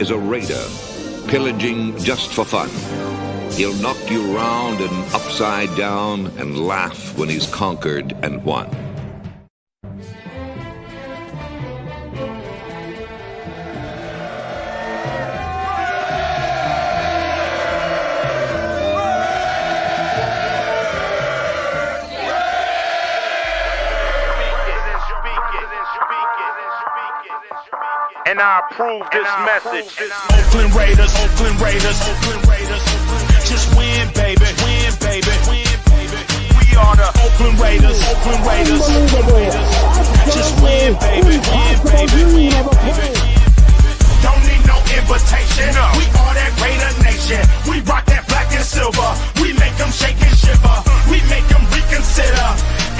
is a raider, pillaging just for fun. He'll knock you round and upside down and laugh when he's conquered and won. And I approve this message. Oakland Raiders, Oakland Raiders, Oakland Raiders. Just win, baby, win, baby, win, baby. We are the Oakland Raiders, Oakland Raiders, Oakland Raiders. Just win, baby, win, baby, win, baby. Don't need no invitation. We are that Raider Nation. We rock that black and silver. We make them shake and shiver. We make them reconsider.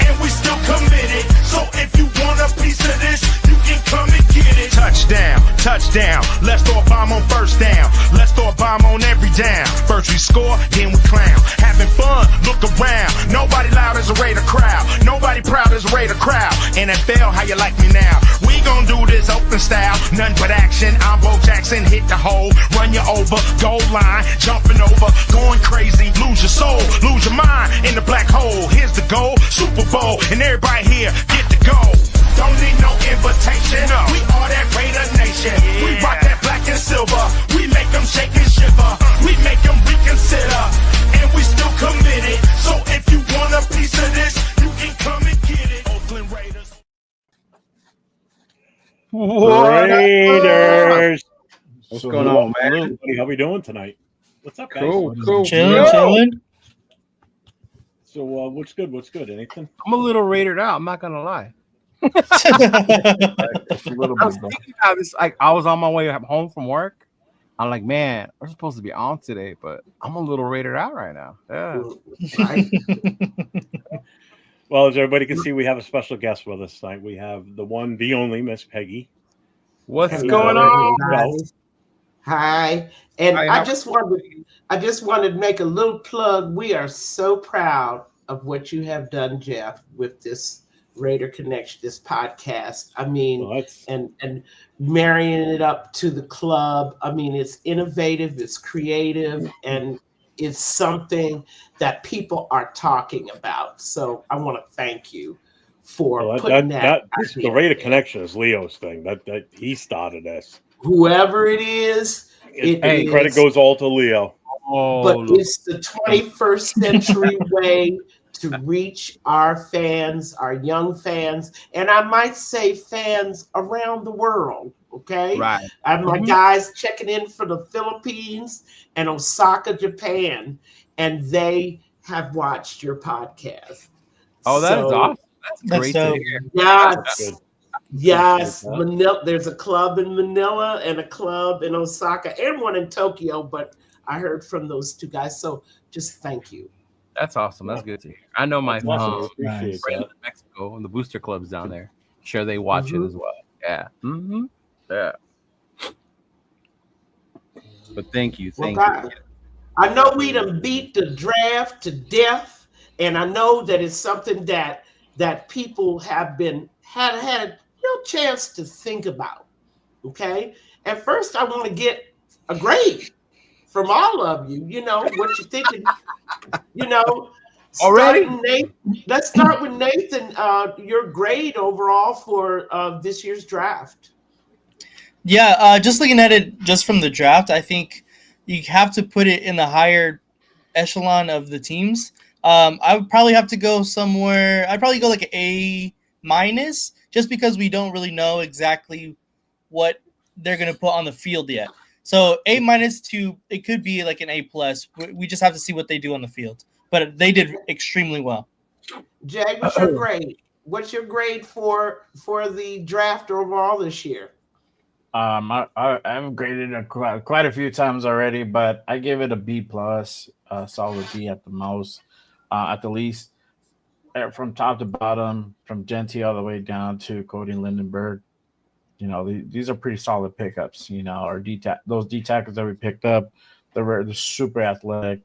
And we still committed. So if you want a piece of this, you can come and get it. Touchdown, touchdown. Let's throw a bomb on first down. Let's throw a bomb on every down. First we score, then we clown. Having fun, look around. Nobody loud as a Raider crowd. Nobody proud as a Raider crowd. NFL, how you like me now? We gon' do this open style. Nothing but action. I'm Bo Jackson, hit the hole. Run you over, goal line. Jumping over, going crazy. Lose your soul, lose your mind in the black hole. Here's the goal, Super Bowl. And everybody here, get the goal. Don't need no invitation. We are that Raider Nation. We rock that black and silver. We make them shake and shiver. We make them reconsider. And we still committed. So if you want a piece of this, you can come and get it. Oakland Raiders. Raiders. What's going on, man? How we doing tonight? What's up, guys? Cool. Chilling. So, what's good? What's good? Anything? I'm a little raided out. I'm not gonna lie. I was thinking about this. Like, I was on my way home from work. I'm like, man, we're supposed to be on today, but I'm a little raided out right now. Yeah. Well, as everybody can see, we have a special guest with us tonight. We have the one, the only Miss Peggy. What's going on? Hi. And Hi, I just wanted to make a little plug. We are so proud of what you have done, Jeff, with this Raider Connection, this podcast. I mean, and marrying it up to the club. I mean, it's innovative, it's creative, and it's something that people are talking about. So I want to thank you for putting that. The Raider Connection is Leo's thing. That he started this. Whoever it is, credit goes all to Leo. But it's the 21st century way to reach our fans, our young fans, and I might say fans around the world. Okay, right. I have my guys checking in for the Philippines and Osaka, Japan, and they have watched your podcast. Oh, that is awesome. That's great to hear. Yes. Manila. There's a club in Manila and a club in Osaka and one in Tokyo, but I heard from those two guys. So just thank you. That's awesome. That's good to hear. I know my friends Nice. in Mexico and the booster clubs down there. Sure, they watch it as well. Yeah. Yeah. But thank you. Thank you. I know we done beat the draft to death, and I know that it's something that people have had a real chance to think about. Okay. At first, I want to get a grade from all of you. You know what you're thinking. Already. Let's start with Nathan. Your grade overall for this year's draft. Yeah, just looking at it just from the draft, I think you have to put it in the higher echelon of the teams. I would probably have to go somewhere. I'd probably go like an A-, just because we don't really know exactly what they're going to put on the field yet. So A- to, it could be like an A+. We just have to see what they do on the field. But they did extremely well. Jay, what's your grade? What's your grade for the draft overall this year? I've graded it quite a few times already, but I give it a B+, solid B at the most, at the least. From top to bottom, from Genty all the way down to Cody Lindenberg, these are pretty solid pickups. Our those D tackles that we picked up, they're super athletic.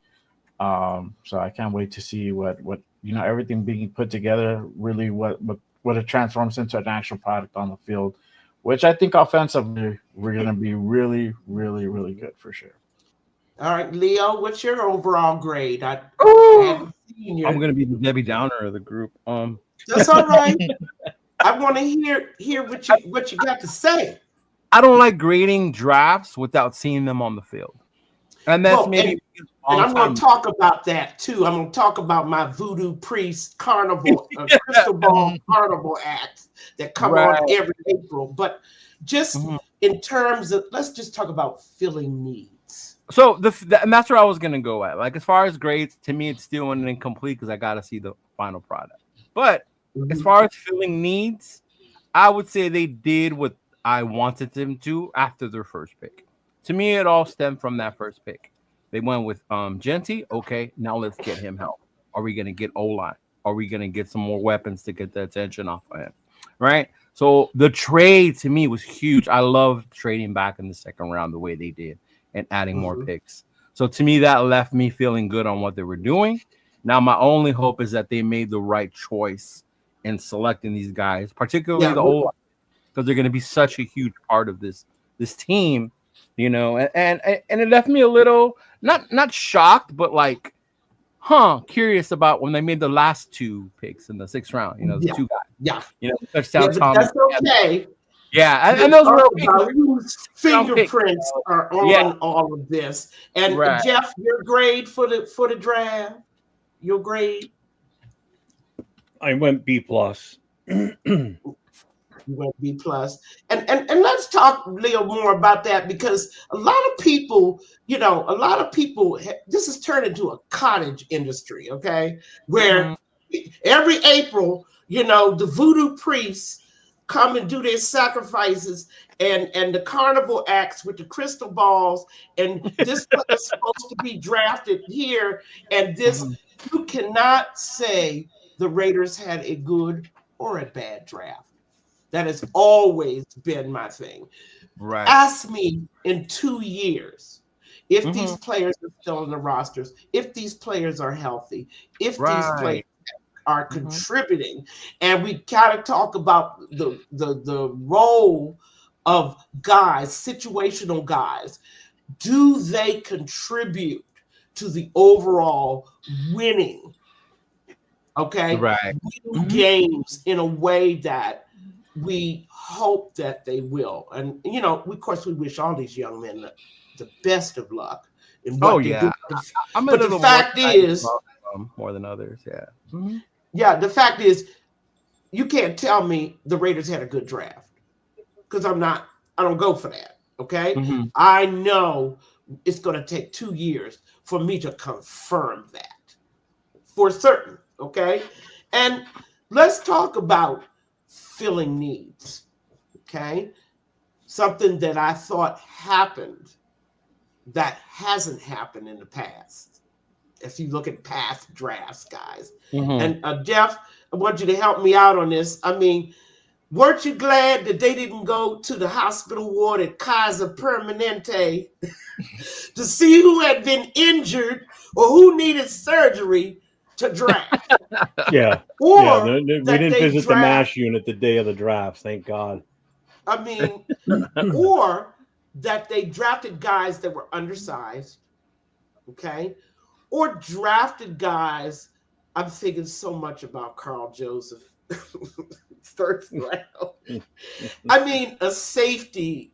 So I can't wait to see what everything being put together, really what it transforms into an actual product on the field which I think offensively we're going to be really, really, really good for sure. All right, Leo, what's your overall grade? I haven't seen your. I'm gonna be the Debbie Downer of the group. That's all right. I want to hear what you got to say. I don't like grading drafts without seeing them on the field, and that's maybe. And I'm going to talk about that too. I'm going to talk about my voodoo priest carnival, crystal ball carnival acts that come on every April. But just in terms of, let's just talk about filling needs. So and that's where I was going to go at. Like as far as grades, to me, it's still an incomplete because I got to see the final product. But as far as filling needs, I would say they did what I wanted them to after their first pick. To me, it all stemmed from that first pick. They went with Genty. Okay, now let's get him help. Are we going to get O-line? Are we going to get some more weapons to get the attention off of him? Right? So the trade to me was huge. I loved trading back in the second round the way they did and adding more picks. So to me, that left me feeling good on what they were doing. Now, my only hope is that they made the right choice in selecting these guys, particularly the O-line, because they're going to be such a huge part of this team. You know, and it left me a little not shocked, but like, curious about when they made the last two picks in the sixth round. You know, the two guys. Yeah, you know, touchdown. That's okay. Yeah, and those were whose fingerprints are on all of this. And Jeff, your grade for the draft. Your grade. I went B+. You went B+. And let's talk, Leo, more about that because a lot of people, this has turned into a cottage industry, okay? Where every April, the voodoo priests come and do their sacrifices and the carnival acts with the crystal balls and this is supposed to be drafted here and this, you cannot say the Raiders had a good or a bad draft. That has always been my thing. Right. Ask me in 2 years if these players are still on the rosters, if these players are healthy, if these players are contributing. And we gotta talk about the role of guys, situational guys. Do they contribute to the overall winning? Okay. Right. Games in a way that we hope that they will. And, of course, we wish all these young men the best of luck. In what they do. But the fact is, more than others, yeah, the fact is, you can't tell me the Raiders had a good draft because I don't go for that. Okay. I know it's going to take 2 years for me to confirm that for certain. Okay. And let's talk about filling needs, okay? Something that I thought happened that hasn't happened in the past. If you look at past drafts, guys. And Jeff, I want you to help me out on this. I mean, weren't you glad that they didn't go to the hospital ward at Kaiser Permanente to see who had been injured or who needed surgery to draft? We didn't visit the MASH unit the day of the draft, thank God. I mean, or that they drafted guys that were undersized, okay? Or drafted guys, I'm thinking so much about Carl Joseph, first round. I mean, a safety,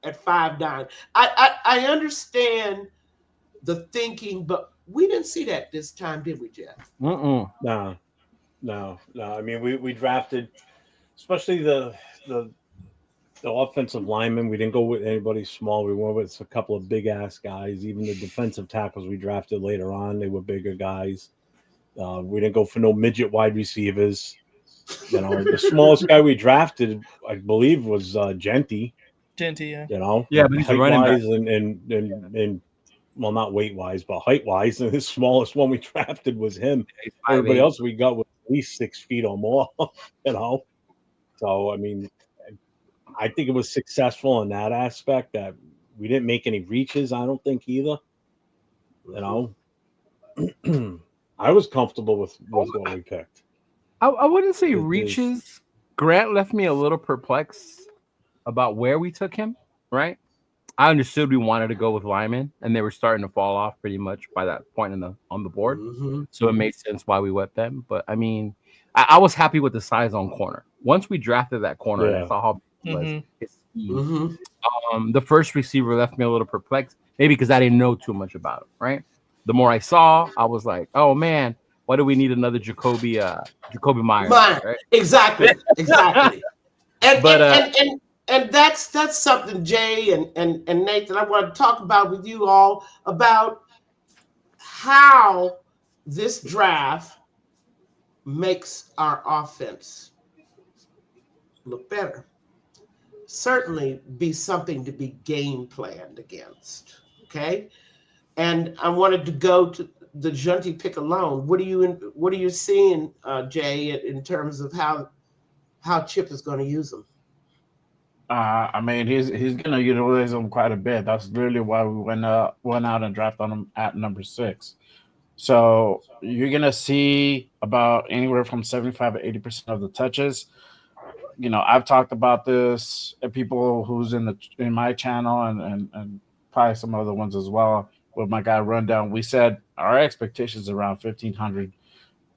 at 5'9". I understand the thinking, but we didn't see that this time, did we, Jeff? No. I mean, we drafted, especially the offensive linemen. We didn't go with anybody small. We went with a couple of big ass guys. Even the defensive tackles we drafted later on, they were bigger guys. We didn't go for no midget wide receivers. The smallest guy we drafted, I believe, was Genty. Genty, yeah. But he's running back. and well, not weight wise, but height wise. And the smallest one we drafted was him. Everybody else we got was at least 6 feet or more, So, I mean, I think it was successful in that aspect that we didn't make any reaches. I don't think either. I was comfortable with what we picked. I wouldn't say reaches. Grant left me a little perplexed about where we took him, right? I understood we wanted to go with linemen, and they were starting to fall off pretty much by that point on the board. Mm-hmm. So it made sense why we went them. But I mean, I was happy with the size on corner. Once we drafted that corner, and I saw how big it was. His speed. The first receiver left me a little perplexed, maybe because I didn't know too much about him. Right. The more I saw, I was like, oh man, why do we need another Jacoby Myers? Right? Exactly. And that's something, Jay and Nathan, I want to talk about with you all about how this draft makes our offense look better. Certainly be something to be game planned against. Okay. And I wanted to go to the Junty pick alone. What are you seeing, Jay, in terms of how Chip is going to use them? I mean, he's gonna utilize them quite a bit. That's literally why we went out and drafted him at number 6. So you're gonna see about anywhere from 75 to 80% of the touches. I've talked about this at people who's in my channel and probably some other ones as well. With my guy Rundown, we said our expectations around 1,500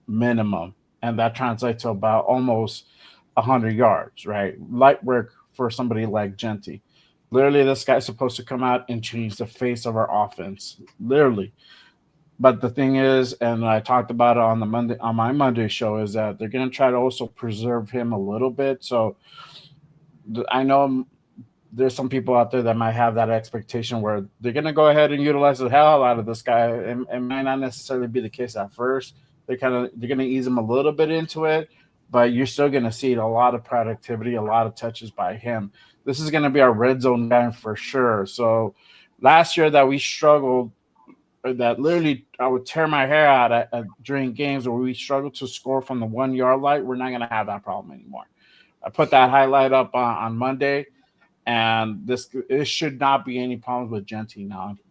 minimum, and that translates to about almost 100 yards, right? Light work for somebody like Genty. Literally, this guy's supposed to come out and change the face of our offense. Literally. But the thing is, and I talked about it on my Monday show, is that they're going to try to also preserve him a little bit. So I know there's some people out there that might have that expectation where they're going to go ahead and utilize the hell out of this guy. It might not necessarily be the case at first. They're going to ease him a little bit into it, but you're still going to see a lot of productivity, a lot of touches by him. This is going to be our red zone guy for sure. So last year that we struggled, that literally I would tear my hair out during games where we struggled to score from the 1 yard line, we're not going to have that problem anymore. I put that highlight up on Monday, and this should not be any problems with Genty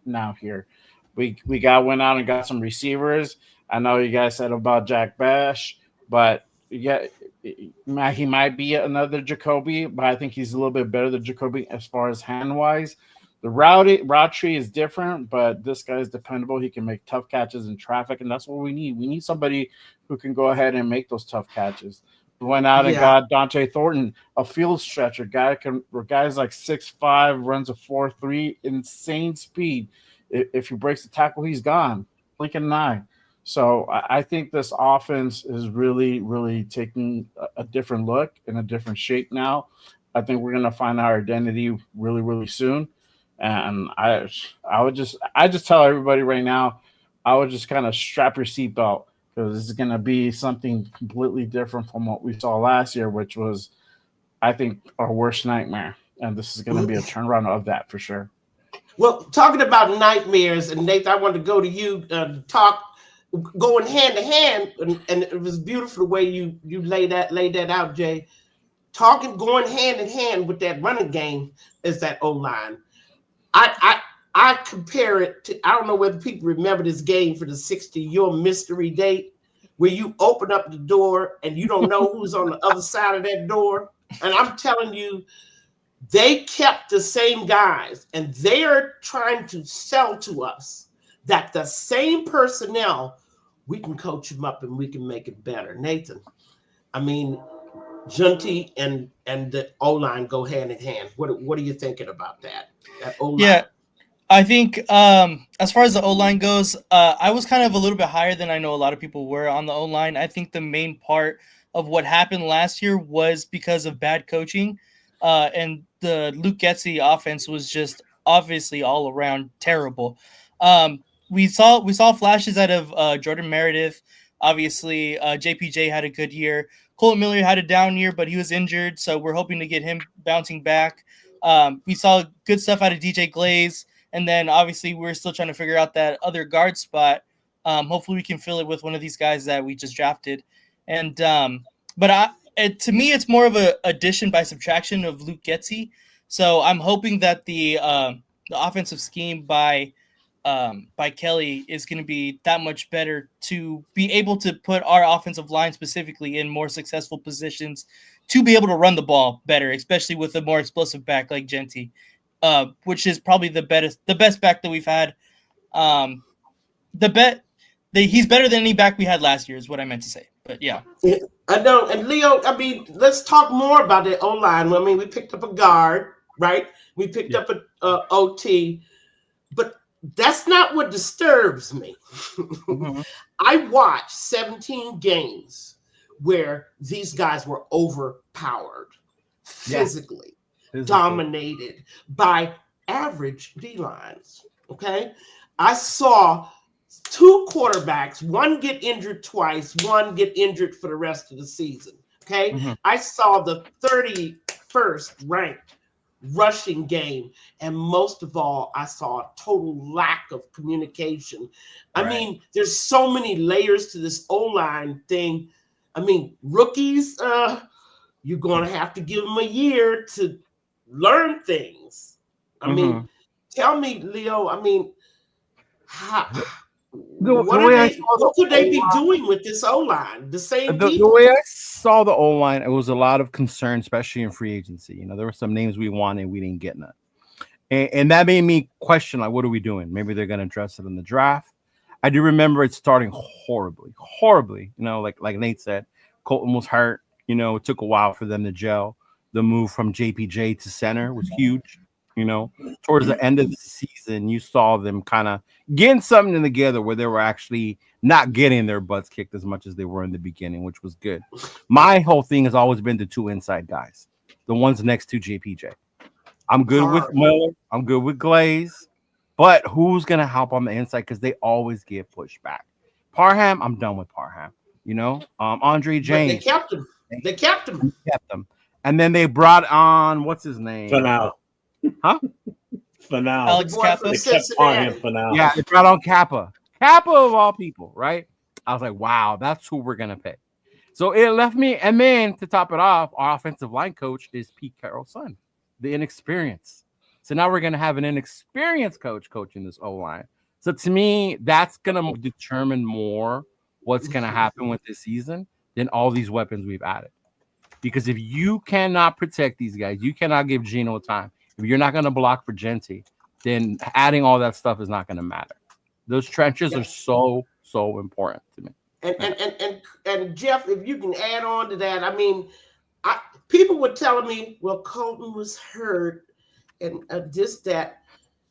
now here. We went out and got some receivers. I know you guys said about Jack Bash, but yeah, he might be another Jacoby, but I think he's a little bit better than Jacoby as far as hand wise. The route tree is different, but this guy is dependable. He can make tough catches in traffic, and that's what we need. We need somebody who can go ahead and make those tough catches. We went out and got Dante Thornton, a field stretcher guys like 6'5", runs a 4.3, insane speed. If he breaks the tackle, he's gone. Blink an eye. So I think this offense is really, really taking a different look and a different shape now. I think we're going to find our identity really, really soon. And I just tell everybody right now, I would just kind of strap your seatbelt, because this is going to be something completely different from what we saw last year, which was, I think, our worst nightmare. And this is going to be a turnaround of that for sure. Well, talking about nightmares, and Nathan, I want to go to you to talk, going hand to hand, and it was beautiful the way you laid that out, Jay. Going hand in hand with that running game is that O-line. I compare it to, I don't know whether people remember this game for the 60 Your Mystery Date, where you open up the door and you don't know who's on the other side of that door. And I'm telling you, they kept the same guys, and they are trying to sell to us that the same personnel, we can coach them up and we can make it better. Nathan, I mean, Junty and the O-line go hand in hand. What are you thinking about that O-line? Yeah, I think as far as the O-line goes, I was kind of a little bit higher than I know a lot of people were on the O-line. I think the main part of what happened last year was because of bad coaching, and the Luke Getsy offense was just obviously all around terrible. We saw flashes out of Jordan Meredith. Obviously, JPJ had a good year. Colton Miller had a down year, but he was injured, so we're hoping to get him bouncing back. We saw good stuff out of DJ Glaze, and then obviously we're still trying to figure out that other guard spot. Hopefully we can fill it with one of these guys that we just drafted. And to me, it's more of an addition by subtraction of Luke Getsy. So I'm hoping that the offensive scheme by Kelly is going to be that much better to be able to put our offensive line specifically in more successful positions to be able to run the ball better, especially with a more explosive back like Genty, which is probably the best back that we've had. He's better than any back we had last year is what I meant to say. But yeah. I know. And Leo, I mean, let's talk more about the O-line. I mean, we picked up a guard, right? We picked up a OT, but that's not what disturbs me. Mm-hmm. I watched 17 games where these guys were overpowered, physically dominated by average D-lines, okay? I saw 2 quarterbacks, one get injured twice, one get injured for the rest of the season, okay? Mm-hmm. I saw the 31st ranked rushing game, and most of all, I saw a total lack of communication. I mean, there's so many layers to this O-line thing. I mean, rookies, you're going to have to give them a year to learn things. I mean, tell me, Leo, I mean, what could they be doing with this O-line? The same people? The way I saw the O-line, it was a lot of concern, especially in free agency. You know, there were some names we wanted, we didn't get none. And that made me question, like, what are we doing? Maybe they're going to address it in the draft. I do remember it starting horribly. You know, like Nate said, Colton was hurt. You know, it took a while for them to gel. The move from JPJ to center was huge. You know, towards the end of the season, you saw them kind of getting something together where they were actually not getting their butts kicked as much as they were in the beginning, which was good. My whole thing has always been the 2 inside guys, the ones next to JPJ. I'm good with Miller. I'm good with Glaze. But who's going to help on the inside? Because they always get pushed back. Parham, I'm done with Parham. You know, Andre James. But they kept him. And then they brought on, what's his name? For now. Huh? For now. Alex Kappa. They kept Parham for now. Yeah, they brought on Kappa. Kappa of all people, right? I was like, wow, that's who we're going to pick. So it left me, and then to top it off, our offensive line coach is Pete Carroll's son, the inexperience. So now we're going to have an inexperienced coach coaching this O-line. So to me, that's going to determine more what's going to happen with this season than all these weapons we've added. Because if you cannot protect these guys, you cannot give Geno time. If you're not going to block for Genty, then adding all that stuff is not going to matter. Those trenches are so important to me. And Jeff, if you can add on to that, I mean, people were telling me, well, Colton was hurt and that.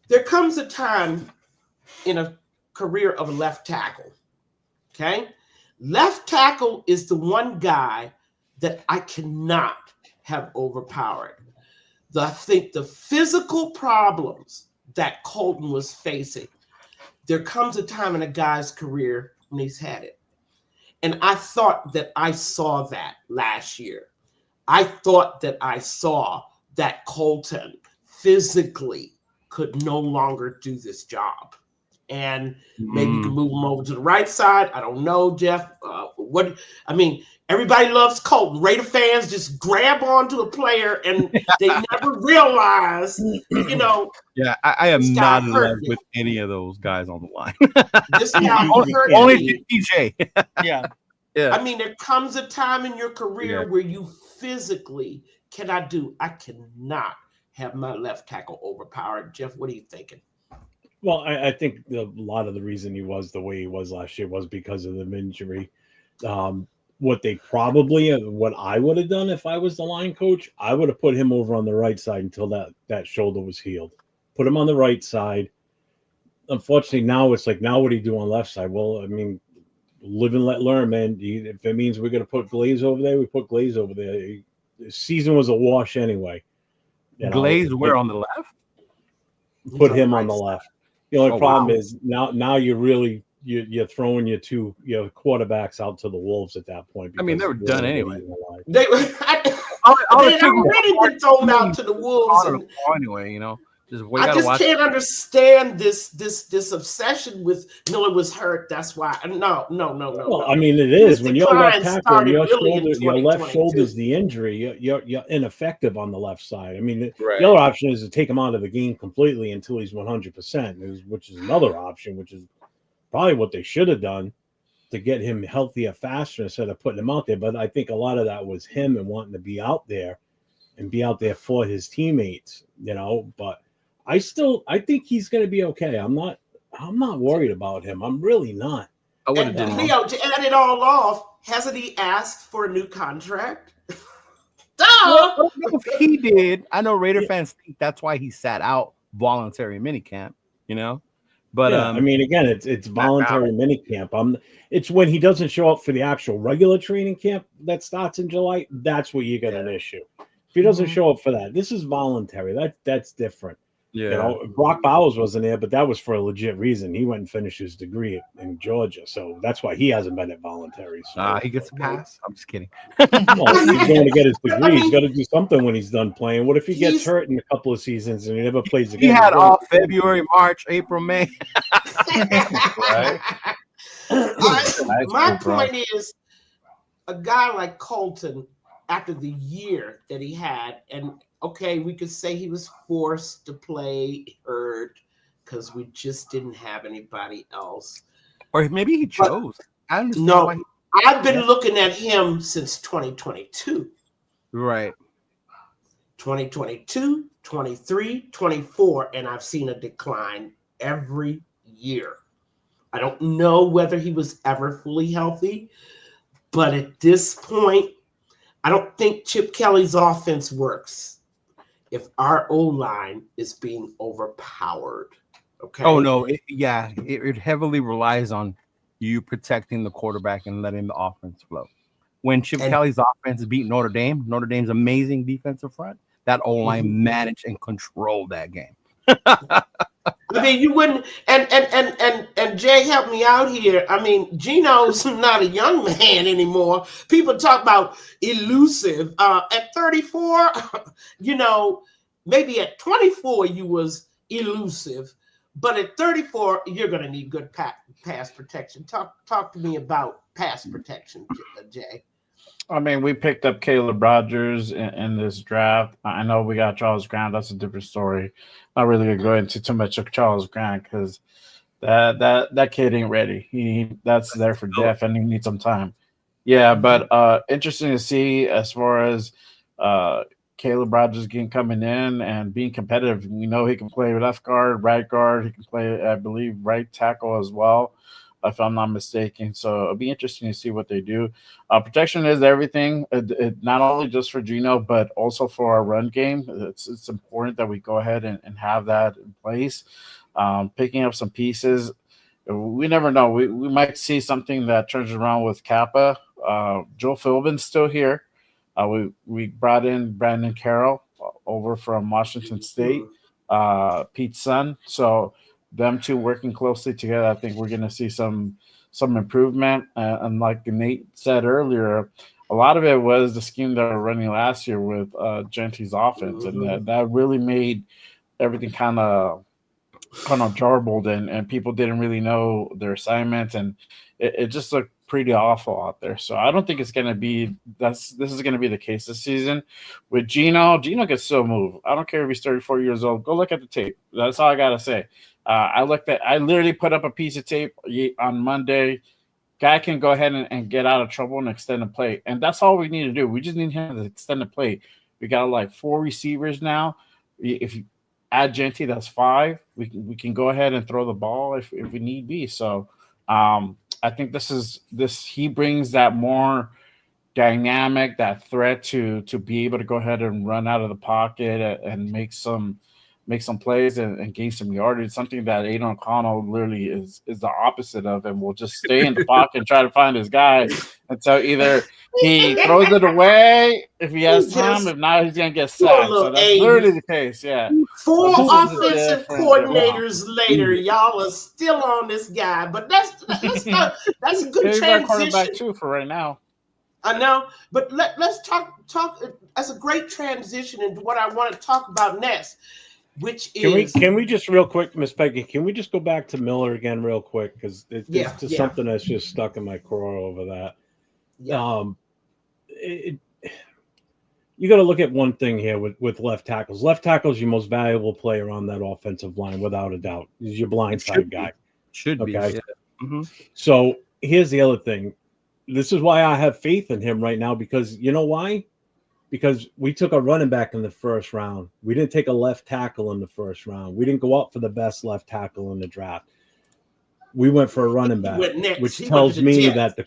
There comes a time in a career of a left tackle, okay? Left tackle is the one guy that I cannot have overpowered. I think the physical problems that Colton was facing, there comes a time in a guy's career when he's had it. And I thought that I saw that last year. I thought that I saw that Colton physically could no longer do this job. And maybe you can move him over to the right side. I don't know, Jeff. Everybody loves Colton. Raider fans just grab onto a player and they never realize, you know. Yeah, I am not in love with any of those guys on the line. This guy only DJ. Yeah. I mean, there comes a time in your career where you physically I cannot have my left tackle overpowered. Jeff, what are you thinking? Well, I think a lot of the reason he was the way he was last year was because of the injury. What I would have done if I was the line coach, I would have put him over on the right side until that shoulder was healed. Put him on the right side. Unfortunately, now it's like, now what do you do on left side? Well, I mean, live and let learn, man. If it means we're going to put Glaze over there, we put Glaze over there. The season was a wash anyway. Glaze, where on the left? Put him on the left. The only problem is now you're throwing your quarterbacks out to the wolves at that point. I mean, they were done anyway. They already been thrown out to the wolves. Anyway, you know, I just can't understand this obsession with Miller was hurt. That's why. No. Well, I mean, it is when you're left tackle, your left shoulder's the injury. You're ineffective on the left side. I mean, the other option is to take him out of the game completely until he's 100%, which is another option, which is probably what they should have done. to get him healthier faster instead of putting him out there. But I think a lot of that was him and wanting to be out there and be out there for his teammates, But I think he's going to be okay. I'm not worried about him. I'm really not. And Leo, to add it all off, hasn't he asked for a new contract? Well, I don't know if he did. I know Raider fans think that's why he sat out voluntary minicamp, But I mean, again, it's voluntary minicamp. It's when he doesn't show up for the actual regular training camp that starts in July. That's where you get an issue. If he doesn't show up for that, this is voluntary. That's different. Yeah. Brock Bowers wasn't there, but that was for a legit reason. He went and finished his degree in Georgia, so that's why he hasn't been at voluntary. So. He gets a pass. I'm just kidding. Well, he's going to get his degree. He's got to do something when he's done playing. What if he gets hurt in a couple of seasons and he never plays again? He had all February, March, April, May. Right? My point is, a guy like Colton, after the year that he had, and okay, we could say he was forced to play hurt because we just didn't have anybody else. Or maybe he chose. I understand. No, I've been looking at him since 2022. Right. 2022, 23, 24, and I've seen a decline every year. I don't know whether he was ever fully healthy, but at this point, I don't think Chip Kelly's offense works if our O-line is being overpowered. Okay. Oh no, it heavily relies on you protecting the quarterback and letting the offense flow. When Chip Kelly's offense beat Notre Dame's amazing defensive front, that O-line managed and controlled that game. I mean, you wouldn't, and Jay, help me out here. I mean, Gino's not a young man anymore. People talk about elusive. At 34, maybe at 24 you was elusive, but at 34 you're going to need good pass protection. Talk to me about pass protection, Jay. I mean, we picked up Caleb Rogers in this draft. I know we got Charles Grant. That's a different story. Not really gonna go into too much of Charles Grant because that kid ain't ready. That's there for death, and he needs some time. Yeah, but interesting to see as far as Caleb Rogers coming in and being competitive. We know he can play left guard, right guard. He can play, I believe, right tackle as well, if I'm not mistaken. So it'll be interesting to see what they do. Protection is everything, not only just for Gino, but also for our run game. It's important that we go ahead and have that in place. Picking up some pieces. We never know. We might see something that turns around with Kappa. Joe Philbin's still here. We brought in Brandon Carroll over from Washington State, Pete's son. So them two working closely together, I think we're going to see some improvement. And like Nate said earlier, a lot of it was the scheme that we're running last year with Genty's offense, and that really made everything kind of jarbled, and people didn't really know their assignments, and it just looked pretty awful out there. So I don't think it's going to be this is going to be the case this season with Gino. Gino can still move. I don't care if he's 34 years old. Go look at the tape. That's all I got to say. I literally put up a piece of tape on Monday. Guy can go ahead and get out of trouble and extend the play. And that's all we need to do. We just need him to extend the play. We got like 4 receivers now. If you add Genty, that's 5. We can go ahead and throw the ball if we need be. So I think he brings that more dynamic, that threat to be able to go ahead and run out of the pocket and make some plays and gain some yardage, something that Aiden O'Connell literally is the opposite of, and will just stay in the pocket and try to find his guy until either he throws it away if he has time, if not, he's going to get sacked. So that's literally the case, yeah. 4 offensive coordinators later, y'all are still on this guy, but that's a good transition. Quarterback too for right now. I know, but let's talk. That's a great transition into what I want to talk about next. Can we just real quick, Miss Peggy? Can we just go back to Miller again real quick, because it's just something that's just stuck in my craw over that. Yeah. You got to look at one thing here with left tackles. Left tackle is your most valuable player on that offensive line, without a doubt. He's your blindside guy. Should be. Okay. Yeah. Mm-hmm. So here's the other thing. This is why I have faith in him right now, because you know why? Because we took a running back in the first round. We didn't take a left tackle in the first round. We didn't go up for the best left tackle in the draft. We went for a running back, which tells me that the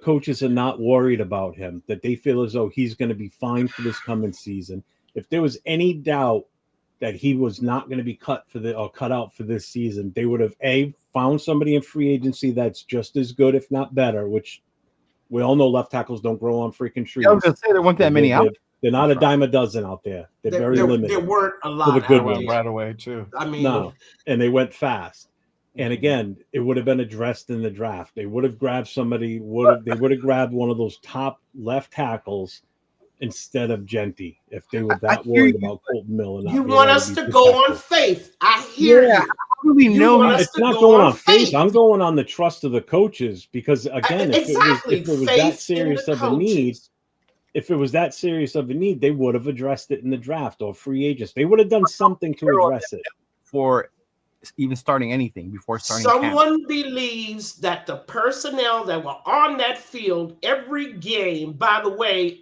coaches are not worried about him, that they feel as though he's going to be fine for this coming season. If there was any doubt that he was not going to be cut out for this season, they would have found somebody in free agency that's just as good, if not better, which we all know left tackles don't grow on freaking trees. I was going to say there weren't that many out. They're not a dime a dozen out there. They're very limited. There weren't a lot for the good ones right away too. I mean, no, and they went fast. And again, it would have been addressed in the draft. They would have grabbed somebody. They would have grabbed one of those top left tackles instead of Genty if they were that worried about Colton Miller. You want us to go on faith? I hear you. How do we know it's not going on faith? I'm going on the trust of the coaches, because again, if it was that serious of a need. If it was that serious of a need, they would have addressed it in the draft or free agents. They would have done something to address it. For even starting anything before starting someone believes that the personnel that were on that field every game, by the way,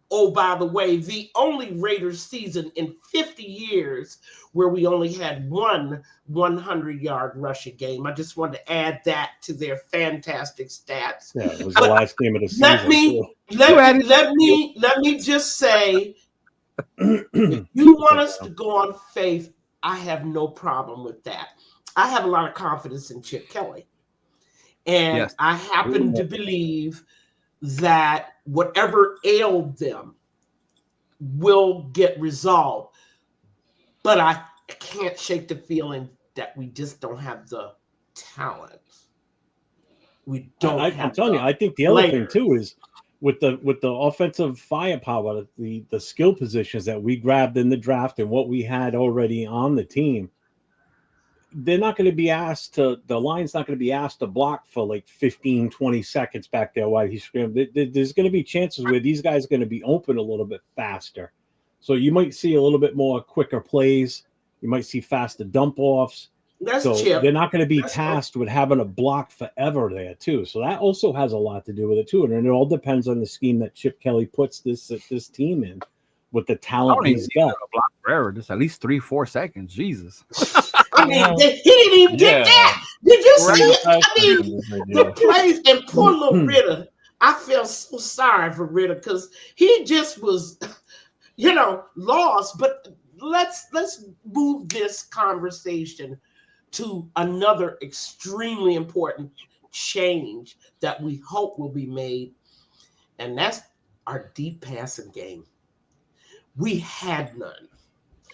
the only Raiders season in 50 years where we only had one 100-yard rushing game. I just wanted to add that to their fantastic stats. Yeah, it was the last game of the season. Let me just say, if you want us to go on faith, I have no problem with that. I have a lot of confidence in Chip Kelly. And yes. I happen to believe that whatever ailed them will get resolved. But I can't shake the feeling that we just don't have the talent. We don't I'm telling you, I think the other thing too is with the offensive firepower, the skill positions that we grabbed in the draft and what we had already on the team, they're not going to be asked to, the line's not going to be asked to block for like 15, 20 seconds back there while he's scrambling. There's going to be chances where these guys are going to be open a little bit faster. So you might see a little bit more quicker plays. You might see faster dump offs. They're not going to be tasked with having a block forever there too. So that also has a lot to do with it too. And it all depends on the scheme that Chip Kelly puts this team in with the talent he's got. Block forever, just at least 3-4 seconds. Jesus. I mean, he didn't even get that. Did you see it? I mean, the plays, and poor little Ritter. I feel so sorry for Ritter because he just was, lost. But let's move this conversation to another extremely important change that we hope will be made, and that's our deep passing game. We had none.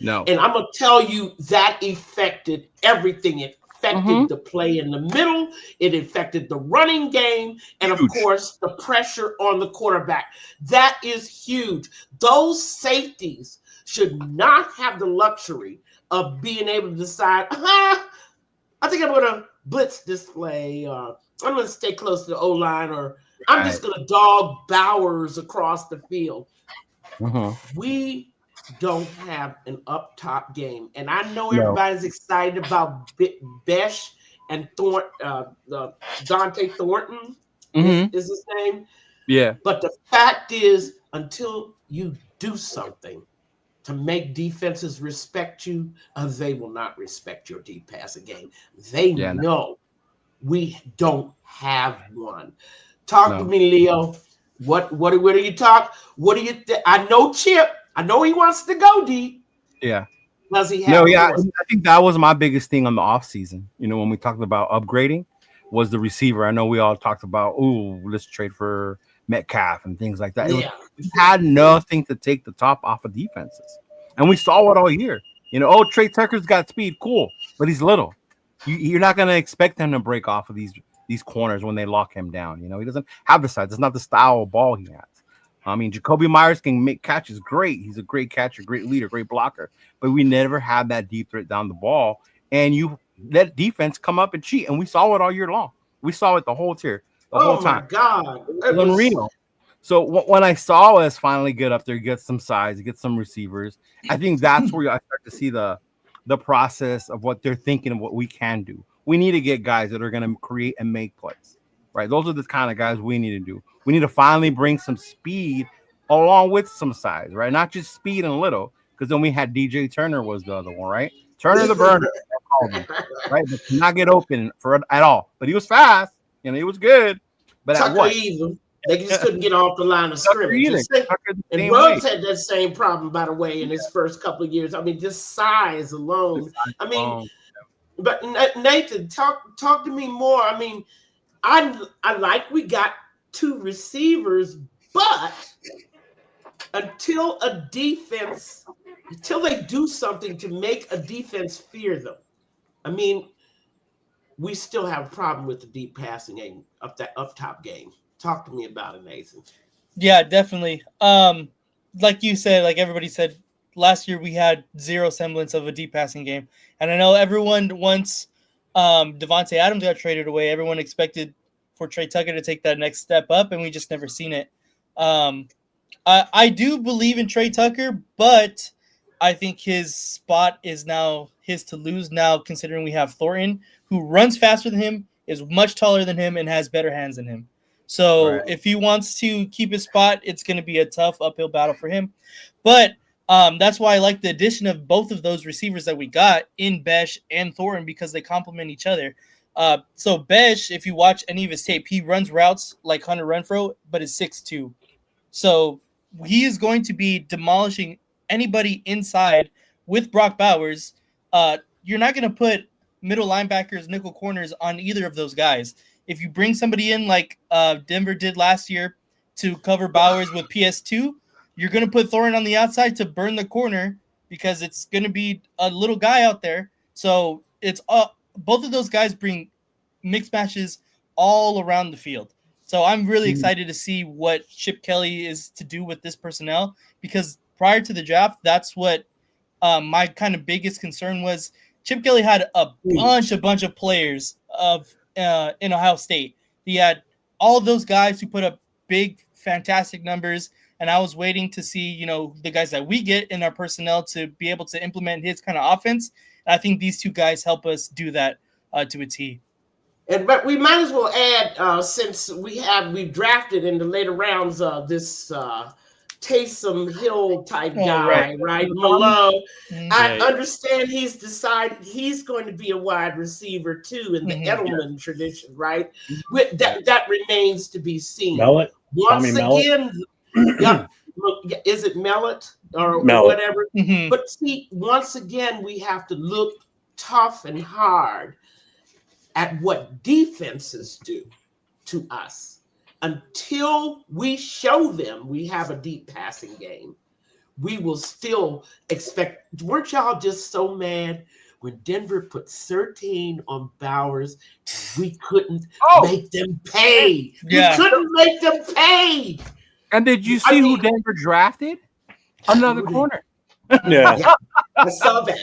No. And I'm going to tell you that affected everything. It affected the play in the middle. It affected the running game. And, of course, the pressure on the quarterback. That is huge. Those safeties should not have the luxury of being able to decide, I think I'm going to blitz this play. I'm going to stay close to the O-line, or I'm just going to dog Bowers across the field. We don't have an up-top game. And I know everybody's excited about Besh and Dante Thornton is his name. Yeah. But the fact is, until you do something to make defenses respect you, they will not respect your deep passing game. They know we don't have one. Talk to me, Leo. What are you talk? What do you I know Chip. I know he wants to go deep. Yeah. Does he have I think that was my biggest thing on the offseason. When we talked about upgrading, was the receiver. I know we all talked about, let's trade for Metcalf and things like that. We had nothing to take the top off of defenses. And we saw it all year. Trey Tucker's got speed, cool, but he's little. You're not going to expect him to break off of these corners when they lock him down. He doesn't have the size. It's not the style of ball he has. I mean, Jacoby Myers can make catches. Great. He's a great catcher, great leader, great blocker. But we never had that deep threat down the ball. And you let defense come up and cheat. And we saw it all year long. We saw it the whole time. Oh, my God. It was unreal. So when I saw us finally get up there, get some size, get some receivers, I think that's where I start to see the process of what they're thinking of what we can do. we need to get guys that are going to create and make plays, right? Those are the kind of guys we need to do. We need to finally bring some speed along with some size, right? Not just speed and little, because then we had DJ Turner was the other one, right? Turner the burner, right? But could not get open at all. But he was fast, he was good. But Tucker at what? even. They just couldn't get off the line of scrimmage. And Ruggs had that same problem, by the way, in his first couple of years. I mean, just size alone. I mean, but Nathan, talk to me more. I mean, I like we got 2 receivers, but until they do something to make a defense fear them, I mean, we still have a problem with the deep passing game of that up top game. Talk to me about it, Nathan. Yeah, definitely. Like you said, like everybody said, last year we had zero semblance of a deep passing game. And I know everyone, once Devontae Adams got traded away, everyone expected for Trey Tucker to take that next step up, and we just never seen it. I do believe in Trey Tucker, but I think his spot is now his to lose now, considering we have Thornton, who runs faster than him, is much taller than him, and has better hands than him. So if he wants to keep his spot, it's going to be a tough uphill battle for him. But that's why I like the addition of both of those receivers that we got in Besh and Thornton, because they complement each other. So Besh, if you watch any of his tape, he runs routes like Hunter Renfrow, but is 6'2". So he is going to be demolishing anybody inside with Brock Bowers. You're not going to put middle linebackers, nickel corners on either of those guys. If you bring somebody in like Denver did last year to cover Bowers with PS2, you're going to put Thornton on the outside to burn the corner, because it's going to be a little guy out there. So it's both of those guys bring mixed matches all around the field. So I'm really excited to see what Chip Kelly is to do with this personnel, because prior to the draft, that's what my kind of biggest concern was. Chip Kelly had a bunch of players in Ohio State. He had all of those guys who put up big, fantastic numbers, and I was waiting to see, the guys that we get in our personnel to be able to implement his kind of offense. And I think these 2 guys help us do that to a T. But we might as well add, since we've drafted in the later rounds this Taysom Hill type guy, right? Malone. I understand he's decided he's going to be a wide receiver too in the Edelman tradition, right? That remains to be seen. Mellet? Once again, is it Mellet or whatever? But see, once again, we have to look tough and hard at what defenses do to us. Until we show them we have a deep passing game, we will still expect. Weren't y'all just so mad when Denver put 13 on Bowers? We couldn't make them pay. We couldn't make them pay. And did you see who Denver drafted? Another corner. Yeah, I saw that.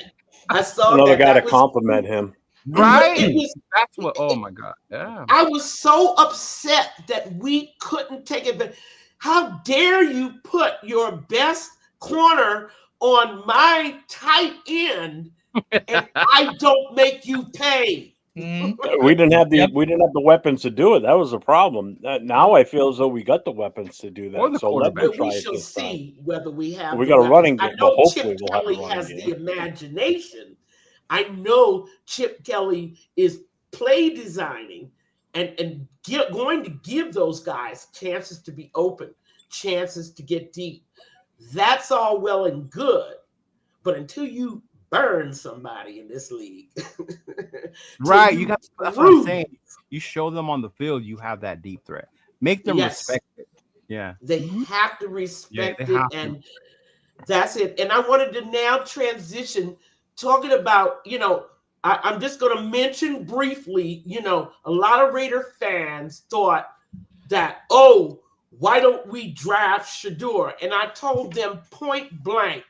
Another guy to compliment him. Right. That's what. Oh my God. Yeah. I was so upset that we couldn't take it. But how dare you put your best corner on my tight end, and I don't make you pay? We didn't have the weapons to do it. That was the problem. Now I feel as though we got the weapons to do that. So we shall see whether we have. We got a running game. I know Hopefully Chip we'll have Kelly a running has game. the imagination. I know Chip Kelly is play designing and going to give those guys chances to be open, chances to get deep. That's all well and good, but until you burn somebody in this league, right? That's what I'm saying. You show them on the field, you have that deep threat. Make them respect it. Yeah, they have to respect it, and that's it. And I wanted to now transition. Talking about, I'm just going to mention briefly, a lot of Raider fans thought that, why don't we draft Shador? And I told them point blank,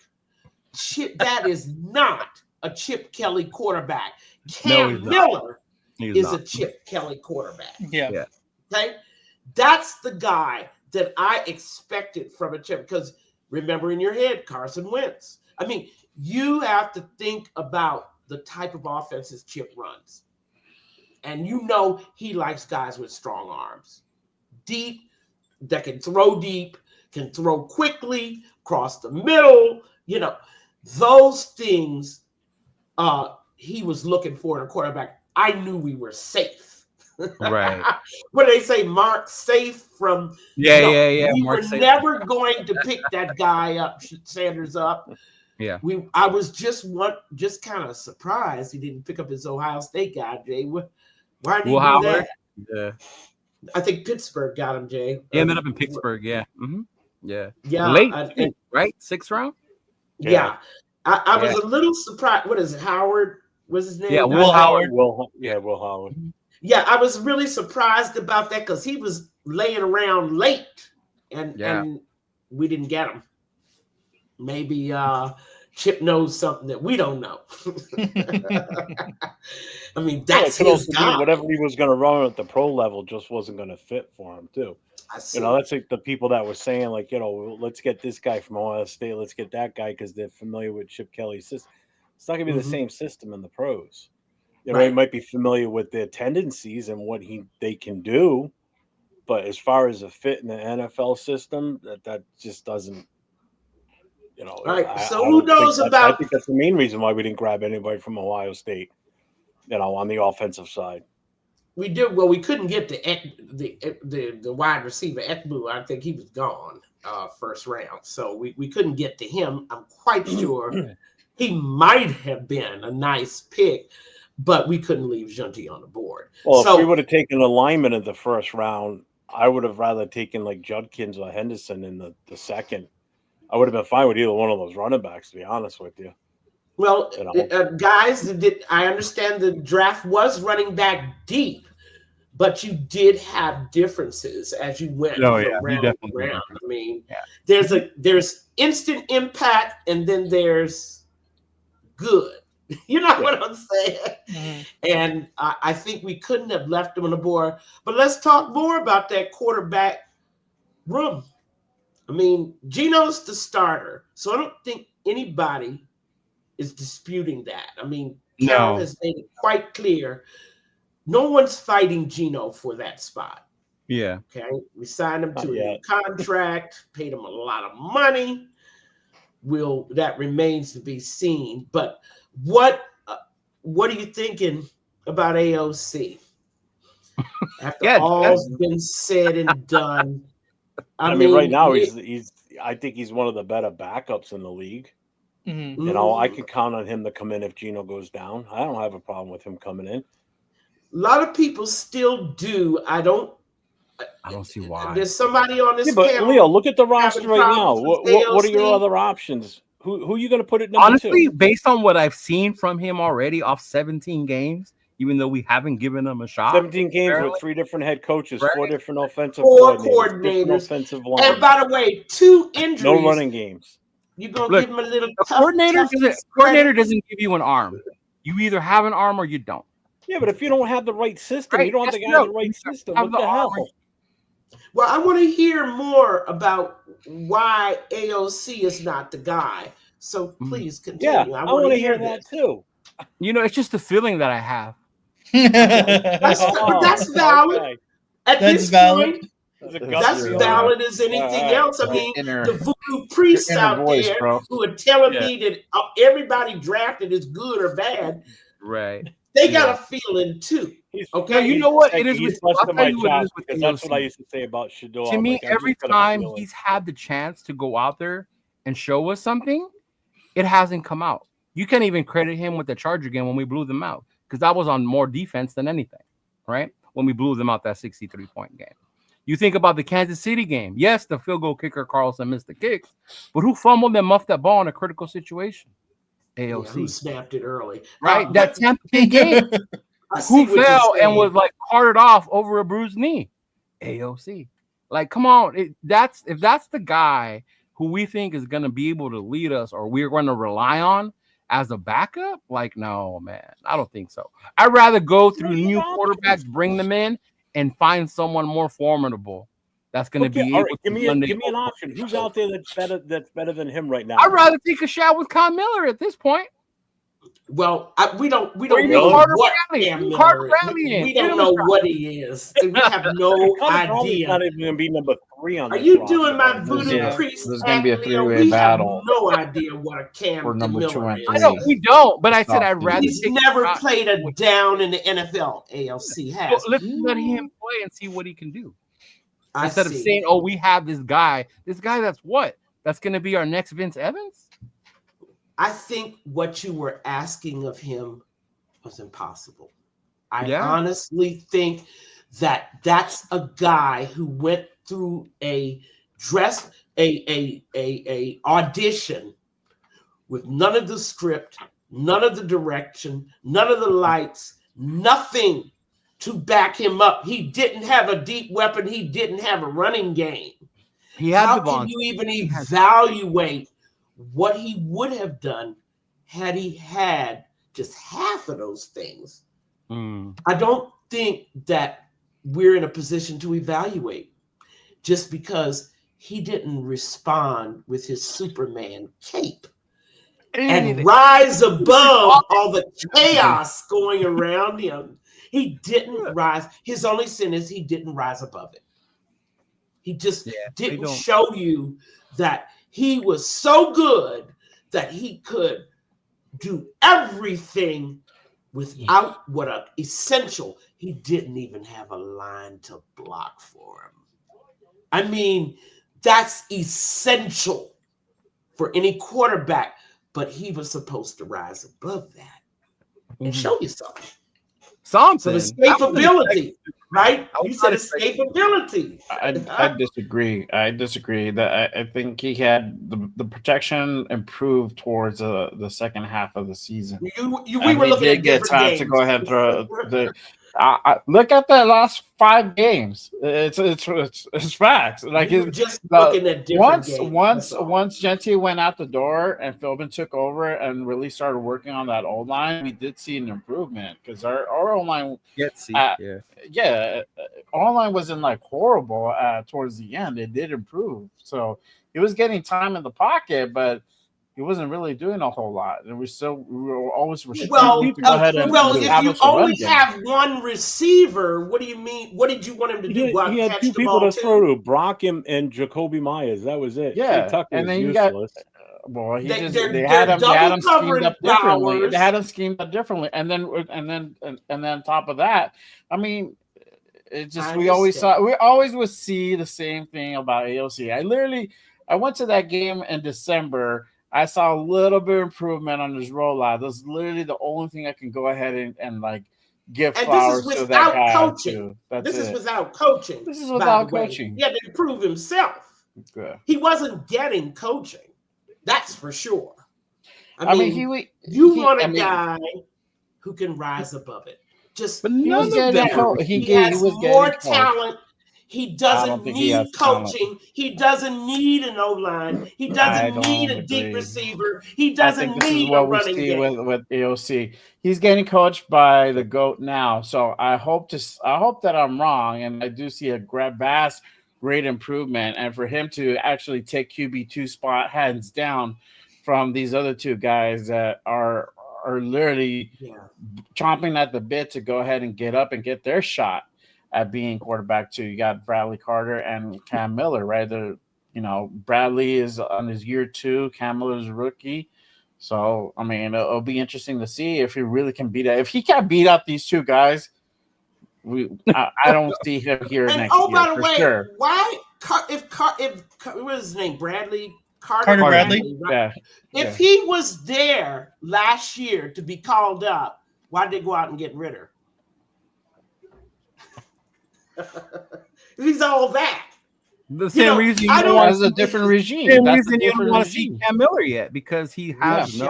that is not a Chip Kelly quarterback. Cam Miller is a Chip Kelly quarterback. Yeah. Okay? That's the guy that I expected from a Chip, because remember in your head, Carson Wentz. I mean, you have to think about the type of offenses Chip runs. And you know he likes guys with strong arms. Deep, that can throw deep, can throw quickly, cross the middle. You know, those things he was looking for in a quarterback. I knew we were safe. Right. What do they say? Mark safe from. Yeah. We Mark were safe. never going to pick that guy up, Sanders up. Yeah. I was just kind of surprised he didn't pick up his Ohio State guy, Jay. Why did he do that? Yeah. I think Pittsburgh got him, Jay. He ended up in Pittsburgh. Yeah. Mm-hmm. Yeah. Yeah. Late, right? 6th round. Yeah. I was a little surprised. What is it? Howard was his name? Yeah, Will Howard. Will Howard. Yeah, I was really surprised about that because he was laying around late, and we didn't get him. Maybe Chip knows something that we don't know. I mean, that's his guy. Whatever he was going to run at the pro level just wasn't going to fit for him, too. You know, that's like the people that were saying, like, you know, let's get this guy from Ohio State, let's get that guy because they're familiar with Chip Kelly's system. It's not going to be the same system in the pros. You know, he might be familiar with their tendencies and what they can do, but as far as a fit in the NFL system, that just doesn't. You know, all right. So who knows about? I think that's the main reason why we didn't grab anybody from Ohio State. You know, on the offensive side, we did well. We couldn't get the wide receiver Ekbu. I think he was gone first round, so we couldn't get to him. I'm quite sure he might have been a nice pick, but we couldn't leave Junty on the board. Well, if we would have taken a lineman in the first round, I would have rather taken like Judkins or Henderson in the second. I would have been fine with either one of those running backs, to be honest with you. Well, guys, I understand the draft was running back deep, but you did have differences as you went round to round. I mean, there's instant impact, and then there's good. You know what I'm saying? Mm-hmm. And I think we couldn't have left him on the board. But let's talk more about that quarterback room. I mean, Geno's the starter, so I don't think anybody is disputing that. I mean, Cal has made it quite clear. No one's fighting Geno for that spot. Yeah. Okay. We signed him to a new contract, paid him a lot of money. That remains to be seen. But what are you thinking about AOC? After all's been said and done. I mean, right now he's. I think he's one of the better backups in the league. Mm-hmm. You know, I can count on him to come in if Geno goes down. I don't have a problem with him coming in. A lot of people still do. I don't see why. There's somebody on this panel. Leo, look at the roster right now. What are your other options? Who are you going to put at number Honestly, 2? Based on what I've seen from him already off 17 games, even though we haven't given him a shot. 17 games with 3 different head coaches, 4 different offensive coordinators. Offensive line. And by the way, 2 injuries. No running games. You're going to give him a little coordinator doesn't give you an arm. You either have an arm or you don't. Yeah, but if you don't have the right system, you don't have the guy in the right system. What the hell? Well, I want to hear more about why AOC is not the guy. So please continue. Yeah, I want to hear that too. You know, it's just the feeling that I have. That's valid. Okay. At this point, that's valid as anything else. I mean, the voodoo priests out there who are telling me that everybody drafted is good or bad. Right. They got a feeling too. Okay. No, you know what? It is with that's what I used to say about Shador. To me, every time he's had the chance to go out there and show us something, it hasn't come out. You can't even credit him with the Charger game when we blew them out, because that was on more defense than anything, right? When we blew them out that 63-point game. You think about the Kansas City game. Yes, the field goal kicker Carlson missed the kicks, but who fumbled and muffed that ball in a critical situation? AOC. Who snapped it early. Right? That Tampa Bay game. Who fell and was like carted off over a bruised knee? AOC. Like, come on. If that's the guy who we think is going to be able to lead us or we're going to rely on as a backup, like, no, man, I don't think so. I'd rather go through new quarterbacks, bring them in, and find someone more formidable that's going to be able to give me an option. Who's out there that's better than him right now? I'd rather take a shot with Con Miller at this point. Well, we don't know Carter what Bradley. Cam Carter Miller. Bradley We don't know what he is. We have no Carter Bradley's idea. not even going to be number 3 on Are this you roster. doing my voodoo Yeah. priest? There's gonna be a Leo? three-way We have battle no idea what a Cam for number 2 Miller and is. I know we don't, but I said I'd rather. He's never played a down in the NFL. ALC has. So let's let him play and see what he can do. I Instead of see. saying, "Oh, we have this guy." This guy that's what? That's going to be our next Vince Evans. I think what you were asking of him was impossible. I honestly think that that's a guy who went through a audition with none of the script, none of the direction, none of the lights, nothing to back him up. He didn't have a deep weapon. He didn't have a running game. How can you even evaluate what he would have done had he had just half of those things? I don't think that we're in a position to evaluate just because he didn't respond with his Superman cape and rise above all the chaos going around him. He didn't rise. His only sin is he didn't rise above it. He just didn't show you that he was so good that he could do everything without what a essential. He didn't even have a line to block for him. I mean, that's essential for any quarterback, but he was supposed to rise above that and show you something. So escapability, right? You said escapability. I disagree. That I think he had the protection improved towards the second half of the season. We were looking at get time games. to go ahead and throw the. Look at the last 5 games. It's facts. Like just looking at different games. Once Genty went out the door and Philbin took over and really started working on that O line, we did see an improvement because our O line. O line wasn't like horrible towards the end. It did improve, so he was getting time in the pocket, but he wasn't really doing a whole lot, and we were always restricted to go ahead and if you only have one receiver, what do you mean? What did you want him to do? He had 2 people to throw to, Brock and Jacoby Myers. That was it. Yeah, Tucker and then useless. They had him schemed up differently. They had him schemed up differently, and then on top of that, I mean, it just we always would see the same thing about AOC. I went to that game in December. I saw a little bit of improvement on his rollout. That's literally the only thing I can go ahead and like give flowers to that guy. Coaching. This is without coaching. This is without coaching. He had to improve himself. Okay. He wasn't getting coaching. That's for sure. I mean you want a guy who can rise above it. Just he has more talent. He doesn't need coaching. He doesn't need an O-line. He doesn't need a deep receiver. He doesn't need a running game. With AOC. He's getting coached by the GOAT now. So I hope that I'm wrong, and I do see a vast great improvement. And for him to actually take QB2 spot hands down from these other 2 guys that are literally chomping at the bit to go ahead and get up and get their shot at being quarterback 2. You got Bradley Carter and Cam Miller, right? Bradley is on his year 2. Cam Miller's a rookie. So, I mean, it'll be interesting to see if he really can beat that. If he can't beat out these 2 guys, I don't see him here next year. By the way, sure. Why if what is his name? Bradley Carter Bradley. Right? Yeah. If he was there last year to be called up, why'd they go out and get Ritter? He's all that. The same reason you don't want a different regime. Same reason you don't want to see Cam Miller yet because he has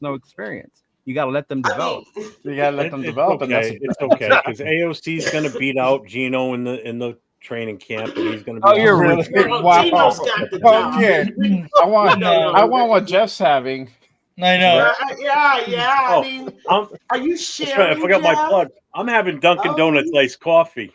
no experience. You got to let them develop. You got to let them develop, and it's okay because AOC is going to beat out Gino in the training camp, and he's going to be. Oh, you're really wow. Gino's got the job. I want what Jeff's having. I know. Yeah. I mean, are you sharing? I forgot my plug. I'm having Dunkin' Donuts iced coffee.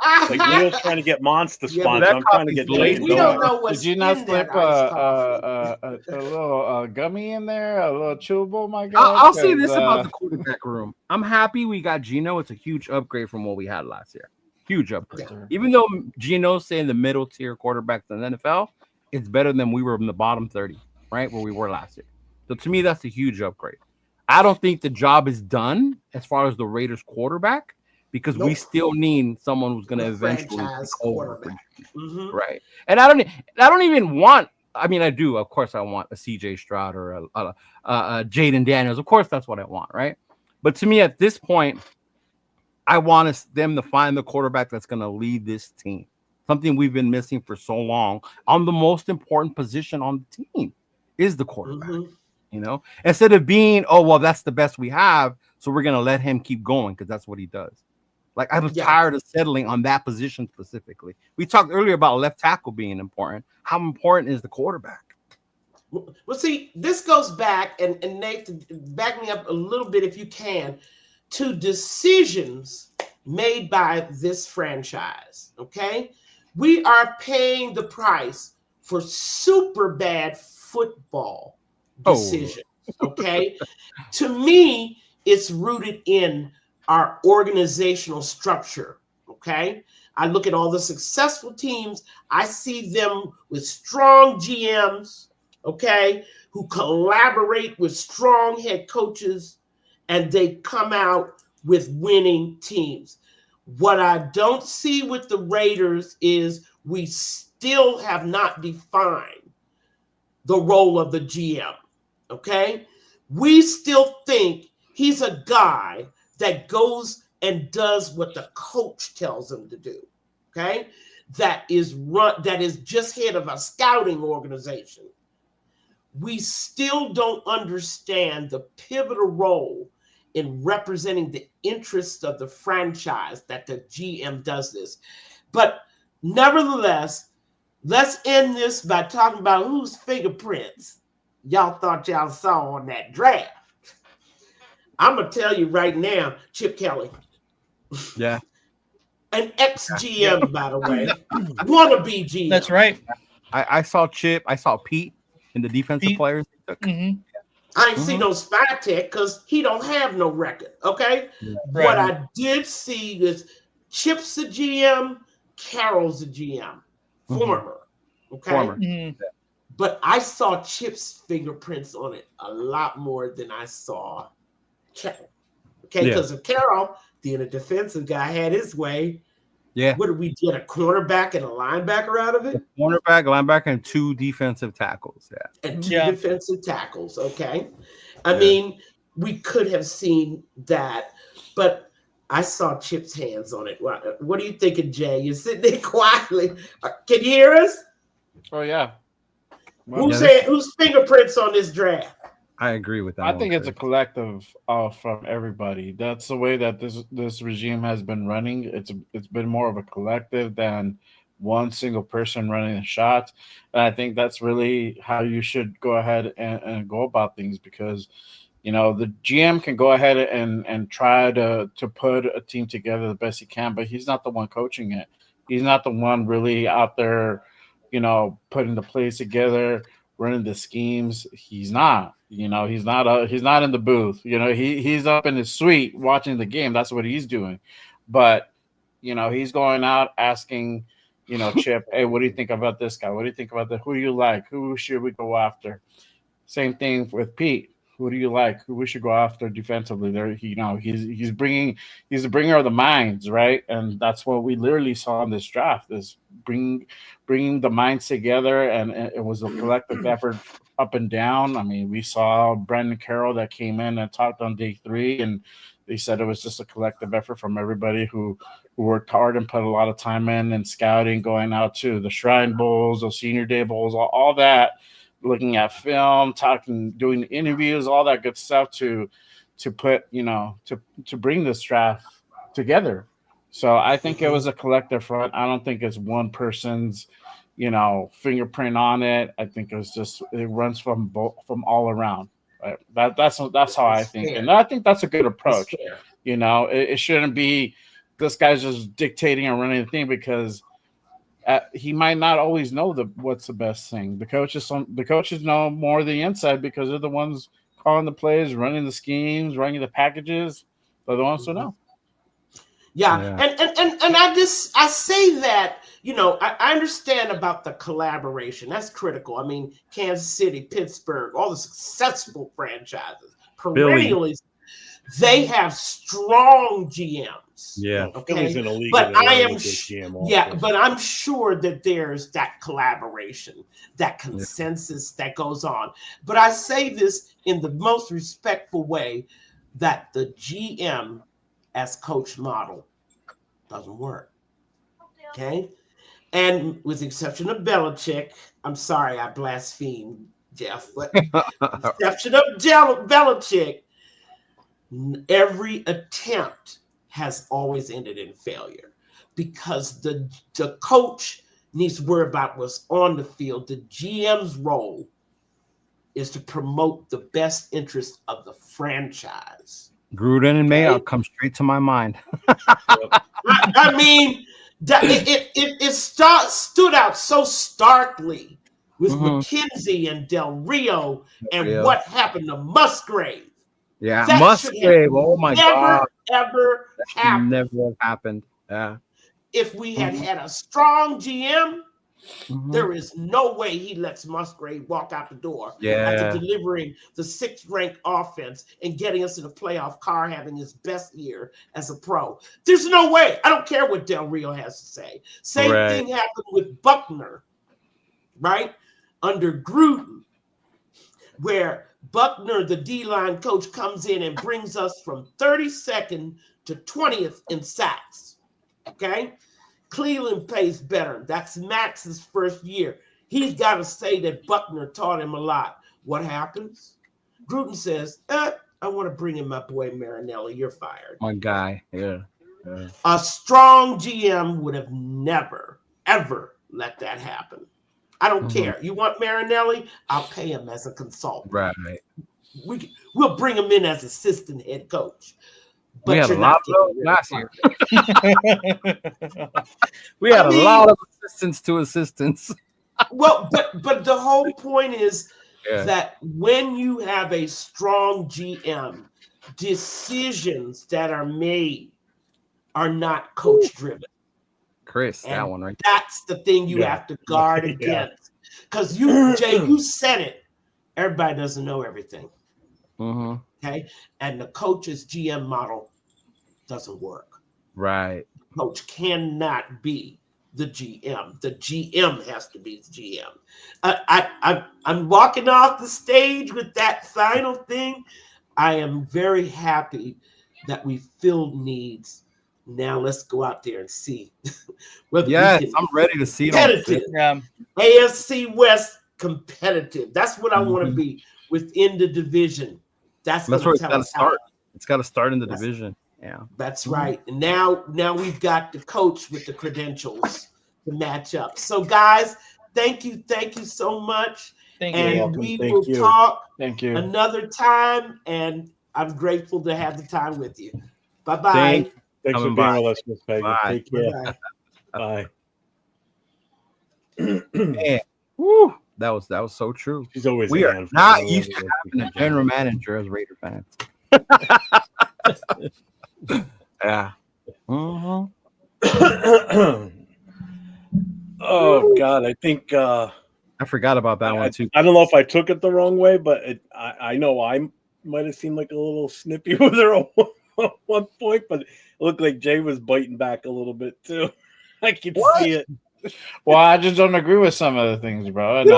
Like Neil's trying to get Monster Yeah, Sponge. that I'm trying to coffee's get late. we don't Dog. know what's Did you not in slip that iced coffee. a little gummy in there, a little chewable, my guy? I'll say this about the quarterback room. I'm happy we got Geno. It's a huge upgrade from what we had last year. Huge upgrade. Yeah. Even though Geno's saying the middle tier quarterbacks in the NFL, it's better than we were in the bottom 30, right? Where we were last year. So to me, that's a huge upgrade. I don't think the job is done as far as the Raiders quarterback because we still need someone who's going to eventually franchise take over. quarterback. Mhm. Right. And I don't even want. I mean, I do. Of course, I want a CJ Stroud or a Jaden Daniels. Of course, that's what I want, right? But to me, at this point, I want them to find the quarterback that's going to lead this team. Something we've been missing for so long on the most important position on the team is the quarterback. Mhm. You know, instead of being, oh, well, that's the best we have, so we're going to let him keep going because that's what he does. Like, I was tired of settling on that position specifically. We talked earlier about left tackle being important. How important is the quarterback? Well, see, this goes back, and Nathan, back me up a little bit if you can, to decisions made by this franchise, okay? We are paying the price for super bad football decisions, okay? To me, it's rooted in our organizational structure, okay? I look at all the successful teams. I see them with strong GMs, okay, who collaborate with strong head coaches, and they come out with winning teams. What I don't see with the Raiders is we still have not defined the role of the GM, okay? We still think he's a guy that goes and does what the coach tells him to do, okay? That is just head of a scouting organization. We still don't understand the pivotal role in representing the interests of the franchise that the GM does this. But nevertheless, let's end this by talking about whose fingerprints y'all thought y'all saw on that draft. I'm going to tell you right now, Chip Kelly. Yeah. An ex-GM, by the way. Wannabe GM. That's right. I saw Chip. I saw Pete in the defensive players. Mm-hmm. I ain't see no spy tech because he don't have no record, okay? Yeah. What I did see is Chip's a GM, Carroll's a GM. Former, okay? Former. Mm-hmm. But I saw Chip's fingerprints on it a lot more than I saw Carroll. Okay, because if Carroll, being a defensive guy, had his way, what did we get? A cornerback and a linebacker out of it? A cornerback, linebacker, and 2 defensive tackles. Yeah. And 2 defensive tackles, okay? I mean, we could have seen that, but I saw Chip's hands on it. What are you thinking, Jay? You're sitting there quietly. Can you hear us? Oh, yeah. Well, whose fingerprints on this draft? I agree with that. I think it's a collective from everybody. That's the way that this regime has been running. It's been more of a collective than one single person running the shots. And I think that's really how you should go ahead and go about things, because you know the GM can go ahead and try to put a team together the best he can, but he's not the one coaching it. He's not the one really out there, you know, putting the plays together, running the schemes. He's not. You know, he's not in the booth. You know, he's up in his suite watching the game. That's what he's doing. But, you know, he's going out asking, you know, Chip, hey, what do you think about this guy? What do you think about that? Who do you like? Who should we go after? Same thing with Pete. Who do you like? Who we should go after defensively? There, you know, he's the bringer of the minds, right? And that's what we literally saw in this draft, is bringing the minds together, and it was a collective effort up and down. I mean, we saw Brandon Carroll that came in and talked on day 3, and they said it was just a collective effort from everybody who worked hard and put a lot of time in and scouting, going out to the Shrine Bowls, those Senior Day Bowls, all that. Looking at film, talking, doing interviews, all that good stuff to put, you know, to bring this draft together. So I think it was a collective front. I don't think it's one person's, you know, fingerprint on it. I think it runs from all around. Right? That's how I think, and I think that's a good approach. You know, it shouldn't be, this guy's just dictating and running the thing because he might not always know what's the best thing. The coaches know more of the inside because they're the ones calling the plays, running the schemes, running the packages. They're the ones who know. Yeah. And I say that, I understand about the collaboration. That's critical. I mean, Kansas City, Pittsburgh, all the successful franchises, perennially, they have strong GMs. Yeah. Okay. In a league but but I'm sure that there's that collaboration, that consensus that goes on. But I say this in the most respectful way, that the GM as coach model doesn't work. Okay. And with the exception of Belichick, I'm sorry, I blaspheme, Jeff, but the exception of Belichick, every attempt has always ended in failure because the coach needs to worry about what's on the field. The GM's role is to promote the best interest of the franchise. Gruden and Mayock come straight to my mind. I mean, it stood out so starkly with McKenzie and Del Rio and what happened to Musgrave. Yeah, Musgrave. Oh my God! Ever happened? Never happened. Yeah. If we had a strong GM, there is no way he lets Musgrave walk out the door after delivering the 6th-ranked offense and getting us in the playoff. Carr having his best year as a pro. There's no way. I don't care what Del Rio has to say. Same thing happened with Buckner, right? Under Gruden, where Buckner, the D-line coach, comes in and brings us from 32nd to 20th in sacks. Okay? Cleveland plays better. That's Max's first year. He's got to say that Buckner taught him a lot. What happens? Gruden says, I want to bring in my boy Marinelli. You're fired. My guy. Yeah. A strong GM would have never, ever let that happen. I don't care. You want Marinelli? I'll pay him as a consultant. Right. We'll bring him in as assistant head coach. But we had a lot of those last year. We had a lot of assistants to assistants. Well, but the whole point is that when you have a strong GM, decisions that are made are not coach driven. Chris, and that one right there. That's the thing you have to guard against. Because you said it. Everybody doesn't know everything. Okay. And the coach's GM model doesn't work. Right. The coach cannot be the GM. The GM has to be the GM. I'm walking off the stage with that final thing. I am very happy that we filled needs. Now let's go out there and see whether I'm ready to see it. AFC West competitive. That's what I want to be within the division. That's where it's got to start. It's got to start in the division. Yeah, that's right. And now we've got the coach with the credentials to match up. So guys, thank you so much. We will talk another time. And I'm grateful to have the time with you. Bye-bye. Thanks for being with us, Miss Peggy. Take care. Bye. Man, woo, that was so true. She's always we are not used to having a general manager as Raider fans. Yeah. Oh God, I think I forgot about that one too. I don't know if I took it the wrong way, but I know I might have seemed like a little snippy with her at one point, but it looked like Jay was biting back a little bit too. I could see it. Well, I just don't agree with some of the things, bro. And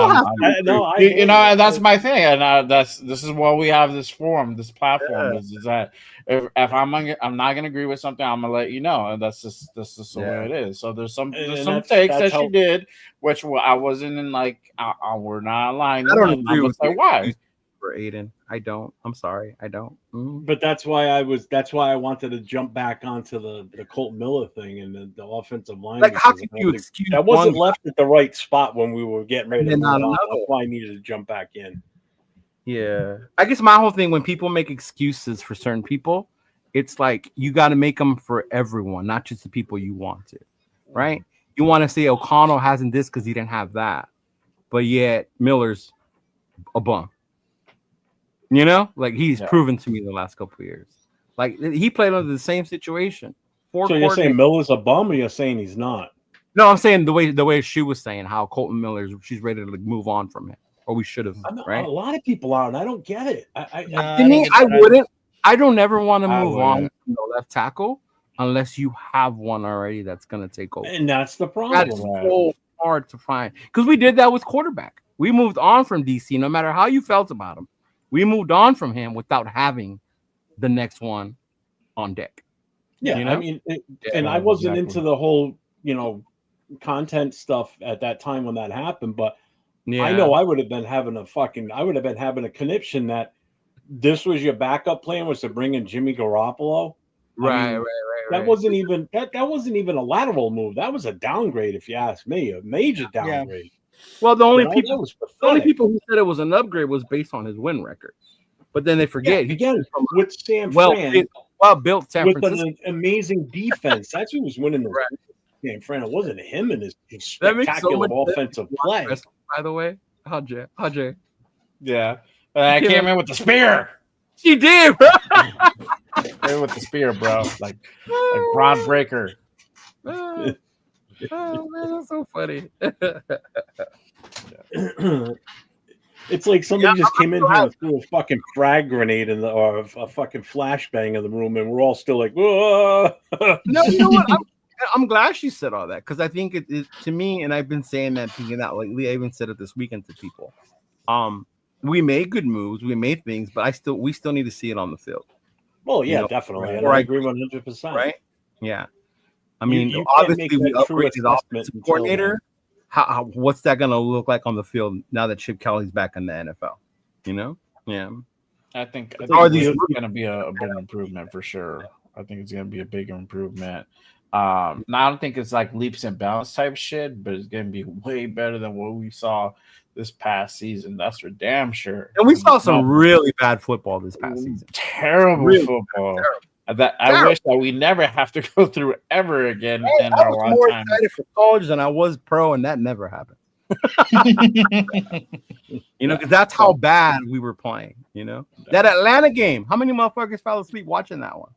that's my thing, and this is why we have this forum, this platform. Is that if I'm not gonna agree with something, I'm gonna let you know, and that's just the way it is. So there's some takes that she did, which I wasn't in we're not aligned. I don't agree with why. For Aiden, I don't. I'm sorry, I don't. But that's why I wanted to jump back onto the Colt Miller thing and the offensive line. Like, how can you excuse that wasn't left at the right spot when we were getting ready to move on. That's why I needed to jump back in. Yeah, I guess my whole thing when people make excuses for certain people, it's like you got to make them for everyone, not just the people you want to, right? You want to say O'Connell hasn't this because he didn't have that, but yet Miller's a bum. You know, like he's proven to me the last couple of years. Like he played under the same situation. So you're saying Miller's a bum, or you're saying he's not? No, I'm saying the way she was saying how Colton Miller's, she's ready to like move on from him, or we should have. Right? A lot of people are, and I don't get it. I wouldn't. I don't ever want to move on from the left tackle unless you have one already that's going to take over. And that's the problem. That's so hard to find because we did that with quarterback. We moved on from DC, no matter how you felt about him. We moved on from him without having the next one on deck. Yeah, you know? I mean, I wasn't into the whole, content stuff at that time when that happened, but I know I would have been having a conniption that this was your backup plan was to bring in Jimmy Garoppolo. Right. That wasn't even a lateral move. That was a downgrade, if you ask me, a major downgrade. Yeah. Well, the only people who said it was an upgrade was based on his win record, but then they forget with San Fran, built San Francisco, with an amazing defense. That's who was winning the San Fran. It wasn't him and his spectacular offensive play. By the way, Hajay. Yeah, I came in with the spear. She did, bro. With the spear, bro, like groundbreaker. Oh man, that's so funny. It's like somebody just came in here and threw a fucking frag grenade or a fucking flashbang in the room, and we're all still like, whoa. No, you know what? I'm glad she said all that because I think it to me, and I've been saying that, thinking that lately. I even said it this weekend to people. We made good moves, we made things, but we still need to see it on the field. Well, yeah, definitely. And I agree 100%. Right? Yeah. I mean, obviously we upgraded the offensive coordinator. What's that going to look like on the field now that Chip Kelly's back in the NFL? You know? Yeah. I think it's going to be a big improvement for sure. I think it's going to be a big improvement. Now I don't think it's like leaps and bounds type shit, but it's going to be way better than what we saw this past season. That's for damn sure. And we saw some really bad football this past season. Terrible football. I wish that we never have to go through ever again. I was more excited for college than I was pro, and that never happened. Because that's how bad we were playing. That Atlanta game. How many motherfuckers fell asleep watching that one?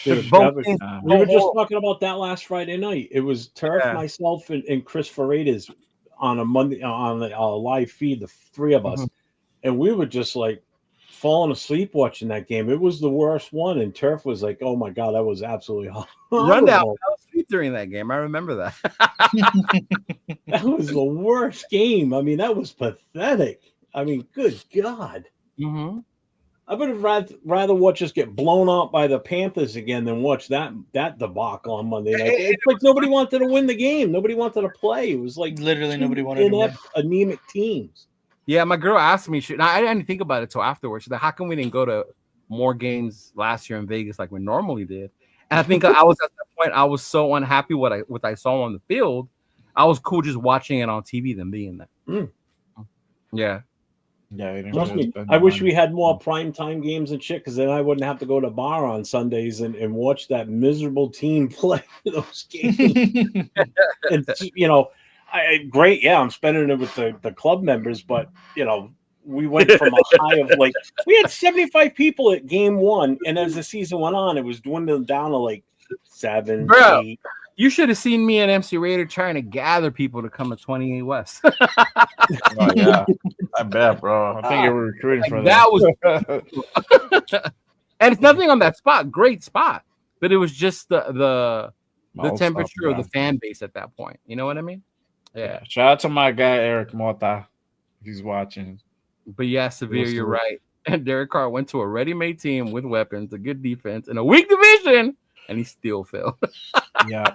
We were just talking about that last Friday night. It was Turf, myself, and Chris Freitas on a Monday on a live feed, the three of us, and we were just like falling asleep watching that game. It was the worst one, and Turf was like, "Oh my god, that was absolutely horrible." Rundown fell asleep during that game. I remember that. That was the worst game. I mean, that was pathetic. I mean, good god. Mm-hmm. I would have rather watch us get blown out by the Panthers again than watch that debacle on Monday night. It's like nobody wanted to win the game. Nobody wanted to play. It was like literally nobody wanted to win. Anemic teams. Yeah, my girl asked me. I didn't think about it till afterwards. She's like, "How come we didn't go to more games last year in Vegas like we normally did?" And I think I was at that point. I was so unhappy what I saw on the field. I was cool just watching it on TV than being there. Yeah. Yeah, I wish we had more primetime games and shit, because then I wouldn't have to go to bar on Sundays and watch that miserable team play those games. And great, yeah, I'm spending it with the club members, but we went from a high of like we had 75 people at game one, and as the season went on, it was dwindling down to like 7, Bro, 8. You should have seen me and MC Raider trying to gather people to come to 28 West. Oh, yeah, I bet, bro. I think you were recruiting for that. And it's nothing on that spot. Great spot, but it was just the temperature of the fan base at that point. You know what I mean? Yeah. Shout out to my guy Eric Mota. He's watching. But yeah, Severe, you're right. And Derek Carr went to a ready-made team with weapons, a good defense, and a weak division, and he still failed. Yeah.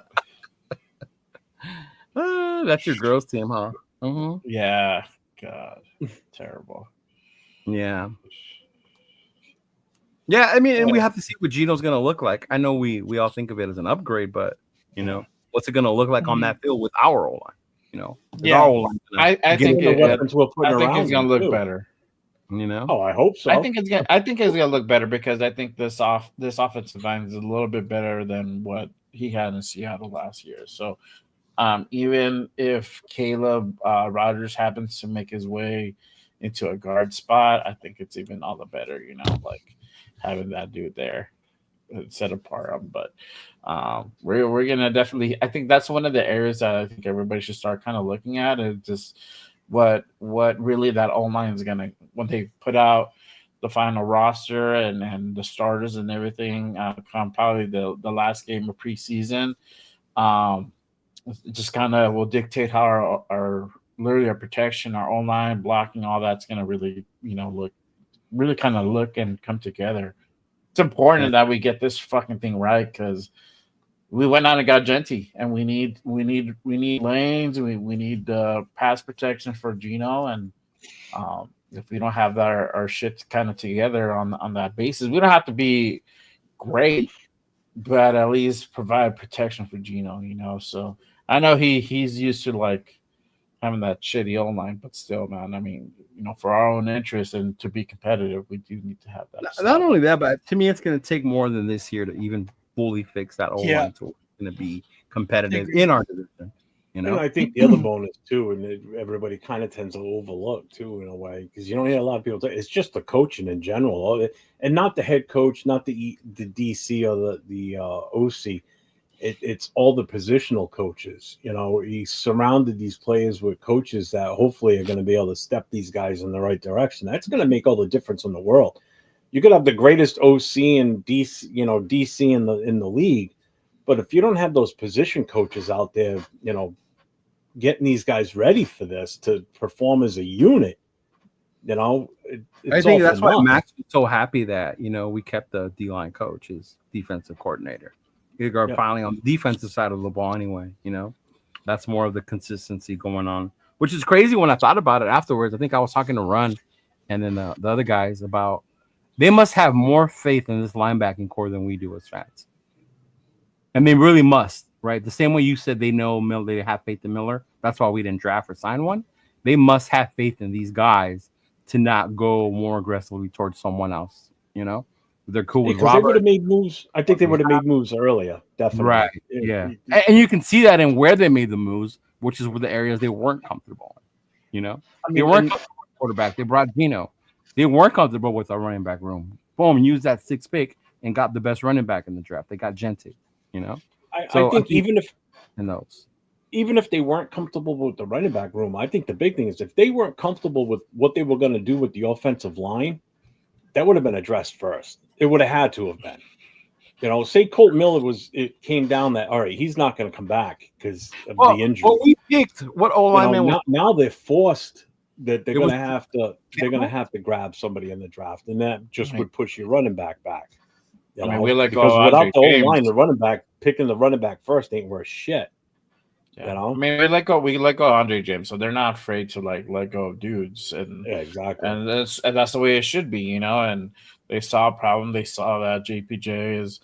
That's your girls' team, huh? Mm-hmm. Yeah. God. Terrible. Yeah. Yeah, I mean, and we have to see what Gino's going to look like. I know we all think of it as an upgrade, but, what's it going to look like on that field with our O-line? I think it's going to look better. You know? Oh, I hope so. I think it's gonna look better because I think this offensive line is a little bit better than what he had in Seattle last year. So even if Caleb Rogers happens to make his way into a guard spot, I think it's even all the better, like having that dude there set apart. But we're gonna definitely. I think that's one of the areas that I think everybody should start kind of looking at. Is just what really that O-line is gonna when they put out the final roster and the starters and everything. Come probably the last game of preseason. Just kind of will dictate how our literally our protection, our online blocking, all that's going to really, look and come together. It's important that we get this fucking thing right because we went out and got Genty, and we need lanes, we need pass protection for Gino, and if we don't have our shit kind of together on that basis, we don't have to be great, but at least provide protection for Gino, So I know he's used to like having that shitty O-line, but still, man. I mean, for our own interest and to be competitive, we do need to have that. Not only that, but to me, it's going to take more than this year to even fully fix that O-line. So it's going to be competitive in our division. And I think the other bonus too, and everybody kind of tends to overlook too in a way, because you don't hear a lot of people say it's just the coaching in general, and not the head coach, not the DC or the OC. It's all the positional coaches. He surrounded these players with coaches that hopefully are going to be able to step these guys in the right direction. That's going to make all the difference in the world. You could have the greatest OC and DC in the league, but if you don't have those position coaches out there, getting these guys ready for this to perform as a unit, I think that's why Max was so happy that we kept the D-line coach as defensive coordinator. Finally on the defensive side of the ball anyway, that's more of the consistency going on, which is crazy when I thought about it afterwards. I think I was talking to Run and then the other guys about they must have more faith in this linebacking core than we do as fans. And they really must, right? The same way you said they have faith in Miller. That's why we didn't draft or sign one. They must have faith in these guys to not go more aggressively towards someone else, They're cool with Robert. They would have made moves. I think they would have made moves earlier, definitely. Right. Yeah. And you can see that in where they made the moves, which is where the areas they weren't comfortable in. They weren't comfortable with quarterback. They brought Gino. They weren't comfortable with our running back room. Boom, used that 6th pick and got the best running back in the draft. They got Genty, I think even if they weren't comfortable with the running back room, I think the big thing is if they weren't comfortable with what they were going to do with the offensive line, that would have been addressed first. It would have had to have been. Say Colt Miller it came down that, all right, he's not going to come back because of the injury. Well, we picked what O-lineman now they're forced that they're going to have to grab somebody in the draft, and that just would push your running back. We let go because without the James. O-line, the running back picking the running back first ain't worth shit. Yeah. We let go Andre James, so they're not afraid to let go of dudes, and exactly, and that's the way it should be, And they saw a problem. They saw that JPJ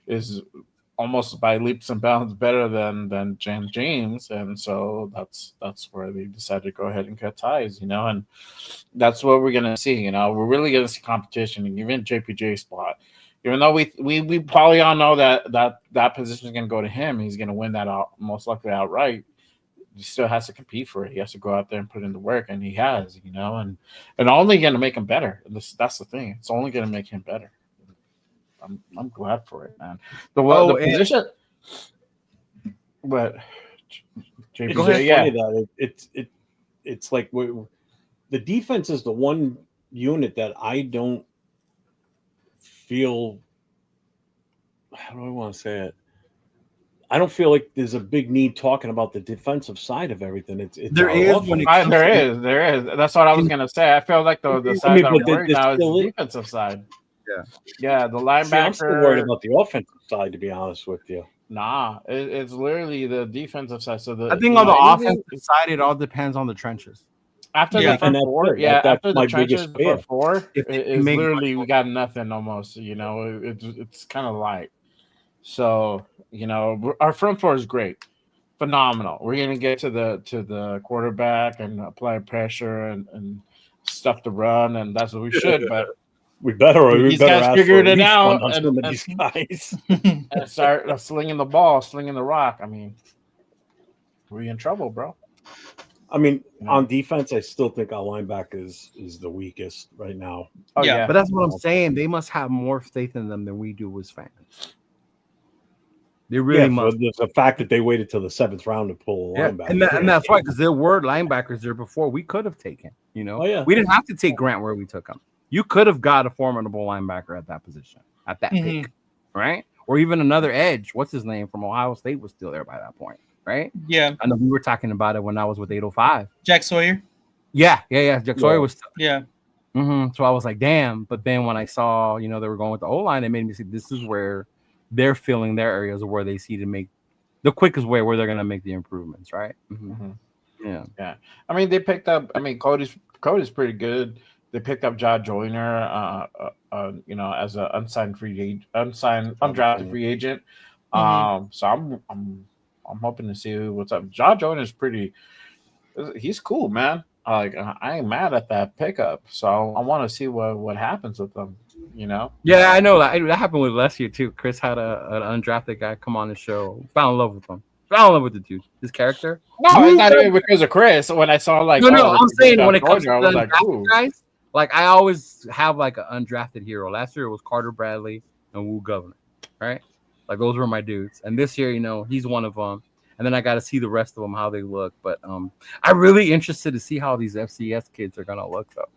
is almost by leaps and bounds better than James, and so that's where they decided to go ahead and cut ties, And that's what we're gonna see, We're really gonna see competition, and even JPJ spot. Even though we probably all know that position is going to go to him, he's going to win that out most likely outright. He still has to compete for it. He has to go out there and put in the work, and he has, and only going to make him better. That's the thing. It's only going to make him better. I'm glad for it, man. The position, but JPJ, it's like the defense is the one unit that I don't feel, how do I want to say it? I don't feel like there's a big need talking about the defensive side of everything. There is. That's what I was gonna say. I feel like the side I'm worried now is the defensive side. Yeah. The linebacker. See, I'm still worried about the offensive side, to be honest with you. Nah, it's literally the defensive side. So I think on the offensive side, it all depends on the trenches. After the front four, after the trenches, the front four, it's literally we got nothing almost. It's kind of light. So our front four is great, phenomenal. We're gonna get to the quarterback and apply pressure and stuff to run, and that's what we should. But we better guys figured it out on some of these guys and start slinging the ball, slinging the rock. I mean, we're in trouble, bro. I mean, on defense, I still think our linebacker is the weakest right now. Oh yeah, but that's what I'm saying. They must have more faith in them than we do as fans. They really must. There's the fact that they waited till the 7th round to pull a linebacker, and that's right, because there were linebackers there before we could have taken. We didn't have to take Grant where we took him. You could have got a formidable linebacker at that position, at that pick, right? Or even another edge. What's his name from Ohio State was still there by that point. Right? Yeah. I know we were talking about it when I was with 805. Jack Sawyer. Yeah. Jack Sawyer was still. Yeah. So I was like, damn. But then when I saw, they were going with the O-line, it made me see this is where they're filling their areas of where they see to make the quickest way where they're going to make the improvements, right? Yeah. I mean, they picked up. I mean, Cody's pretty good. They picked up John Joyner, as an undrafted free agent. So I'm hoping to see what's up. John Joyner is he's cool, man. Like I ain't mad at that pickup. So I want to see what happens with them. Yeah, I know that happened with last year too. Chris had an undrafted guy come on the show. Found in love with him. Found in love with the dude. His character. No, it's not even because of Chris. When I saw no, I'm saying when it comes to undrafted guys, like I always have like an undrafted hero. Last year it was Carter Bradley and Wu Governor, right? Like those were my dudes. And this year, he's one of them. And then I got to see the rest of them, how they look. But I'm really interested to see how these FCS kids are going to look, though.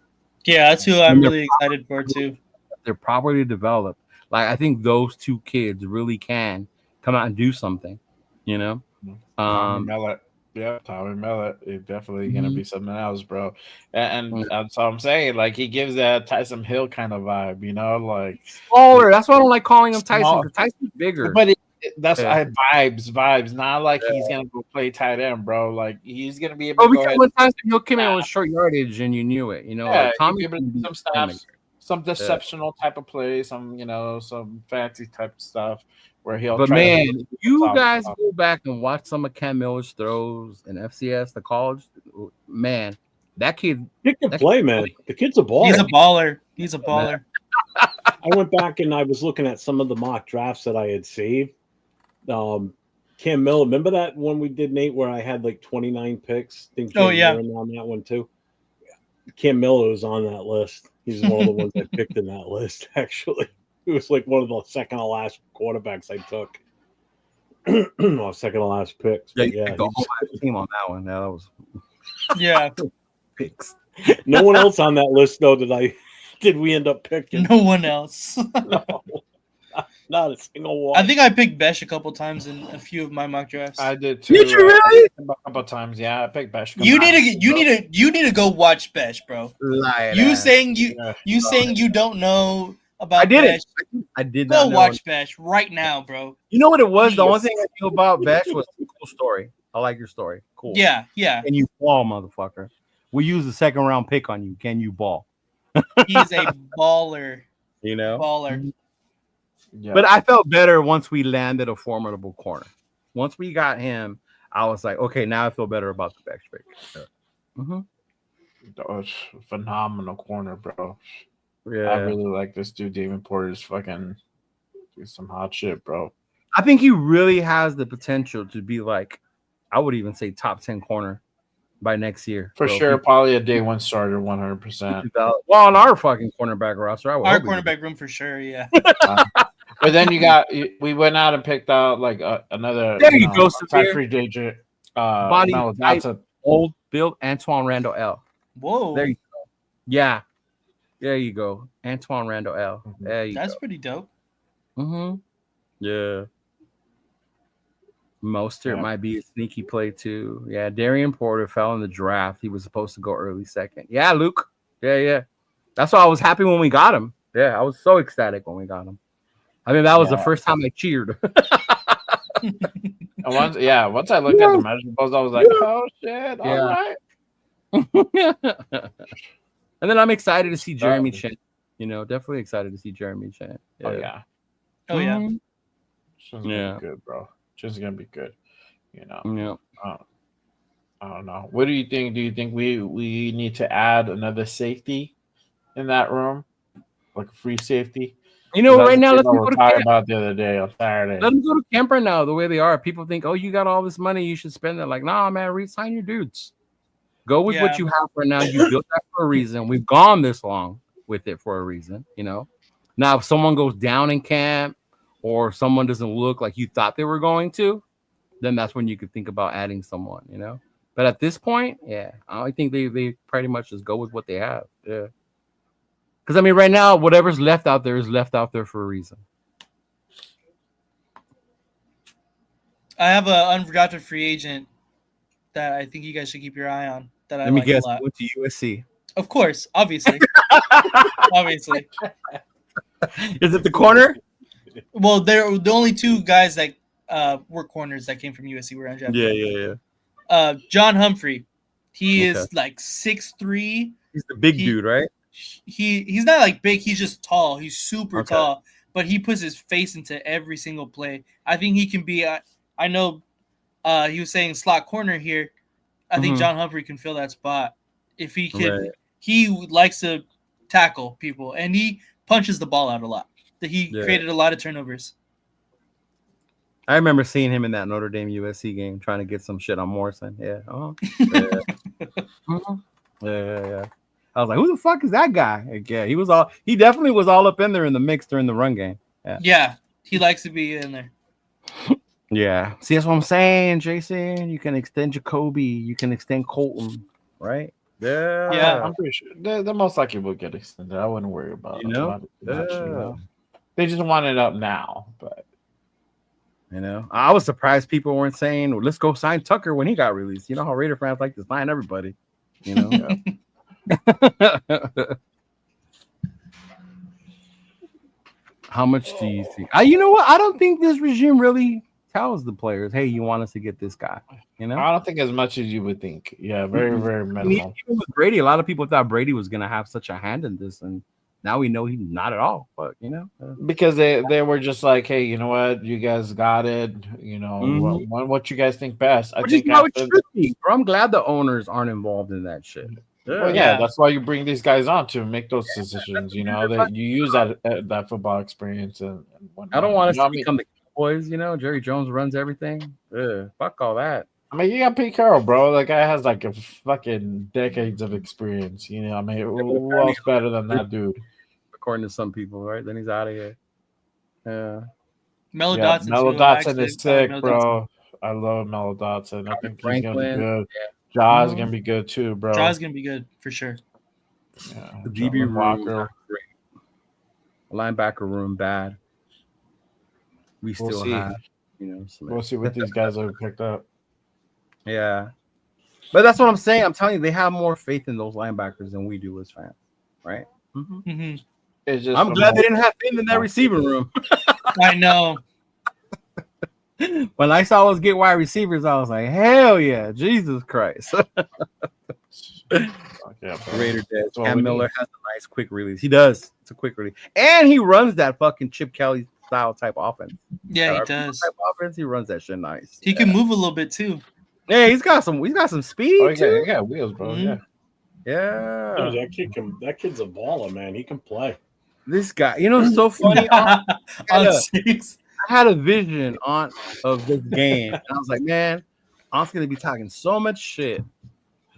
Yeah, that's who I'm really excited for, too. They're properly developed. Like, I think those two kids really can come out and do something, Tommy Mellott. Yeah, Tommy Mellott is definitely going to be something else, bro. And that's what I'm saying. Like, he gives that Tyson Hill kind of vibe, like smaller. That's why I don't like calling him Tyson, because Tyson's bigger. But vibes. Not like he's going to go play tight end, bro. Like, he's going to be able to go ahead. When Tyson Hill came in with short yardage and you knew it, like Tommy some snaps, some deceptional type of play, some, some fancy type of stuff. Where he'll but man, you guys go back and watch some of Cam Miller's throws in FCS, the college. Man, that kid can play, man. The kid's a baller. He's a baller. I went back and I was looking at some of the mock drafts that I had saved. Cam Miller, remember that one we did, Nate, where I had like 29 picks? I think on that one too. Cam Miller was on that list. He's one of the ones I picked in that list, actually. It was like one of the second to last quarterbacks I took. Or second to last picks. Yeah, the whole team on that one. That was picks. No one else on that list though did we end up picking? No one else. No, not a single one. I think I picked Besh a couple times in a few of my mock drafts. I did too. Did you really? A couple times, yeah. I picked Besh. You need to go watch Besh, bro. Saying you don't know about I did Besh. it. I did not watch Besh right now, bro. You know what it was? The only thing I knew about Besh was a cool story. I like your story. Cool. Yeah. And you ball, motherfucker. We use the second round pick on you. Can you ball? He's a baller. Baller. Yeah. But I felt better once we landed a formidable corner. Once we got him, I was like, okay, now I feel better about the Besh pick. That was a phenomenal corner, bro. Yeah, I really like this dude. David Porter's fucking some hot shit, bro. I think he really has the potential to be like, I would even say top 10 corner by next year. For sure, probably a day one starter, 100%. Well, on our fucking cornerback roster, our cornerback room for sure, yeah. But then we went out and picked out like another. There you go, free digit. Body type, old build Antoine Randall L. Whoa. There you go. Yeah. There you go. Antoine Randall L. There you That's pretty dope. Yeah. Mostert might be a sneaky play too. Yeah, Darian Porter fell in the draft. He was supposed to go early second. Yeah, Luke. Yeah. That's why I was happy when we got him. Yeah, I was so ecstatic when we got him. I mean, that was the first time I cheered. Once I looked at the measurables, I was like, oh shit, all right. And then I'm excited to see Jeremy Chen. Definitely excited to see Jeremy Chen. Yeah. Oh yeah. She's gonna be good, bro. She's gonna be good. I don't know. What do you think? Do you think we need to add another safety in that room, like a free safety? You know, That's right the now, thing let I them was go to talking camp. about the other day on Saturday. Let them go to camp right now. The way they are, people think, oh, you got all this money, you should spend it. Like, nah, man, resign your dudes. Go with what you have right now. You built that for a reason. We've gone this long with it for a reason. You know. Now, if someone goes down in camp or someone doesn't look like you thought they were going to, then that's when you could think about adding someone, you know. But at this point, yeah, I think they pretty much just go with what they have. Yeah. Because I mean, right now, whatever's left out there is left out there for a reason. I have an undrafted free agent that I think you guys should keep your eye on. That I Let me like guess, a lot. went to USC. Of course, obviously, obviously. Is it the corner? Well, they're the only two guys that were corners that came from USC were undrafted. Yeah. John Humphrey, he Okay. is like 6'3". He's the big dude, right? He's not like big. He's just tall. He's super Okay. tall, but he puts his face into every single play. I think he can be. I know he was saying slot corner here. I think John Humphrey can fill that spot if he could. Right. He likes to tackle people, and he punches the ball out a lot. He created a lot of turnovers. I remember seeing him in that Notre Dame USC game trying to get some shit on Morrison. Yeah. Yeah. I was like, who the fuck is that guy? Like, yeah, he definitely was all up in there in the mix during the run game. Yeah, he likes to be in there. Yeah. See, that's what I'm saying, Jason. You can extend Jacoby, you can extend Colton, right? Yeah. I'm pretty sure they most likely will get extended. I wouldn't worry about it. They just want it up now, but you know, I was surprised people weren't saying, well, let's go sign Tucker when he got released. You know how Raider fans like to sign everybody, you know. How much do you think? You know what? I don't think this regime really tells the players, hey, you want us to get this guy. You know, I don't think as much as you would think. Yeah, very, very minimal. Even with Brady, a lot of people thought Brady was going to have such a hand in this, and now we know he's not at all. But you know, because they were just like, hey, you know what, you guys got it. You know, what you guys think best. I think how it should be. Bro, I'm glad the owners aren't involved in that shit. Well, yeah, that's why you bring these guys on to make those decisions. You know, that you use that football experience and whatnot. I don't want us to become the Cowboys. You know, Jerry Jones runs everything. Fuck all that. I mean, you got Pete Carroll, bro. That guy has like a fucking decades of experience. You know, I mean, who else better than that dude? According to some people, right? Then he's out of here. Yeah. Mello Dotson. Mello Dotson is sick, bro. I love Mello Dotson. I think he's gonna be good. Jaw's gonna be good too, bro. Jaw's gonna be good for sure. Yeah, the DB room, great. Linebacker room, bad. We'll still have, you know. We'll see what these guys have picked up. Yeah, but that's what I'm saying. I'm telling you, they have more faith in those linebackers than we do as fans, right? It's just I'm glad they didn't have faith in that receiving room. I know. When I saw us get wide receivers, I was like, hell yeah, Jesus Christ. Raider dead. Cam Miller has a nice quick release. He does. It's a quick release. And he runs that fucking Chip Kelly style type offense. Yeah, he does. Type offense, he runs that shit nice. He can move a little bit too. Yeah, he's got some speed too. He got wheels, bro. Yeah. That kid's a baller, man. He can play. This guy, you know, it's so funny. I had a vision of this game, and I was like, man, I'm gonna be talking so much shit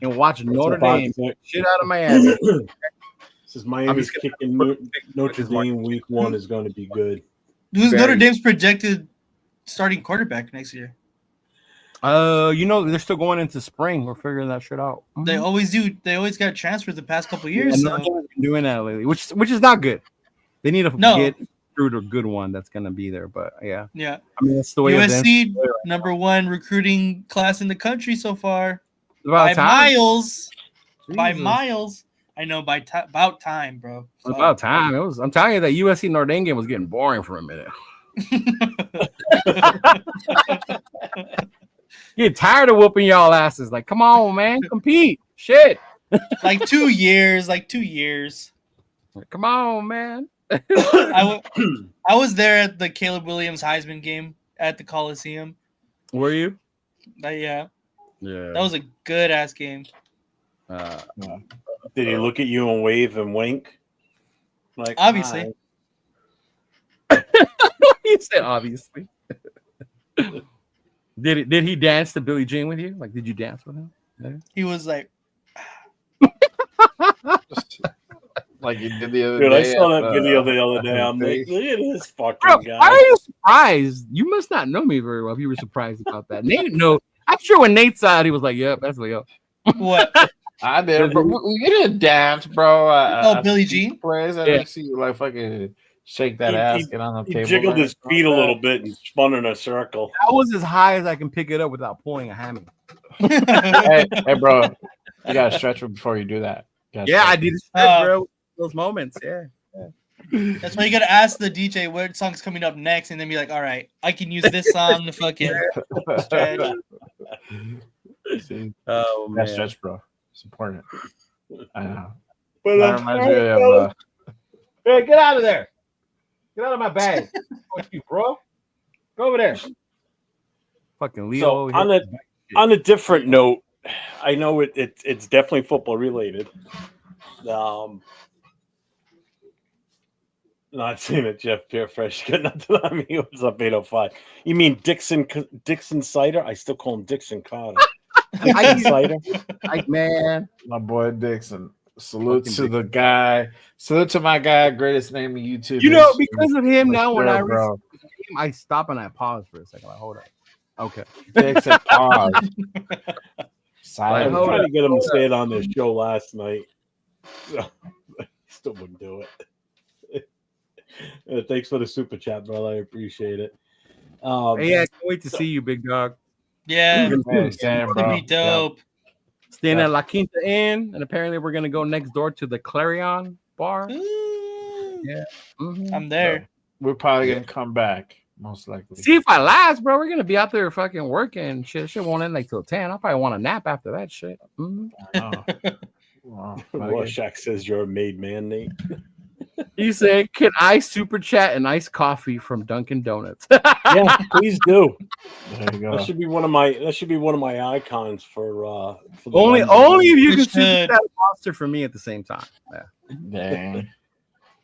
and watching Notre Dame shit out of Miami. This is Miami's kicking Notre Dame week 1 is going to be good. Who's Notre Dame's projected starting quarterback next year? You know, they're still going into spring. We're figuring that shit out. They always do. They always got transferred the past couple of years. Notre Dame's been doing that lately, which is not good. They need to get through to a good one that's going to be there. But yeah. I mean, that's the way. USC number 1 recruiting class in the country so far. By miles. I know. About time, bro. So. About time. It was. I'm telling you that USC Notre Dame game was getting boring for a minute. Get tired of whooping y'all asses. Like, come on, man, compete. Shit. Like 2 years. Come on, man. I was there at the Caleb Williams Heisman game at the Coliseum. Were you? Yeah. Yeah. That was a good ass game. Did he look at you and wave and wink? Like, Obviously. You said obviously. Did he dance to Billie Jean with you? Like, did you dance with him? Yeah. He was like, like you did the other Dude, day. I saw that video the other day. I'm like, look at this fucking Bro, guy. why are you surprised? You must not know me very well if you were surprised about that. Nate, no. I'm sure when Nate saw it, he was like, yep, that's Leo. what? I did, but you didn't dance, bro. Billie Jean? Plays. I didn't see you like fucking shake that ass, get on the He table. jiggled his feet a little bit and spun in a circle. I was as high as I can pick it up without pulling a hammy. hey, bro, you gotta stretch it before you do that. Yeah, I did stretch, bro. Those moments, yeah. That's why you gotta ask the DJ what song's coming up next, and then be like, "All right, I can use this song to fucking stretch." See, oh man, that stretch, bro. It's important. I know. But That reminds me of, hey, get out of there! Get out of my bag! Fuck you, bro. Go over there. Fucking Leo. So on a different note, I know it's definitely football related. Not seeing it, Jeff Peerfresh. Got nothing on me. It was up 8:05. You mean Dixon Cider? I still call him Dixon Carter. Dixon Cider. Man, my boy Dixon. Salute to the guy. Salute to my guy. Greatest name in YouTube. You know, because of him now, when I bro. I stop and I pause for a second. Like, hold up. Okay. Dixon pause. I was trying to get him to say it on their show last night. So, I still wouldn't do it. Thanks for the super chat, brother. I appreciate it. Hey, I can't wait to see you, big dog. Yeah, it's gonna be dope. Staying at La Quinta Inn, and apparently we're gonna go next door to the Clarion Bar. Yeah, I'm there. So we're probably gonna come back, most likely. See if I last, bro. We're gonna be out there fucking working. Shit won't end like till 10. I'll probably want a nap after that shit. Wow. Shaq says you're a made man, Nate. You say, can I super chat an iced coffee from Dunkin' Donuts? Yeah, please do. There you go. That should be one of my icons for the only if you can super chat a monster for me at the same time. Yeah. Dang.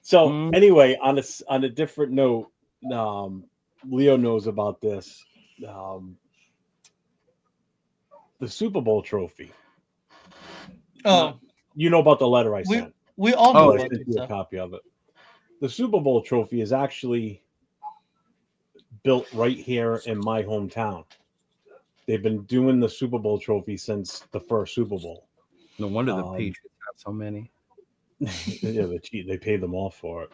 So anyway, on a different note, Leo knows about this. The Super Bowl trophy. Oh, you know about the letter I sent. We all know I sent you a copy of it. The Super Bowl trophy is actually built right here in my hometown. They've been doing the Super Bowl trophy since the first Super Bowl. No wonder the Patriots have so many. Yeah, they paid them off for it.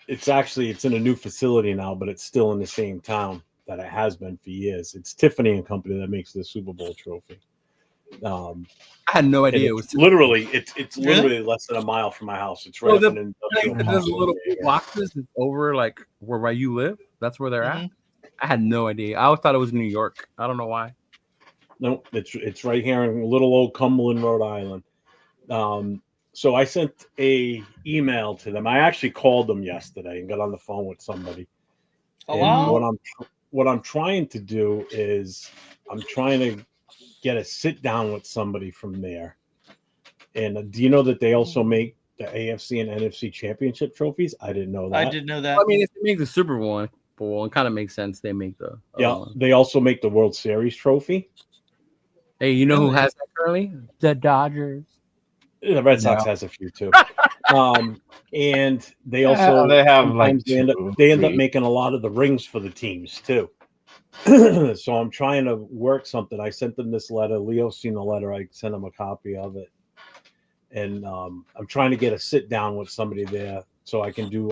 It's in a new facility now, but it's still in the same town that it has been for years. It's Tiffany and Company that makes the Super Bowl trophy. I had no idea it was literally less than a mile from my house. It's right up in an industrial there's little boxes over like where you live. That's where they're at. I had no idea. I always thought it was New York. I don't know why. No, it's right here in little old Cumberland, Rhode Island. So I sent a email to them. I actually called them yesterday and got on the phone with somebody. Oh, wow. What I'm trying to do is I'm trying to get a sit down with somebody from there. And do you know that they also make the AFC and NFC championship trophies? I didn't know that. I did know that. I mean, if they make the Super Bowl, it kind of makes sense. They make the they also make the World Series trophy. Hey, you know who has that currently? The Dodgers. The Red Sox has a few too. And they also they have they end up making a lot of the rings for the teams too. So I'm trying to work something. I sent them this letter. Leo's seen the letter. I sent him a copy of it. And I'm trying to get a sit down with somebody there so I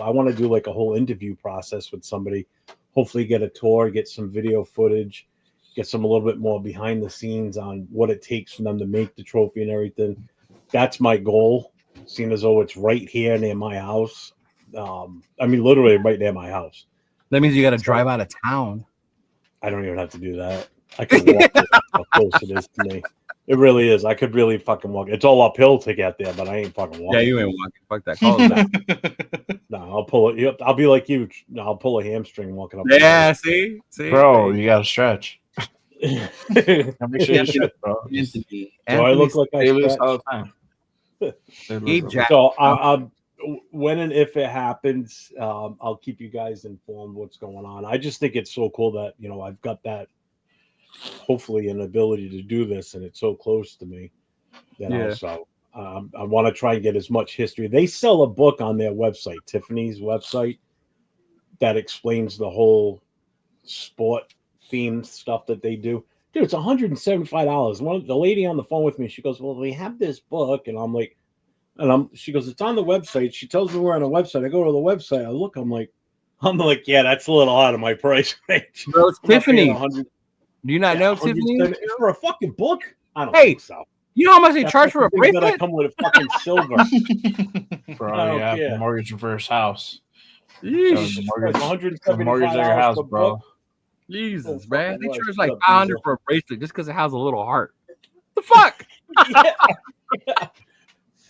want to do like a whole interview process with somebody, hopefully get a tour, get some video footage, get some a little bit more behind the scenes on what it takes for them to make the trophy and everything. That's my goal, seeing as though it's right here near my house. I mean, literally right near my house. That means you got to drive out of town. I don't even have to do that. I can walk it, how close it is to me. It really is. I could really fucking walk. It's all uphill to get there, but I ain't fucking walking. Yeah, you ain't walking. Fuck that. Call it No, I'll pull it. I'll be like you. I'll pull a hamstring walking up. Yeah, see, bro, you gotta stretch. Make sure you shit, bro. Anthony. Do I look like I They lose stretch? all the time. Gabe Jack. So when and if it happens, I'll keep you guys informed what's going on. I just think it's so cool that I've got that, hopefully, an ability to do this, and it's so close to me. So I want to try and get as much history. They sell a book on their website, Tiffany's website, that explains the whole sport themed stuff that they do. Dude, it's $175. The lady on the phone with me, she goes, "Well, we have this book," and I'm like, she goes, "It's on the website." She tells me we're on a website. I go to the website. I look. I'm like, yeah, that's a little out of my price range. Bro, it's Tiffany. Do you not know Tiffany for a fucking book? I don't Hey, think so. You know how much they charge for a bracelet? That I come with a fucking silver. Bro, I don't you have care. to mortgage your first house. Yeesh. $175 mortgage your house, per bro. book. Jesus, Oh, man. They fucking charge what? like $500 for a bracelet just because it has a little heart. The fuck?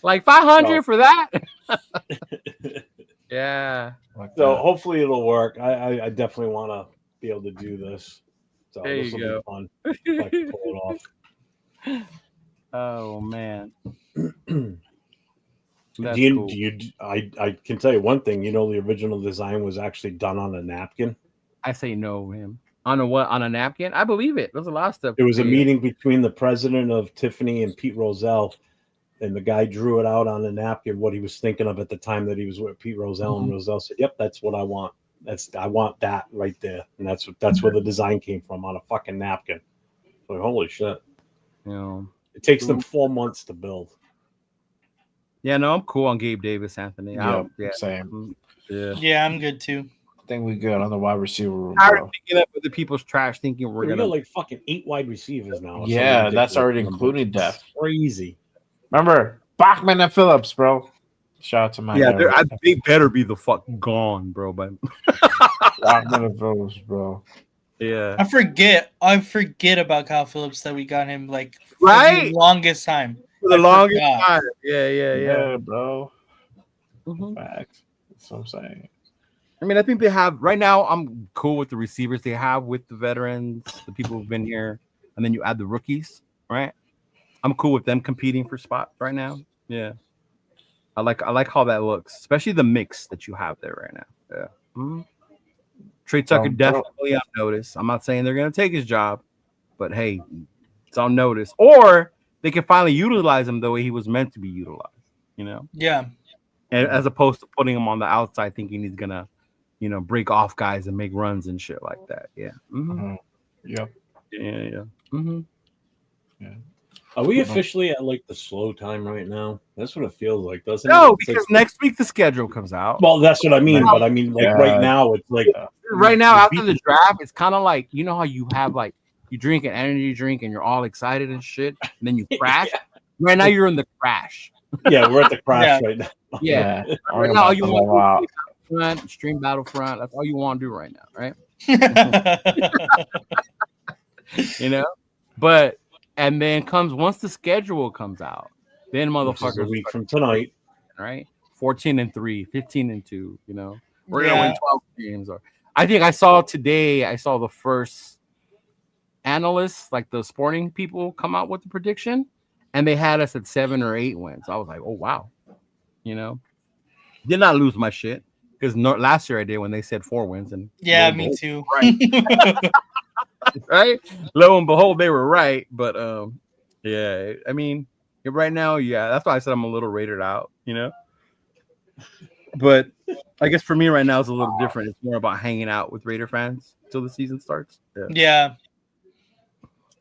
Like $500 for that? Yeah. So hopefully it'll work. I definitely want to be able to do this. So There this you will go. be fun if I can pull it off. Oh man. I can tell you one thing. The original design was actually done on a napkin. I say no, him. On a what? On a napkin? I believe it. There's a lot of stuff. It was a meeting between the president of Tiffany and Pete Rozelle, and the guy drew it out on a napkin what he was thinking of at the time that he was with Pete Rozelle, and Rozelle said, "Yep, that's what I want. I want that right there," and that's where the design came from, on a fucking napkin. Like, holy shit! It takes them 4 months to build. Yeah, no, I'm cool on Gabe Davis, Anthony. Same. Yeah, I'm good too. I think we good on the wide receiver room. I'm picking up with the people's trash, thinking we're We gonna got like fucking 8 wide receivers now. Yeah, that's already including depth. Crazy. Remember Bachman and Phillips, bro. Shout out to my guy. they better be the fuck gone, bro. But Bachman and Phillips, bro. Yeah, I forget about Kyle Phillips that we got him like for right the longest time. For the longest time. Yeah, bro. Facts. That's what I'm saying. I mean, I think they have right now. I'm cool with the receivers they have with the veterans, the people who've been here, and then you add the rookies, right? I'm cool with them competing for spots right now. Yeah, I like how that looks, especially the mix that you have there right now. Yeah, Trey Tucker definitely on notice. I'm not saying they're gonna take his job, but hey, it's on notice. Or they can finally utilize him the way he was meant to be utilized. Yeah, and as opposed to putting him on the outside, thinking he's gonna, break off guys and make runs and shit like that. Yeah. Yep. Yeah. Yeah. Are we officially at like the slow time right now? That's what it feels like, doesn't it? No, because next week the schedule comes out. Well, that's what I mean. But I mean, like right now, it's like right now after the draft, it's kind of like how you have like you drink an energy drink and you're all excited and shit, and then you crash. Right now, you're in the crash. Yeah, we're at the crash right now. Yeah. Right now, all you want to do stream Battlefront. That's all you want to do right now, right? But and then once the schedule comes out, then motherfuckers a week from tonight, right? 14-3, 15-2. We're gonna win 12 games. Or I think I saw the first analysts, like the sporting people, come out with the prediction, and they had us at 7 or 8 wins. I was like, oh wow, did not lose my shit because last year I did when they said 4 wins, and me too. Right. Right, lo and behold, they were right. But I mean, right now, that's why I said I'm a little rated out, But I guess for me right now it's a little different. It's more about hanging out with Raider fans till the season starts. Yeah.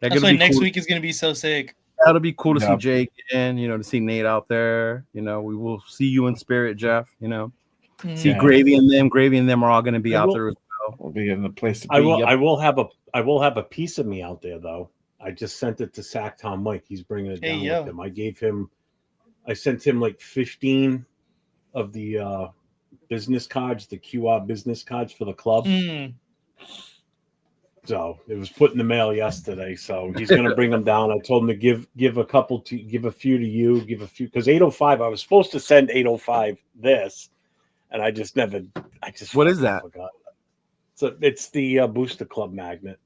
That's why next cool. week is gonna be so sick. That'll be cool to see Jake again, to see Nate out there. We will see you in spirit, Jeff. See Gravy and them are all gonna be out there as well. We'll be in the place to be. I will have a piece of me out there though. I just sent it to Sacktown Mike. He's bringing it down with him. I sent him like 15 of the business cards, the QR business cards for the club. So it was put in the mail yesterday. So he's going to bring them down. I told him to give a few to you, give a few, because 805. I was supposed to send 805 this, and I just what is that? Forgot. So it's the Booster Club magnet.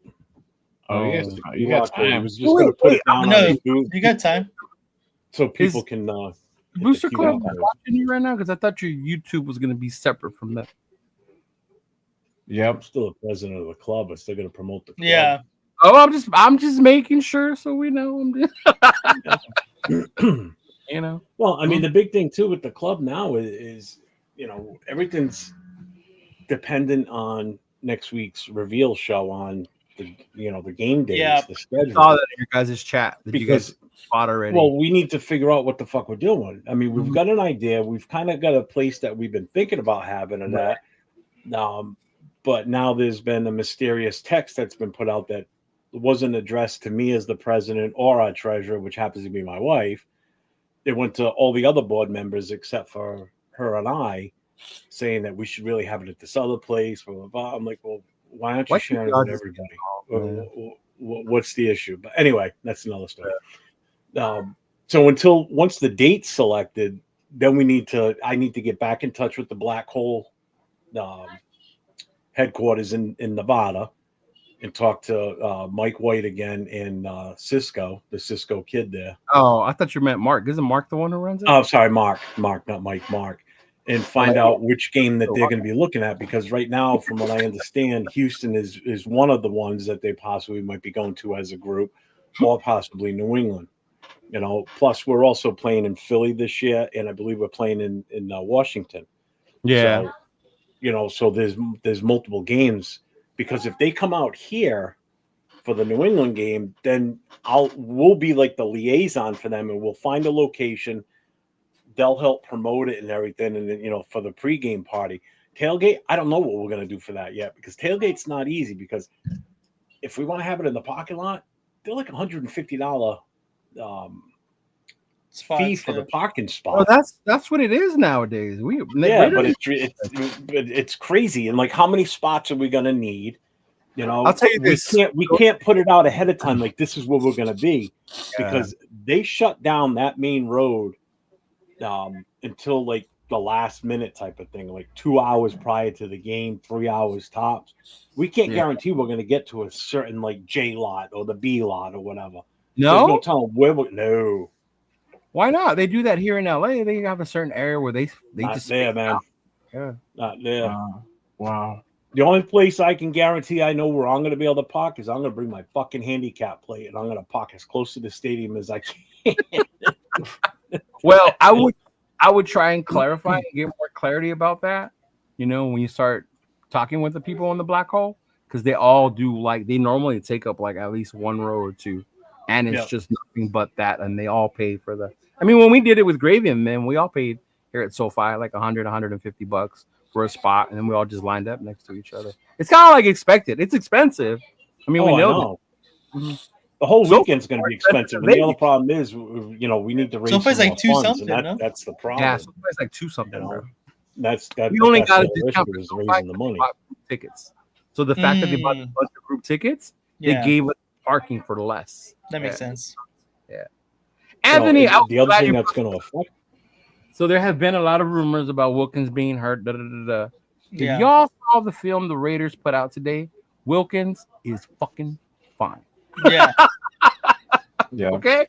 Oh, yes, you got He time. was just going to put it down on his booth You got time. so people can. Booster Club watching you right now because I thought your YouTube was going to be separate from that. Yep. I'm still the president of the club. I'm still going to promote the club. Yeah. Oh, I'm just making sure so we know. You know. Well, I mean, the big thing too with the club now is everything's dependent on next week's reveal show on the game days, the schedule. I saw that in your guys' chat. Did you guys spot already? Well, we need to figure out what the fuck we're doing. I mean, we've got an idea. We've kind of got a place that we've been thinking about having and that. But now there's been a mysterious text that's been put out that wasn't addressed to me as the president or our treasurer, which happens to be my wife. It went to all the other board members except for her and I, saying that we should really have it at this other place. Blah, blah, blah. I'm like, well, why aren't you sharing it with everybody? What's the issue? But anyway, that's another story. So once the date's selected, then I need to get back in touch with the Black Hole headquarters in Nevada and talk to Mike White again and Cisco, the Cisco kid there. Oh, I thought you meant Mark. Isn't Mark the one who runs it? Oh, sorry, Mark, not Mike, Mark. And find out which game that they're going to be looking at, because right now, from what I understand, Houston is one of the ones that they possibly might be going to as a group, or possibly New England. Plus we're also playing in Philly this year, and I believe we're playing in Washington. Yeah. So there's multiple games, because if they come out here for the New England game, then we'll be like the liaison for them, and we'll find a location. They'll help promote it and everything, and then for the pregame party, tailgate. I don't know what we're gonna do for that yet, because tailgate's not easy. Because if we want to have it in the parking lot, they're like $150 fee for the parking spot. Well, that's what it is nowadays. But it's crazy. And like, how many spots are we gonna need? I'll tell you this: we can't put it out ahead of time. Like, this is where we're gonna be, because they shut down that main road until like the last minute type of thing, like 2 hours prior to the game, 3 hours tops. We can't guarantee we're going to get to a certain like J lot or the B lot or whatever. No, there's no telling where. No, why not? They do that here in LA. They have a certain area where they not just there, man. Out. Yeah, not there. Wow. The only place I can guarantee I know where I'm going to be able to park is I'm going to bring my fucking handicap plate, and I'm going to park as close to the stadium as I can. Well, I would try and clarify and get more clarity about that. When you start talking with the people in the Black Hole, because they all do they normally take up like at least one row or two, and it's just nothing but that, and they all pay for the. I mean, when we did it with Gravy and Man, we all paid here at SoFi like $150 for a spot, and then we all just lined up next to each other. It's kind of like expected. It's expensive. I mean, we know. The whole weekend's going to be expensive. And the other problem is, we need to raise SoFi's like two funds, something. and that's the problem. Yeah, SoFi's like two something. That's we only got a discount is raising the money. Tickets. So the fact that they bought a bunch of group tickets, they gave us parking for less. That makes sense. Yeah. Anthony, the other thing that's going to affect. So there have been a lot of rumors about Wilkins being hurt. If y'all saw the film the Raiders put out today, Wilkins is fucking fine. Yeah. Yeah. Okay.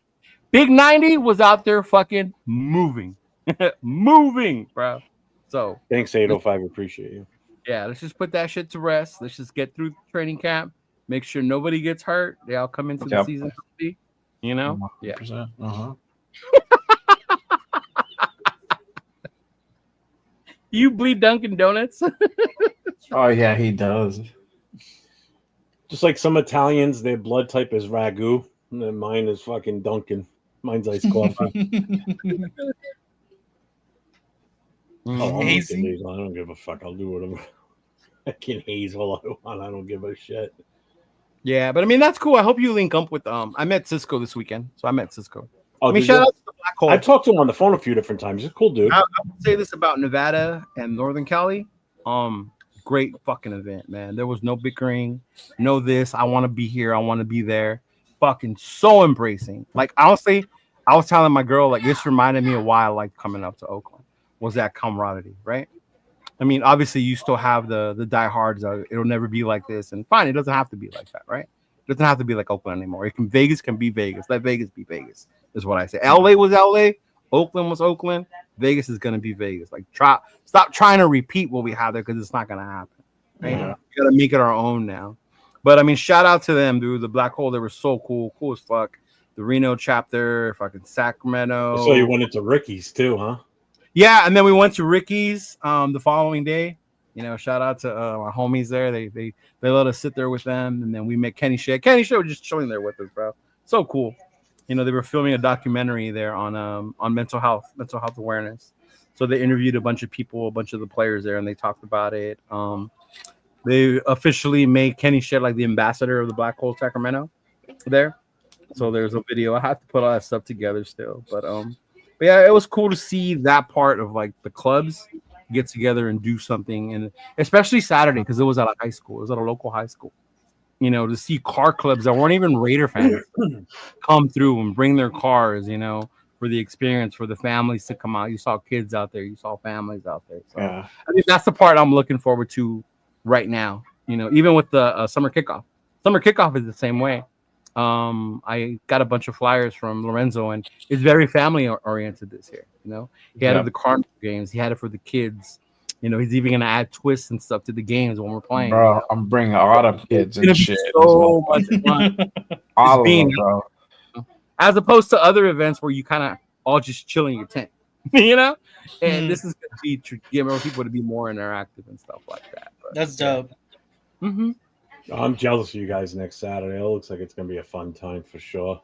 Big 90 was out there fucking moving, bro. So thanks, 805. Appreciate you. Yeah, let's just put that shit to rest. Let's just get through training camp. Make sure nobody gets hurt. They all come into the season healthy. Yeah. You bleed Dunkin' Donuts? Oh yeah, he does. Just like some Italians, their blood type is ragu, and then mine is fucking Dunkin'. Mine's iced coffee. Hazy. I don't give a fuck. I'll do whatever. I can haze all I want. I don't give a shit. Yeah, but I mean that's cool. I hope you link up with I met Cisco this weekend, so I met Cisco. Oh, shout out to the Black Hole. I talked to him on the phone a few different times. He's a cool dude. I would say this about Nevada and Northern Cali. Great fucking event, man. There was no bickering, no this. I want to be here. I want to be there. Fucking so embracing. Like honestly, I was telling my girl like this reminded me of why I liked coming up to Oakland. Was that camaraderie, right? I mean, obviously you still have the diehards. It'll never be like this, and fine, it doesn't have to be like that, right? It doesn't have to be like Oakland anymore. Vegas can be Vegas. Let Vegas be Vegas. Is what I say. LA was LA. Oakland was Oakland. Vegas is gonna be Vegas. Like stop trying to repeat what we had there because it's not gonna happen. Right? Yeah. We gotta make it our own now. But I mean, shout out to them, dude. The Black Hole, they were so cool as fuck. The Reno chapter, fucking Sacramento. So you went into Ricky's too, huh? Yeah, and then we went to Ricky's the following day. You know, shout out to our homies there. They let us sit there with them, and then we met Kenny Shea. Kenny Shea was just chilling there with us, bro. So cool. You know, they were filming a documentary there on mental health awareness. So they interviewed a bunch of people, a bunch of the players there, and they talked about it. They officially made Kenny Shea like the ambassador of the Black Hole Sacramento there. So there's a video. I have to put all that stuff together still, but yeah, it was cool to see that part of like the clubs get together and do something, and especially Saturday because it was at a high school. It was at a local high school. You know, to see car clubs that weren't even Raider fans come through and bring their cars, you know, for the experience, for the families to come out. You saw kids out there, you saw families out there. So Yeah. I think that's the part I'm looking forward to right now. You know, even with the summer kickoff. Summer kickoff is the same way. I got a bunch of flyers from Lorenzo, and it's very family oriented this year. You know, he had it the Cardinal games, he had it for the kids. You know, he's even gonna add twists and stuff to the games when we're playing. Bro, you know? I'm bringing a lot of kids and shit. So much fun. All of being, them, bro. As opposed to other events where you kind of all just chill in your tent, you know. And this is gonna be to get more people to be more interactive and stuff like that. But, That's dope. Mm-hmm. I'm jealous of you guys next Saturday. It looks like it's gonna be a fun time for sure.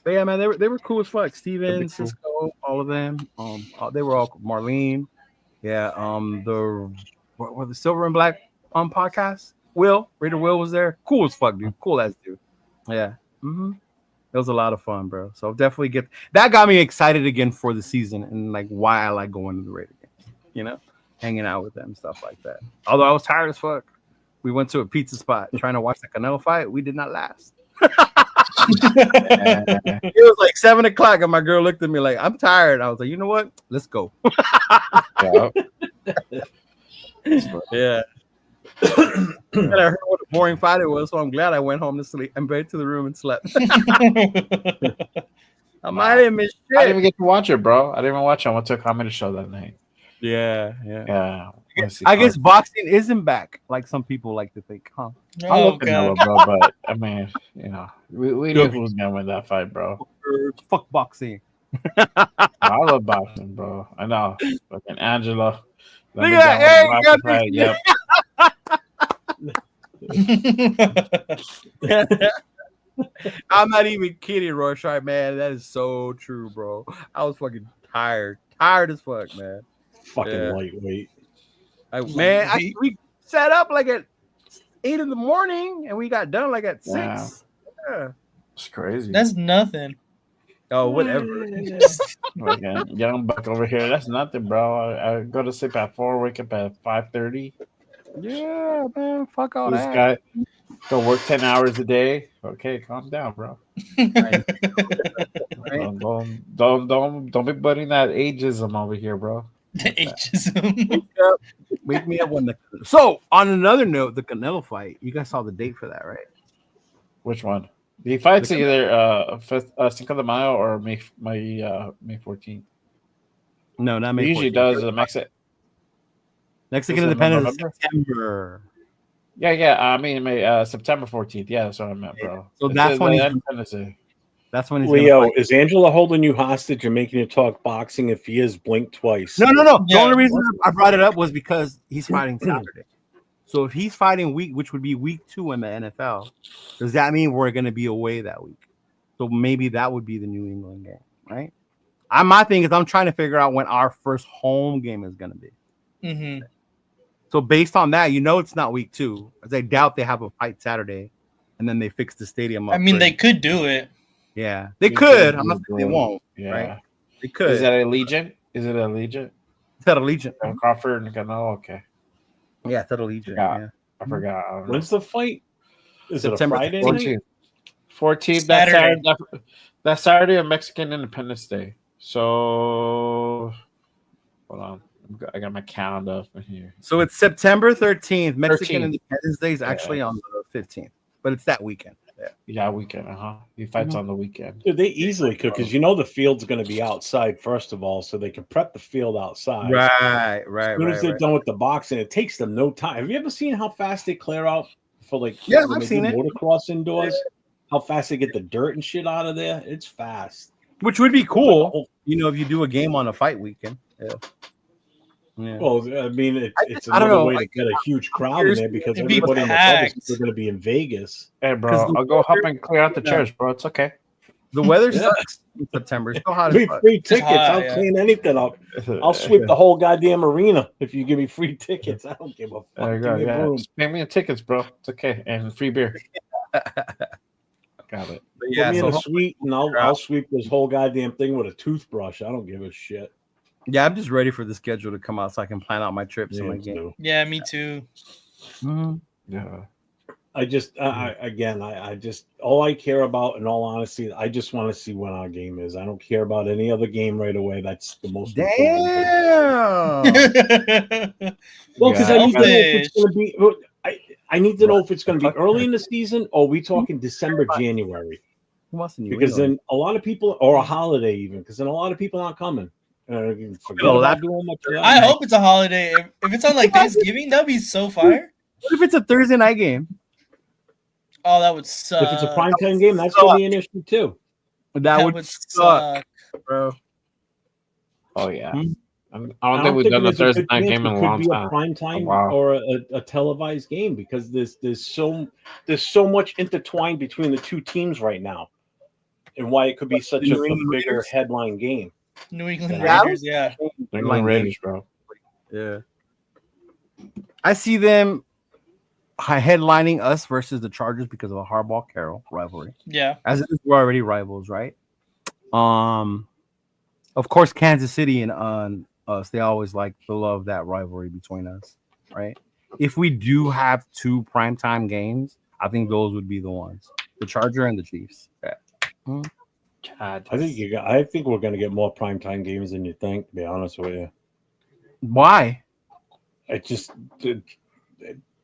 But yeah, man, they were cool as fuck. Steven, Cool. Cisco, all of them. They were all Marlene. Yeah, the Silver and Black podcast. Raider Will was there. Cool as fuck, dude. Cool as dude. Yeah. Mm-hmm. It was a lot of fun, bro. So definitely that got me excited again for the season and like why I like going to the Raider games. You know, hanging out with them, stuff like that. Although I was tired as fuck. We went to a pizza spot trying to watch the Canelo fight. We did not last. It was like 7:00, and my girl looked at me like, "I'm tired." I was like, "You know what? Let's go." Yeah. And I heard what a boring fight it was, so I'm glad I went home to sleep and back to the room and slept. I didn't miss shit. I didn't even get to watch it, bro. I didn't even watch it. I went to a comedy show that night. Yeah. I guess boxing isn't back, like some people like to think, huh? I love Canelo, bro, but I mean, you know, we knew who was gonna win that fight, bro. Fuck boxing. I love boxing, bro. I know. Fucking Angela. Look at that. Yep. I'm not even kidding, Rorschach, man. That is so true, bro. I was fucking tired as fuck, man. Fucking lightweight. We set up like at 8 in the morning and we got done like at 6. Yeah. It's crazy. That's nothing. Oh, whatever. Young buck over here. That's nothing, bro. I go to sleep at 4, wake up at 5:30. Yeah, man. Fuck all this that. Guy go work 10 hours a day. Okay, calm down, bro. Don't be putting that ageism over here, bro. The ageism. Wake me up when So on another note, the Canelo fight. You guys saw the date for that, right? Which one? The fight's either Cinco de Mayo or May 14th. No, not May 14th. Usually does Mexican Independence is September. Yeah. I mean, September 14th. Yeah, that's what I meant, bro. So that's when he's Leo, is Angela holding you hostage and making you talk boxing? If he is, blink twice. No. The only reason I brought it up was because he's fighting Saturday. So if he's fighting which would be week 2 in the NFL, does that mean we're going to be away that week? So maybe that would be the New England game, right? My thing is I'm trying to figure out when our first home game is going to be. Mm-hmm. So based on that, it's not week 2. As I doubt they have a fight Saturday, and then they fix the stadium up. I mean, they could do it. Yeah, they could. I'm not saying they won't. Yeah, right? They could. Is that Allegiant? Is it Allegiant? It's at Allegiant. Crawford and Canelo. Okay. Yeah, it's at Allegiant. Yeah. I forgot. When's the fight? Is September it a Friday? 14th. That's Saturday of Mexican Independence Day. So hold on. I got my calendar up in here. So it's September 13th. Mexican Independence Day is actually on the 15th. but it's that weekend. Yeah, weekend. He fights on the weekend. Dude, they easily could because the field's going to be outside first of all, so they can prep the field outside. Right. As soon as they're done with the boxing, it takes them no time. Have you ever seen how fast they clear out for when I've they seen do it. motocross indoors? How fast they get the dirt and shit out of there? It's fast. Which would be cool, if you do a game on a fight weekend. Yeah. Well, I mean, it's I don't another know, way to get a huge crowd in there because It'd be everybody in the packed. public is going to be in Vegas. Hey, bro, I'll go help and clear out the chairs, bro. It's okay. The weather sucks in September. It's so hot as Give me fuck. free tickets. hot, I'll clean anything up. I'll sweep the whole goddamn arena if you give me free tickets. I don't give a fuck. There you Give go. me a Yeah, broom. just pay me in tickets, bro. It's okay, and free beer. Got it. But Put yeah, me in so a suite and I'll sweep this whole goddamn thing with a toothbrush. I don't give a shit. yeah, I'm just ready for the schedule to come out so I can plan out my trips and my Me game. too. Yeah, me too. Mhm. Yeah. I just, I just, all I care about, in all honesty, I just want to see when our game is. I don't care about any other game right away. That's the most important thing. Damn. Well, because I need to know if it's Selfish. going to be. I need to know if it's going to be early in the season or are we talking December, January? Who wants to New Because England? then a lot of people, or a holiday even, because then a lot of people aren't coming. Forget Oh, about that- doing much of that. I hope it's a holiday. If it's on like Thanksgiving, that'd be so fire. What if it's a Thursday night game? Oh, that would suck. If it's a primetime game, that's going to be an issue too. That would suck, bro. Oh yeah. Hmm? I don't think we've done a there's a Thursday good night chance game in it a could long be time. a prime time wow. or a televised game because there's so much intertwined between the two teams right now, and why it could be such The a New England bigger Raiders? headline game. New England Yeah. Raiders, yeah. New England Raiders, bro. Yeah. I see them headlining us versus the Chargers because of the Harbaugh Carroll rivalry. Yeah. As it is, we're already rivals, right? Of course, Kansas City and us, they always like to love that rivalry between us, right? If we do have two primetime games, I think those would be the ones. The Charger and the Chiefs. Yeah. God, I think we're going to get more primetime games than you think, to be honest with you. Why? It just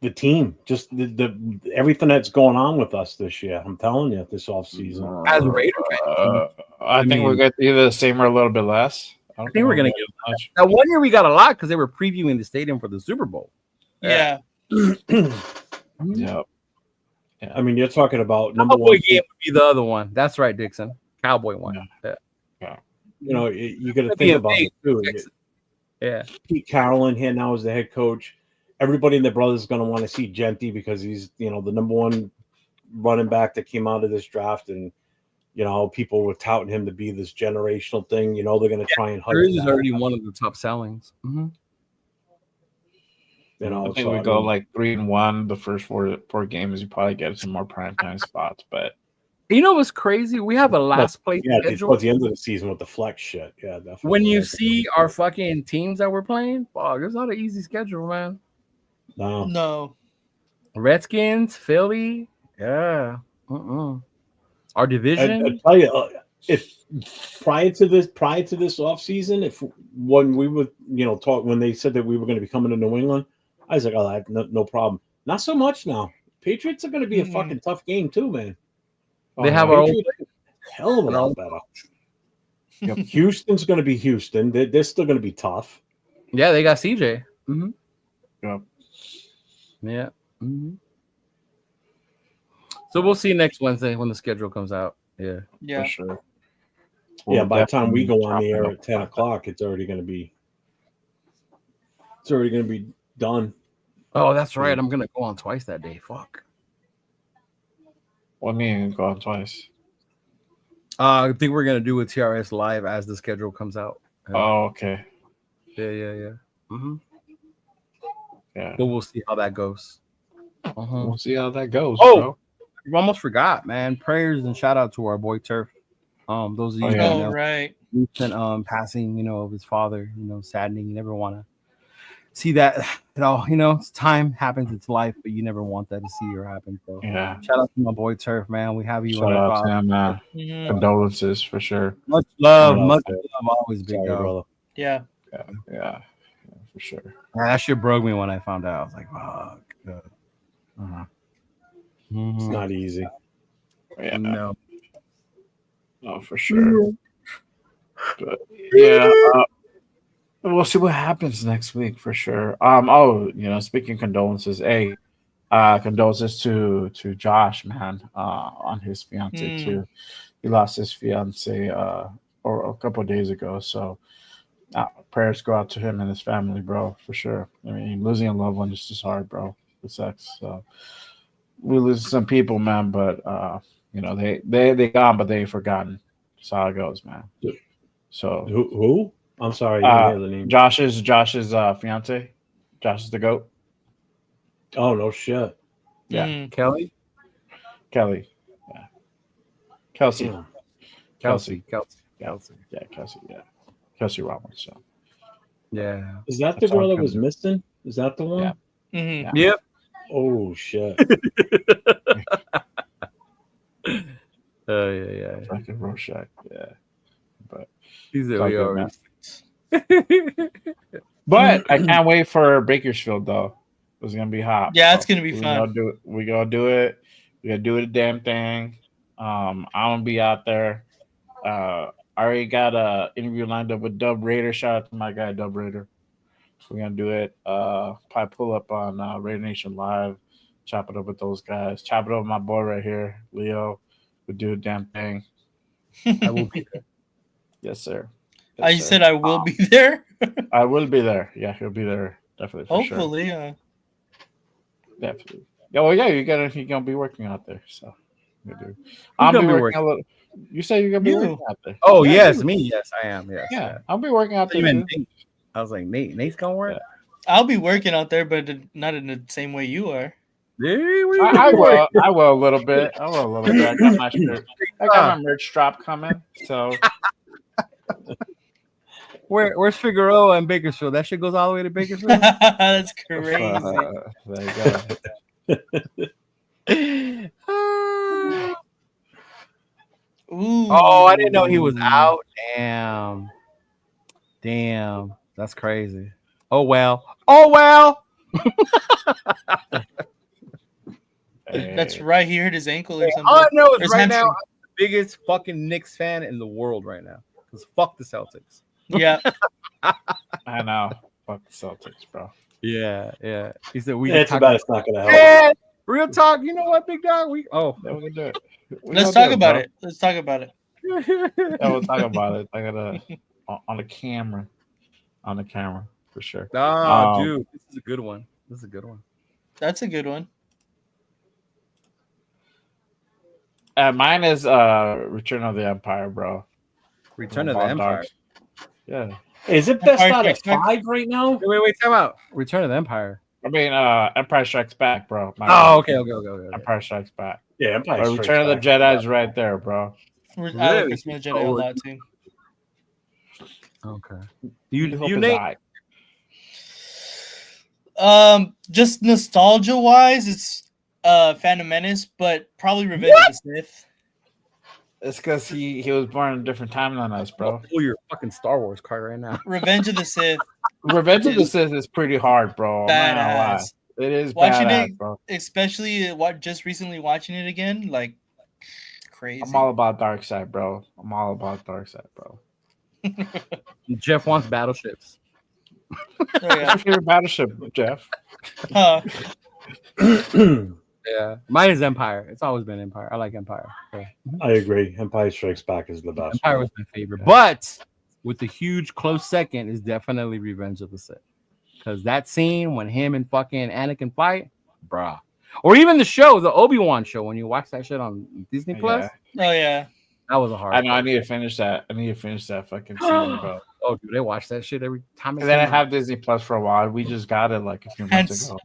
the team, just the everything that's going on with us this year. I'm telling you, this offseason. As a Raider fan, I think we're going to either the same or a little bit less. I think we're going to get much. Now, 1 year we got a lot because they were previewing the stadium for the Super Bowl. Yeah. Yeah. I mean, you're talking about number Cowboy one. game would be the other one. That's right, Dixon. Cowboy one. Yeah. You know, you got to That'd think be about big, it too. Texas. Yeah. Pete Carroll in here now as the head coach. Everybody and their brother's going to want to see Genty because he's, the number one running back that came out of this draft, and people were touting him to be this generational thing. They're going to try and hype Yours is that. already one of the top sellings. Mm-hmm. I think we go like 3-1 the first four games. You probably get some more primetime spots, but you know what's crazy? We have a last place schedule. Towards the end of the season with the flex shit. Yeah, definitely. When you see our fucking teams that we're playing, fuck, it's not an easy schedule, man. No. Redskins, Philly, yeah. Our division. I tell you, if prior to this offseason, when we would talk, when they said that we were going to be coming to New England, I was like, oh, no problem. Not so much now. Patriots are going to be a fucking tough game too, man. They have our own hell of a lot better. Yep. Houston's going to be Houston. They're still going to be tough. Yeah, they got CJ. Mm-hmm. Yep. Yeah. Mm-hmm. So we'll see next Wednesday when the schedule comes out. Yeah. Yeah. For sure. Yeah, by the time we go on the air at 10 o'clock, it's already going to be done. Oh, that's right. I'm going to go on twice that day. Fuck. What mean go on twice? I think we're going to do a TRS live as the schedule comes out. Oh, okay. Yeah. Mm-hmm. Yeah. But we'll see how that goes. We'll see how that goes. Oh, bro. we almost forgot, man. Prayers and shout out to our boy Turf. Those of you who know, right. recent passing, of his father, saddening. You never want to see that at all. It's time happens, it's life, but you never want that to see or happen. So Yeah. shout out to my boy Turf, man. We have you Shout on our out to him, man. Mhm. Condolences for sure. Much love, Shout out much to- love, always big Sorry, dog. brother. Yeah. Yeah, for sure. Man, that shit broke me when I found out. I was like, fuck. Uh-huh. It's not easy. Yeah. No. No, for sure. But yeah, we'll see what happens next week for sure. Speaking of condolences, condolences to Josh, man, on his fiance too. He lost his fiance or a couple of days ago. So prayers go out to him and his family, bro, for sure. I mean, losing a loved one is just hard, bro. It sucks. So we lose some people, man, but they gone, but they ain't forgotten. That's how it goes, man. So who? I'm sorry, I didn't hear the name. Josh's fiance. Josh is the goat. Oh no shit. Yeah, Kelly. Yeah. Kelsey. Yeah. Kelsey. Yeah, Kelsey. Yeah, Kelsey Roberts. So. Yeah. Is that the girl that was missing? Is that the one? Yeah. Mm-hmm. Yep. Oh shit. Yeah. Fucking Rorschach. Yeah, but He's it's there. all We good, already. But I can't wait for Bakersfield though. It's gonna be hot. Yeah, bro. it's gonna be fun. We're gonna do it. We're gonna do the damn thing. I'm gonna be out there. I already got a interview lined up with Dub Raider. Shout out to my guy Dub Raider. We're gonna do it. Probably pull up on Raider Nation Live, chop it up with those guys. Chop it up with my boy right here, Leo. We'll do a damn thing. I will be there. Yes, sir. I said I will be there. I will be there. Yeah, he'll be there definitely. For Hopefully, sure. yeah. Definitely. Yeah, well, yeah, you're gonna be working out there, so you do. I'm I'll be gonna be working a little. You say you're gonna be working out there. Oh Yeah, yes, me. Yes, I am. Yes. Yeah, I'll be working out there. Even too. Nate. I was like, Nate's gonna work. Yeah. I'll be working out there, but not in the same way you are. Yeah, I will. I will a little bit. I will a little bit. I got my shirt. I got my merch drop coming. So where's Figueroa and Bakersfield? That shit goes all the way to Bakersfield. That's crazy. there you go. Ooh. Oh, I didn't know he was out. Damn, that's crazy. Oh well. That's right. He hurt his ankle or something. All I know is Or his right now, hamstring. I'm the biggest fucking Knicks fan in the world right now. Because fuck the Celtics. Yeah. I know. Fuck the Celtics, bro. Yeah. He said It's about it's not gonna help. Man, real talk. You know what, big dog? We Yeah, we can do it. Let's talk about it. Let's talk about it. Yeah, we'll talk about it. I gotta on the camera. On the camera for sure. Dude, this is a good one. That's a good one. Mine is Return of the Empire, bro. Return of the Empire. Yeah. Is it best out of 5 right now? Wait, time out. Return of the Empire. I mean, Empire Strikes Back, bro. Okay. Empire Strikes Back. Yeah, Empire Strikes Return Back. of the Jedi is right there, bro. I like Return of the Jedi a lot too. Okay. You Nate? Just nostalgia wise, it's Phantom Menace, but probably Revenge of the Sith. It's because he was born in a different time than us, bro. Pull your fucking Star Wars card right now. Revenge of the Sith. Revenge of the Sith is pretty hard, bro. I'm not gonna lie. Badass. It is Watching badass, it, bro. especially just recently watching it again, like crazy. I'm all about dark side, bro. Jeff wants battleships. Oh, yeah. What's your favorite battleship, Jeff? Yeah, mine is Empire. It's always been Empire. I like Empire. So. I agree. Empire Strikes Back is the best. Empire was my favorite, but with the huge close second is definitely Revenge of the Sith, because that scene when him and fucking Anakin fight, bruh, or even the show, the Obi-Wan show, when you watch that shit on Disney Plus. Oh yeah, that was a hard. I know. I need to finish that. Fucking scene, bro. Oh, dude, they watch that shit every time. Because I didn't have Disney Plus for a while. We just got it like a few months ago.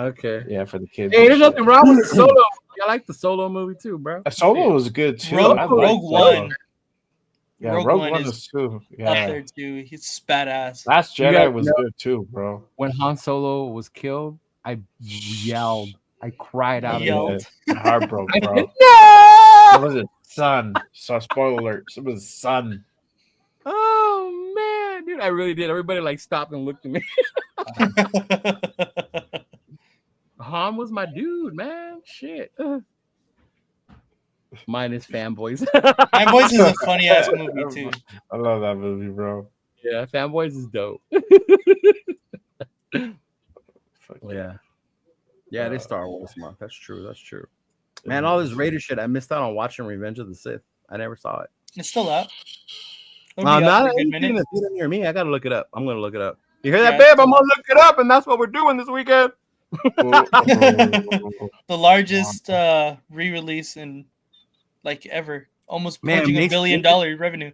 Okay. Yeah, for the kids. Hey, there's nothing wrong with the Solo. I like the Solo movie too, bro. Solo was good too. Rogue One. Yeah, Rogue One is too. Yeah. Up there too. He's badass. Last Jedi was good too, bro. When Han Solo was killed, I yelled. I cried out. Heartbroken, bro. No! It was his son. So spoiler alert. It was his son. Oh man, dude, I really did. Everybody like stopped and looked at me. Han was my dude, man. Shit. minus Fanboys. Fanboys is a funny ass movie too. I love that movie, bro. Yeah, Fanboys is dope. Yeah. Yeah, it is Star Wars month. That's true. That's true. Man, all this Raider shit, I missed out on watching Revenge of the Sith. I never saw it. It's still out. Not anything in the theater near me. I gotta look it up. I'm gonna look it up. You hear that, babe? I'm gonna look it up, and that's what we're doing this weekend. The largest re-release in like ever, almost punching $1 billion revenue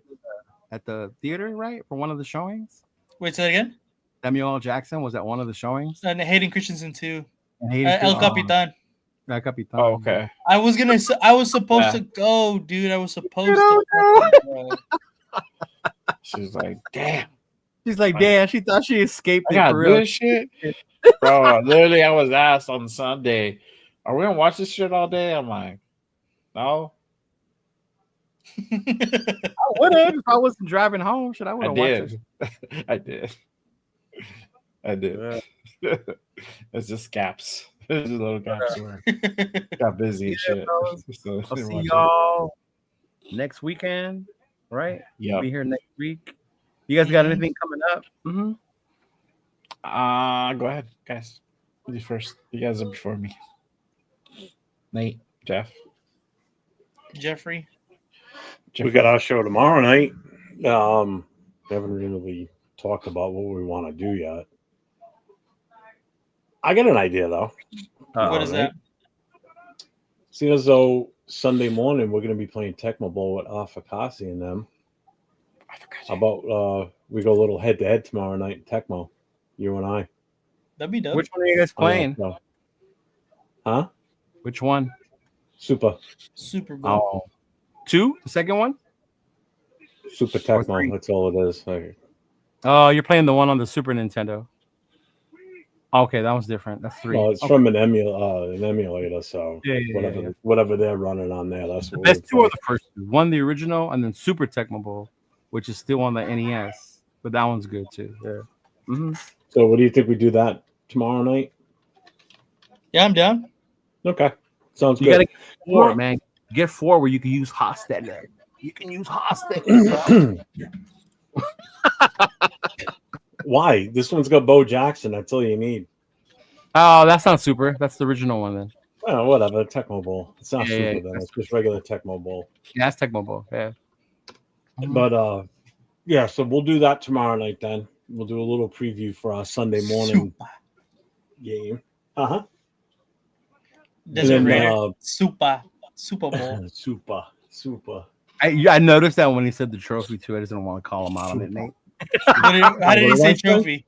at the theater, right? For one of the showings. Wait, say that again. Samuel L. Jackson was at one of the showings. And Hayden Christensen too. El Capitan. El Capitan. Oh, okay. I was supposed to go, dude. I was supposed to go. She's like, damn. She's like, damn. She thought she escaped. I got this shit, bro. Literally, I was asked on Sunday, "Are we gonna watch this shit all day?" I'm like, no. I would have if I wasn't driving home. Should I would have watched it? I did. It's just gaps. There's just little gaps where got busy and shit. So I'll see y'all next weekend, right? Yeah. We'll be here next week. You guys got anything coming up? Go ahead, guys. You first. You guys are before me. Nate, Jeff, Jeffrey. We got our show tomorrow night. We haven't really talked about what we want to do yet. I got an idea though. What is that? Seeing as though Sunday morning we're going to be playing Tecmo Bowl with Afakasi and them. How about we go a little head to head tomorrow night in Tecmo, you and I. That'd be dope. Which one are you guys playing? Huh? Which one? Super Bowl. 2? The second one? Super Tecmo. That's all it is. Oh, you're playing the one on the Super Nintendo. Okay, that one's different. That's 3. Well, it's from an emulator, so whatever they're running on there, that's the best 2 are the first 2. One the original, and then Super Tecmo Bowl, which is still on the NES, but that one's good too. Yeah. So, what do you think we do that tomorrow night? Yeah, I'm down. Okay, sounds good. You gotta get 4, man. Get 4 where you can use Hostetler. You can use Hostetler. Why? This one's got Bo Jackson. That's all you need. Oh, that's not Super. That's the original one then. Oh, whatever. Tecmo Bowl. It's not Super then. It's just regular Tecmo Bowl. Yeah, it's Tecmo Bowl. Yeah. But yeah. So we'll do that tomorrow night. Then we'll do a little preview for our Sunday morning game. Super Bowl. Super. I noticed that when he said the trophy too. I just didn't want to call him out on it, Nate. How did he say trophy?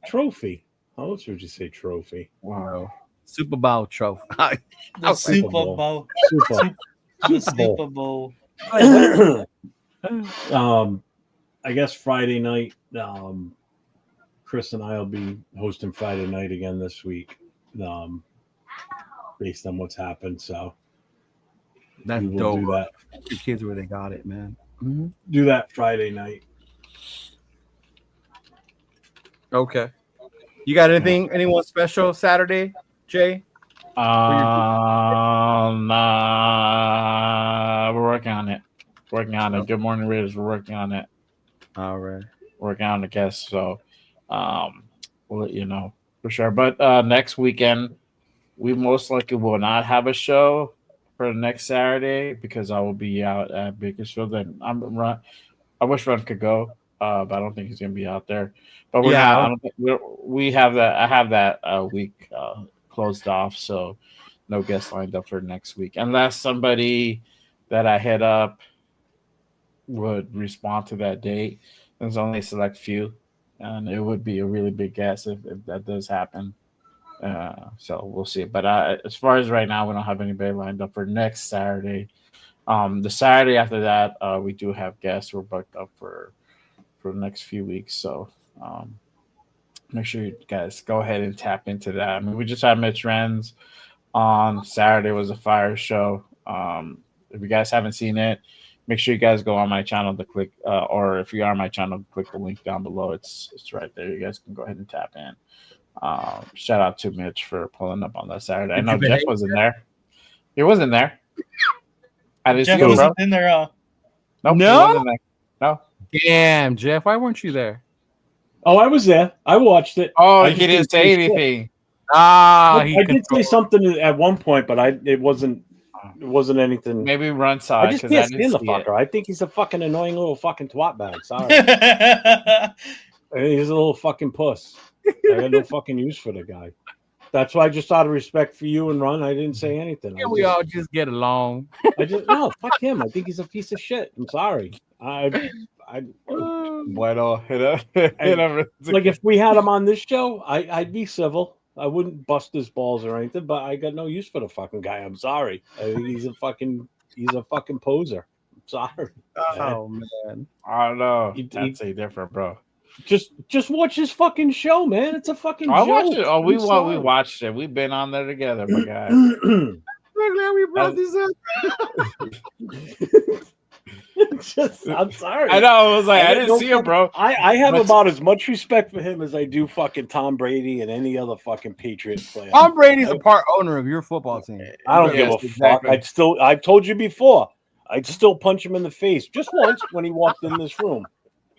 Trophy. How else would you say trophy? Wow. Super Bowl trophy. The Super Bowl. Super Bowl. I guess Friday night. Chris and I will be hosting Friday night again this week. Based on what's happened, so that's we will dope. Do that. Your kids where they got it, man. Do that Friday night. Okay. You got anything? Anyone special Saturday, Jay? We're working on it. Good morning, Raiders. We're working on it. All right. Working on the guests. So, we'll let you know for sure. But next weekend, we most likely will not have a show for the next Saturday because I will be out at Bakersfield. And I wish Ron could go, but I don't think he's gonna be out there. But we have that. I have that week closed off, so no guests lined up for next week unless somebody that I hit up would respond to that date. There's only a select few, and it would be a really big guess if that does happen. So we'll see. But as far as right now, we don't have anybody lined up for next Saturday. The Saturday after that, we do have guests. We're booked up for the next few weeks. So make sure you guys go ahead and tap into that. I mean, we just had Mitch Renz on Saturday. It was a fire show. If you guys haven't seen it, make sure you guys go on my channel to click, or if you are on my channel, click the link down below. It's right there. You guys can go ahead and tap in. Shout out to Mitch for pulling up on that Saturday. I know Jeff wasn't there. He wasn't there. I didn't Jeff see him, wasn't bro. in there. Nope, No? he wasn't there. No. Damn, Jeff, why weren't you there? Oh, I was there. I watched it. Oh, I he just didn't say shit. anything. Ah, I did say something at one point, but it wasn't anything. Maybe Run saw I it just because I can't didn't stand the see it. fucker. I think he's a fucking annoying little fucking twat bag. Sorry. He's a little fucking puss. I got no fucking use for the guy. That's why, just out of respect for you and Ron, I didn't say anything. We all just get along. No, fuck him. I think he's a piece of shit. I'm sorry. Bueno, like if we had him on this show, I'd be civil. I wouldn't bust his balls or anything, but I got no use for the fucking guy. I'm sorry. I think he's a fucking poser. I'm sorry. Oh man. I don't know. That's a different, bro. Just watch his fucking show, man. It's a fucking I joke. watched it. Oh, we watched it. We've been on there together, my guy. We're glad we brought this up. I'm sorry. I know. I was like, I didn't see him, bro. I have about as much respect for him as I do fucking Tom Brady and any other fucking Patriot player. Tom Brady's a part owner of your football team. I don't give a fuck. I've told you before, I'd still punch him in the face just once when he walked in this room.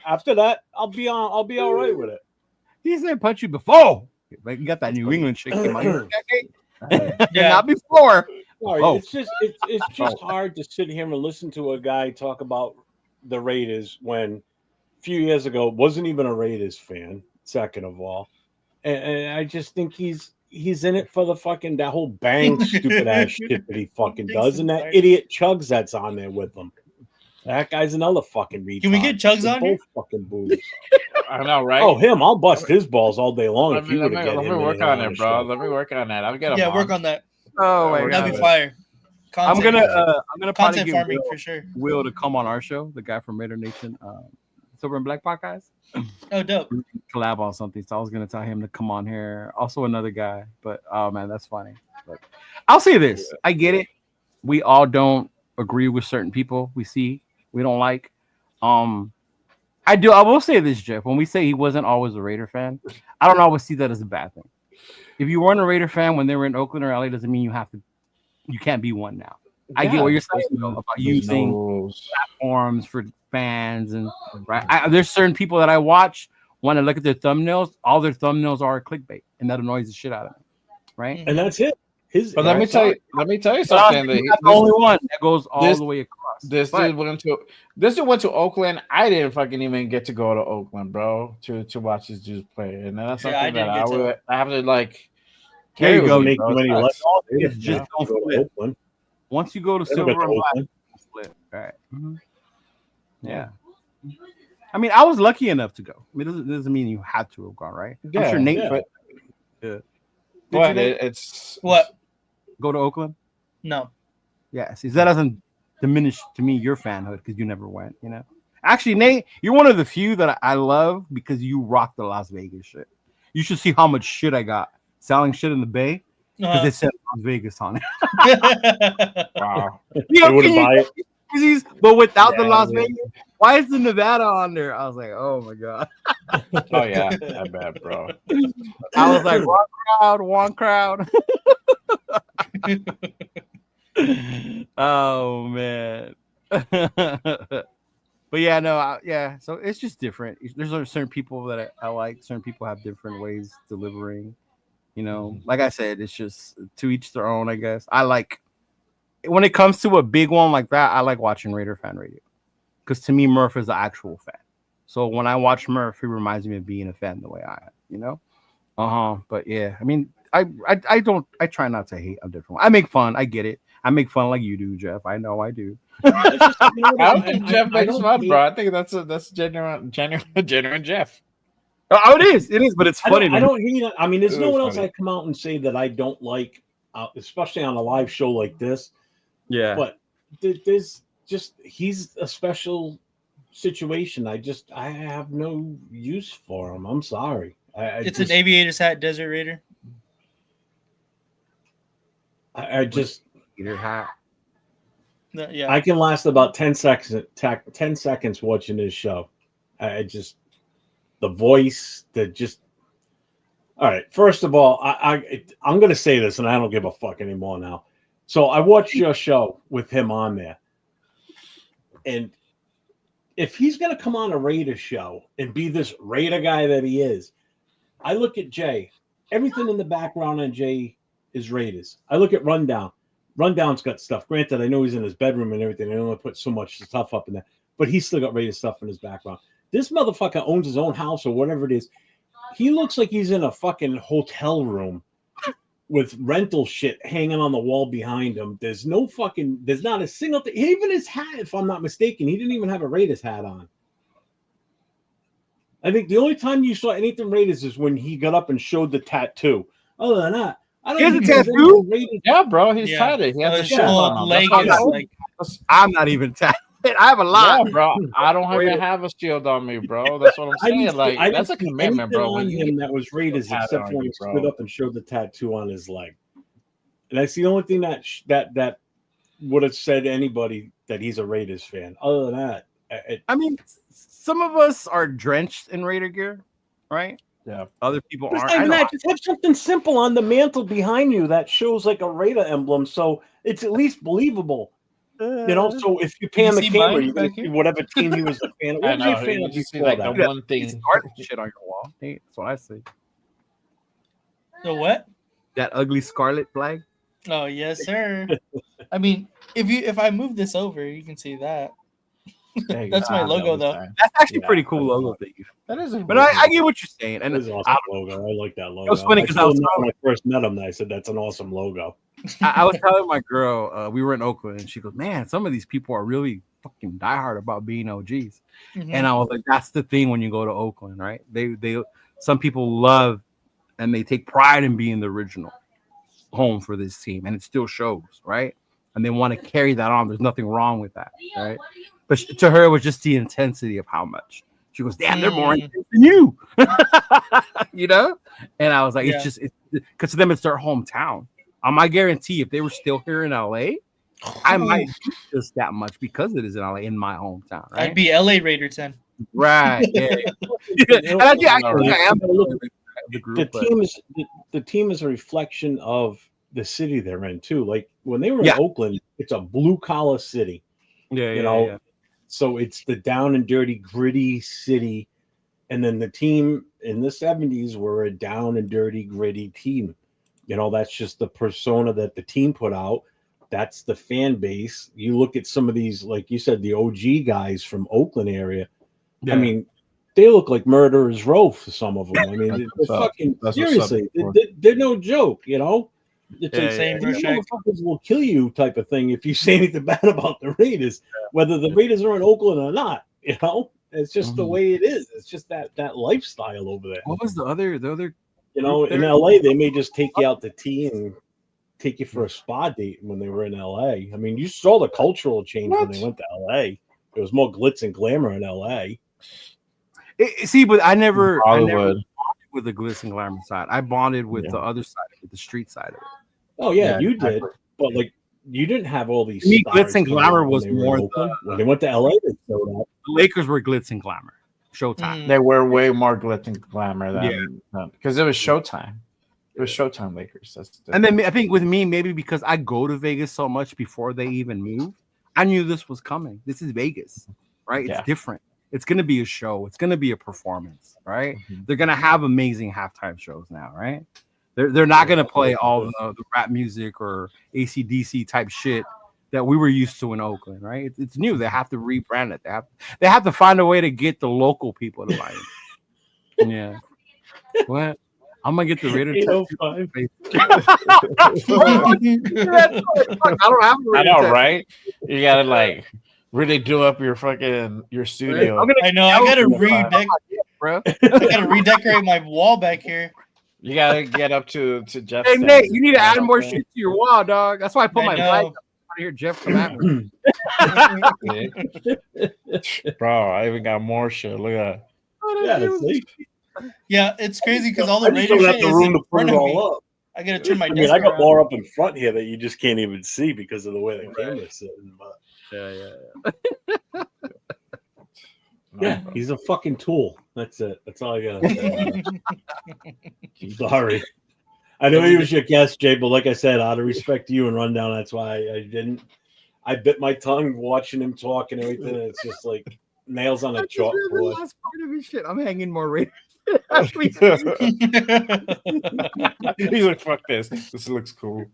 After that, I'll be all right with it. He said punch you before. Like you got that New England shit came out. Not before. Sorry, it's just hard to sit here and listen to a guy talk about the Raiders when a few years ago wasn't even a Raiders fan. Second of all, and I just think he's in it for the fucking that whole bang stupid ass shit that he fucking does, and that idiot Chugs that's on there with him. That guy's another fucking retard. Can we get Chugs on here? Fucking boobs. I know, right? Oh, him! I'll bust his balls all day long Let if you would have me work on it, bro. Let me work on that. I'll get him. Work on that. Oh my god, that'd be fire. I'm gonna probably content get farming for sure. Will to come on our show, the guy from Raider Nation, Silver and Black podcast. Oh, dope. Collab on something, so I was gonna tell him to come on here. Also another guy, but oh man, that's funny. But I'll say this: I get it. We all don't agree with certain people we don't like. I will say this, Jeff. When we say he wasn't always a Raider fan, I don't always see that as a bad thing. If you weren't a Raider fan when they were in Oakland or LA, doesn't mean you can't be one now. I get what you're saying though, about using platforms for fans and right. There's certain people that I watch when I look at their thumbnails. All their thumbnails are clickbait, and that annoys the shit out of me. Right, and that's it. But let me tell you something. That's the only one that goes all the way across. This dude went to Oakland. I didn't fucking even get to go to Oakland, bro, to watch these dudes play, and that's something that I have to like. There you go, make money less. It's just don't flip. Once you go to Silver and Black, split. All right. Mm-hmm. Yeah. I mean, I was lucky enough to go. I mean, it doesn't mean you had to have gone, right? Yeah, I'm sure Nate. Yeah. But it's what? Go to Oakland? No. Yeah. See, that doesn't diminish to me your fanhood because you never went. You know. Actually, Nate, you're one of the few that I love because you rock the Las Vegas shit. You should see how much shit I got selling shit in the Bay. Because they said Las Vegas on it. Wow. You know, buy it. But without the Las Vegas, why is the Nevada on there? I was like, oh my god. Oh yeah, I bet, bro. I was like, one crowd. Oh man. But yeah, no, So it's just different. There's certain people that I like. Certain people have different ways delivering. You know, like I said, it's just to each their own, I guess. I like when it comes to a big one like that, I like watching Raider Fan Radio. Because to me, Murph is an actual fan. So when I watch Murph, he reminds me of being a fan the way I am, you know? But yeah, I mean, I try not to hate on different ones. I make fun, I get it. I make fun like you do, Jeff. I know I do. I don't think Jeff makes fun, bro. I think that's genuine Jeff. Oh, it is, but it's funny. I don't hate it. I mean, there's no one else I come out and say that I don't like, especially on a live show like this. Yeah. But there's just, he's a special situation. I have no use for him. I'm sorry. It's an aviator's hat, Desert Raider. I just your hat. Yeah. I can last about 10 seconds watching this show. I just the voice, all right. First of all, I'm going to say this, and I don't give a fuck anymore now. So I watched your show with him on there, and if he's going to come on a Raider show and be this Raider guy that he is, I look at Jay. Everything in the background on Jay is Raiders. I look at Rundown. Rundown's got stuff. Granted, I know he's in his bedroom and everything. I only put so much stuff up in there, but he's still got Raider stuff in his background. This motherfucker owns his own house or whatever it is. He looks like he's in a fucking hotel room with rental shit hanging on the wall behind him. There's not a single thing. Even his hat, if I'm not mistaken, he didn't even have a Raiders hat on. I think the only time you saw anything Raiders is when he got up and showed the tattoo. Other than that, I don't think he has a tattoo? Yeah, bro, he's tatted. He has a shield on him. I'm not even tatted. I have a lot. Yeah, bro. I don't even have a shield on me, bro. That's what I'm saying. I That's a commitment, bro. On him that was Raiders, except when he stood up and showed the tattoo on his leg. And that's the only thing that would have said to anybody that he's a Raiders fan. Other than that, I mean, some of us are drenched in Raider gear, right? Yeah. Other people just aren't. Just have something simple on the mantle behind you that shows like a Raider emblem, so it's at least believable. So if you pan the camera, you can see whatever team he was a fan of. What was he a fan of before that? The one thing. Shit on your wall. Hey, that's what I say. The what? That ugly scarlet flag. Oh yes, sir. I mean, if I move this over, you can see that. That's my logo, though. That's actually pretty cool logo thing. That is, but I get what you're saying, and it's an awesome logo. I like that logo. It was funny because when I first met him, I said that's an awesome logo. I was telling my girl, we were in Oakland, and she goes, "Man, some of these people are really fucking diehard about being OGs." Mm-hmm. And I was like, "That's the thing when you go to Oakland, right? They some people love and they take pride in being the original home for this team, and it still shows, right? And they want to carry that on. There's nothing wrong with that, right?" But to her, it was just the intensity of how much. She goes, "Damn, they're more intense than you," you know. And I was like, "It's just because to them, it's their hometown." I guarantee if they were still here in LA, I might do just that much because it is in LA, in my hometown. Right? I'd be LA Raiders then. Right. Yeah. And I am the group. The team is a reflection of the city they're in too. Like when they were in Oakland, it's a blue collar city. Yeah. So it's the down and dirty, gritty city. And then the team in the 70s were a down and dirty, gritty team. That's just the persona that the team put out. That's the fan base. You look at some of these, like you said, the OG guys from Oakland area. Yeah. I mean, they look like Murderers Row for some of them. I mean, seriously, they're no joke, It's like motherfuckers will kill you type of thing if you say anything bad about the Raiders, whether the Raiders are in Oakland or not. It's just the way it is. It's just that lifestyle over there. What was the other? In LA, they may just take you out to tea and take you for a spa date when they were in LA. I mean, you saw the cultural change when they went to LA. There was more glitz and glamour in LA. But I never bonded with the glitz and glamour side. I bonded with the other side, with the street side of it. Oh yeah, you did. But like, you didn't have all these. Me, glitz and glamour was more when they went to LA. They showed up. The Lakers were glitz and glamour. Showtime. They were way more glitz and glamour than because it was Showtime. It was Showtime Lakers. And then I think with me, maybe because I go to Vegas so much before they even moved, I knew this was coming. This is Vegas, right? It's different. It's going to be a show. It's going to be a performance, right? Mm-hmm. They're going to have amazing halftime shows now, right? They're not going to play all the rap music or AC/DC type shit that we were used to in Oakland, right? It's new. They have to rebrand it. They have to find a way to get the local people to buy it. Yeah. What? I'm gonna get the Raider tattoo. I know, right? You gotta like really do up your studio. I know. I gotta redecorate my wall back here. You gotta get up to Jeff. Hey Nate, you need to add more shit to your wall, dog. That's why I put my flag up. Here, Jeff, come at me. Bro, I even got more shit. Look at that. Yeah, it's crazy because all the Raiders shit is in front of me. I gotta turn my desk I got more up in front here that you just can't even see because of the way the camera's sitting. But yeah, he's a fucking tool. That's it. That's all I gotta say. Sorry. I know he was your guest, Jay, but like I said, out of respect to you and Rundown, that's why I didn't. I bit my tongue watching him talk and everything. It's just like nails on a chalkboard. Last part of his shit. I'm hanging more Raiders. He's like, fuck this. This looks cool.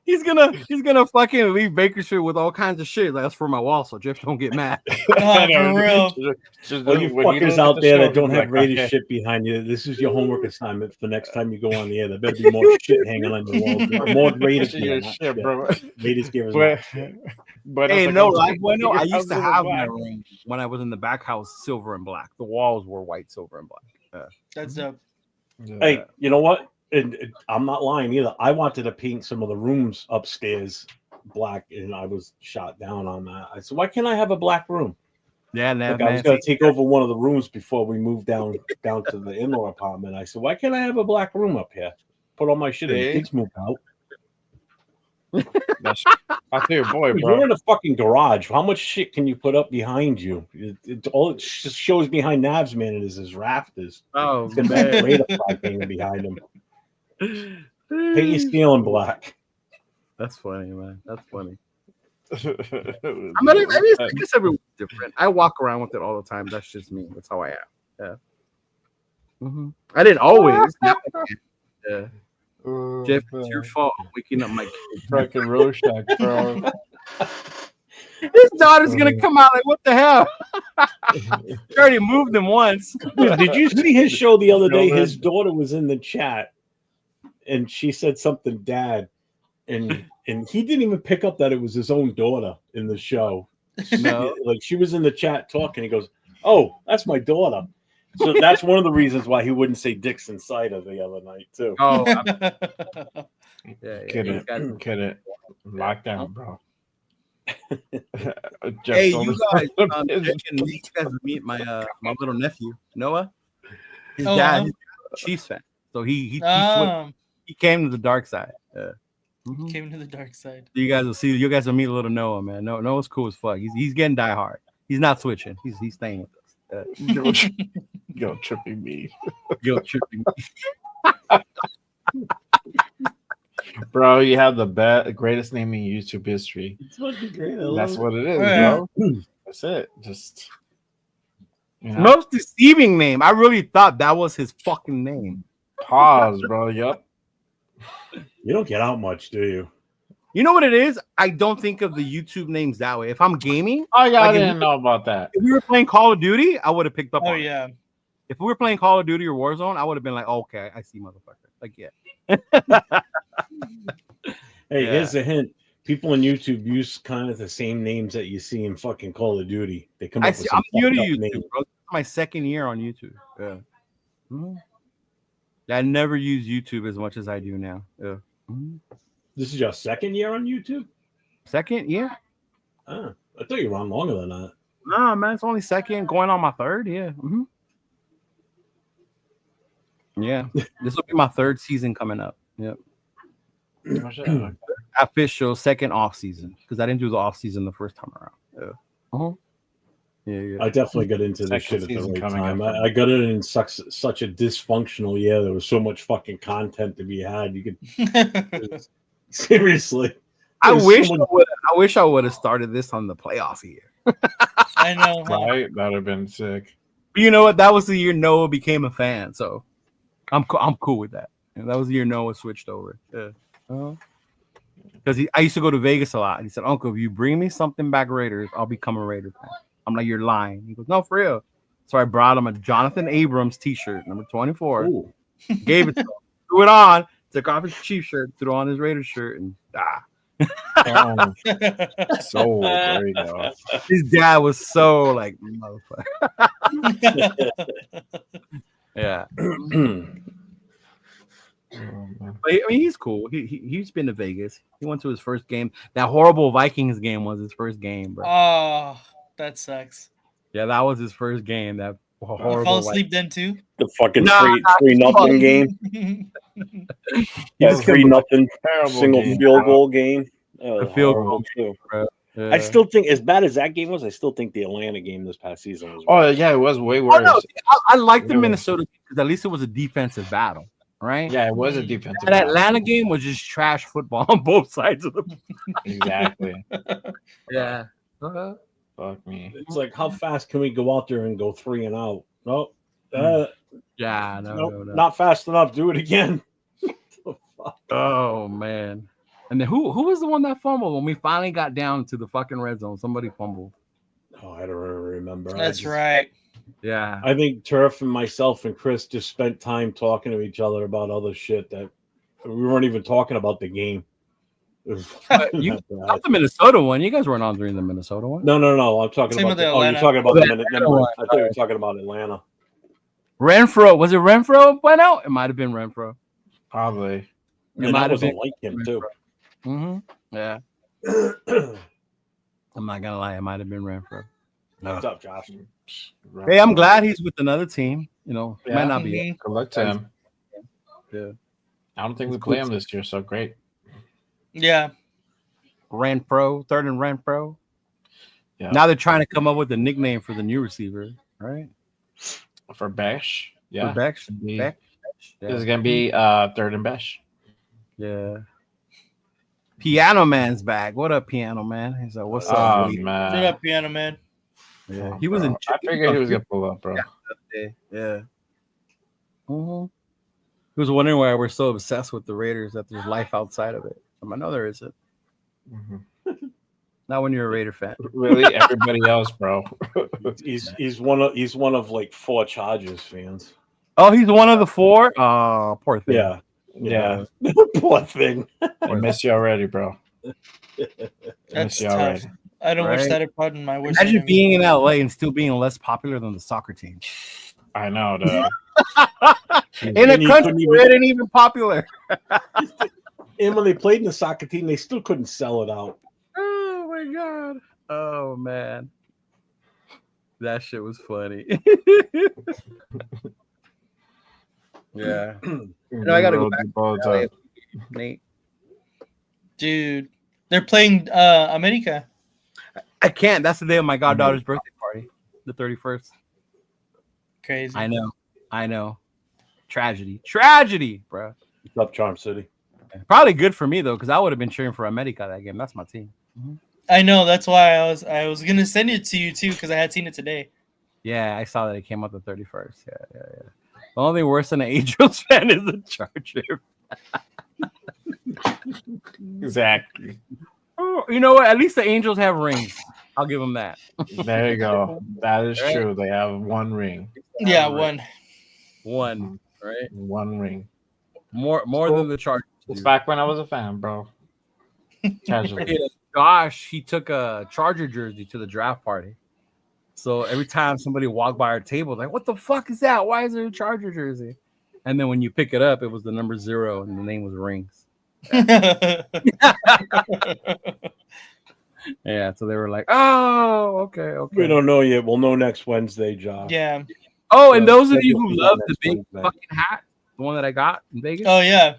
He's gonna fucking leave Bakersfield with all kinds of shit. That's for my wall, so Jeff don't get mad. For real. All you fuckers out there that don't have Raiders shit behind you, this is your homework assignment for next time you go on the air. There better be more shit hanging on your wall. More Raiders shit, bro. Raiders give us but hey, no, like, bueno, I used to have my room when I was in the back house, silver and black. The walls were white, silver, and black. That's dope. Hey, you know what? And I'm not lying either. I wanted to paint some of the rooms upstairs black, and I was shot down on that. I said, "Why can't I have a black room?" Yeah, like I was going to take over one of the rooms before we moved down to the in-law apartment. I said, "Why can't I have a black room up here? Put all my shit in." Kids moved out. I tell you, boy, bro. You're in a fucking garage. How much shit can you put up behind you? It just shows behind Nav's man is his rafters. Oh, it's got that Raider flag hanging behind him. Paint your steel in black. That's funny, man. That's funny. I guess everyone's different. I walk around with it all the time. That's just me. That's how I am. Yeah. Mm-hmm. I didn't always. Yeah. Jeff, it's your fault. Waking up my kid. Fucking Rorschach, bro. His daughter's gonna come out like, what the hell? She already moved him once. Dude, did you see his show the other day? His daughter was in the chat, and she said something, Dad, and he didn't even pick up that it was his own daughter in the show. No. Like she was in the chat talking. He goes, "Oh, that's my daughter." So that's one of the reasons why he wouldn't say Dixon Cider the other night too. Oh, Get it. Lockdown, bro. Hey, you guys, you guys meet my little nephew Noah. His dad is a Chiefs fan, so he came to the dark side. Came to the dark side. You guys will see. You guys will meet little Noah, man. Noah's cool as fuck. He's getting die hard. He's not switching. He's staying with us. Yo, tripping me. Bro, you have the greatest name in YouTube history. It's fucking great. That's what it is, bro. That's it. Just most deceiving name. I really thought that was his fucking name. Pause, bro. Yup. You don't get out much, do you? You know what it is? I don't think of the YouTube names that way. If I'm gaming, I didn't know about that. If we were playing Call of Duty, I would have picked up. Oh yeah. If we were playing Call of Duty or Warzone, I would have been like, okay, I see, motherfucker. Like, yeah. Hey, here's a hint. People on YouTube use kind of the same names that you see in fucking Call of Duty. They come up with some I'm new to YouTube, name. bro. This is my second year on YouTube. Yeah. Mm-hmm. I never use YouTube as much as I do now. Yeah. Mm-hmm. This is your second year on YouTube? Second year? I thought you were on longer than that. Nah, man, it's only second, going on my third. Yeah. Mm-hmm. Yeah. This will be my third season coming up. Yep. Official second off season because I didn't do the off season the first time around. Yeah. Uh-huh. Yeah. I definitely got into this shit at the right time. I got it in such a dysfunctional year. There was so much fucking content to be had. You could seriously. I wish I would have started this on the playoff year. I know, right? That would have been sick. But you know what? That was the year Noah became a fan, so I'm cool with that. And that was the year Noah switched over. Yeah. Because I used to go to Vegas a lot. And he said, "Uncle, if you bring me something back Raiders, I'll become a Raider fan." I'm like, "You're lying." He goes, "No, for real." So I brought him a Jonathan Abrams t-shirt, number 24. Ooh. Gave it to him. Threw it on. Took off his Chiefs shirt, threw on his Raiders shirt, and so there you go. His dad was so like, motherfucker. Yeah. But, I mean, he's cool. He's been to Vegas. He went to his first game. That horrible Vikings game was his first game, bro. Oh, that sucks. Yeah, that was his first game. That horrible. You fell asleep then too. The fucking 3-0 game. Yeah, 3-0 single field goal game. The field goal too, bro. Yeah. I still think, as bad as that game was, I still think the Atlanta game this past season was. Oh yeah, it was way worse. I liked the Minnesota because at least it was a defensive battle. right? Yeah, it was a defensive. That Atlanta game was just trash football on both sides of the. Exactly. Yeah. Fuck me. It's like, how fast can we go out there and go 3 and out? Nope. Yeah, no. Not fast enough. Do it again. Oh man. And then who was the one that fumbled when we finally got down to the fucking red zone? Somebody fumbled. Oh, I don't remember. That's right. Yeah. I think Turf and myself and Chris just spent time talking to each other about other shit that we weren't even talking about the game. Not the Minnesota one. You guys weren't on during the Minnesota one. No. I'm talking about. You're talking about the Atlanta one. I thought you were talking about Atlanta. Renfro, was it Renfro went out? It might have been Renfro. Probably. It might have been like him too. Yeah. I'm not gonna lie, it might have been Renfro. No. What's up, Josh? Hey, I'm glad he's with another team. You know, might not be. Good luck to him. Yeah. I don't think we play him this year, so great. Yeah. Renfro, third and Renfro. Yeah. Now they're trying to come up with a nickname for the new receiver, right? For Besh. Yeah. For Besh. This is gonna be third and Besh. Yeah. Piano Man's back. What up, Piano Man? He's like, what's up? Oh, man. What up, Piano Man? Yeah. He was in. I figured he was gonna pull up, bro. Yeah. He was wondering why we're so obsessed with the Raiders that there's life outside of it. I'm like, no, there isn't. Not when you're a Raider fan. Really, everybody else, bro. he's one of like 4 Chargers fans. Oh, he's one of the 4. Oh, poor thing. Yeah. Poor thing. I miss you already, bro. That's tough. I don't wish that upon my wish. Imagine being in LA and still being less popular than the soccer team. I know, dude. In a country where it ain't even popular. And when they played in the soccer team, they still couldn't sell it out. Oh my god. Oh man. That shit was funny. Yeah. I gotta go back to Nate. Dude. They're playing America. I can't. That's the day of my goddaughter's birthday party. The 31st. Crazy. I know. Tragedy, bro. What's up, Charm City? Probably good for me though, because I would have been cheering for America that game. That's my team. I know. That's why I was gonna send it to you too, because I had seen it today. Yeah, I saw that it came out the 31st. Yeah. The only thing worse than an Angels fan is the Charger. Exactly. Oh, you know what? At least the Angels have rings. I'll give them that. There you go. That is true. They have 1 ring. Yeah, one. Right? 1 ring. More than the Chargers. It's back when I was a fan, bro. Casually. Josh, he took a Charger jersey to the draft party. So every time somebody walked by our table, like, what the fuck is that? Why is there a Charger jersey? And then when you pick it up, it was the number 0 and the name was Rings. Yeah, so they were like, oh, okay. We don't know yet. We'll know next Wednesday, Josh. Yeah. Oh, and those of you who love the big fucking hat, the one that I got in Vegas. Oh, yeah.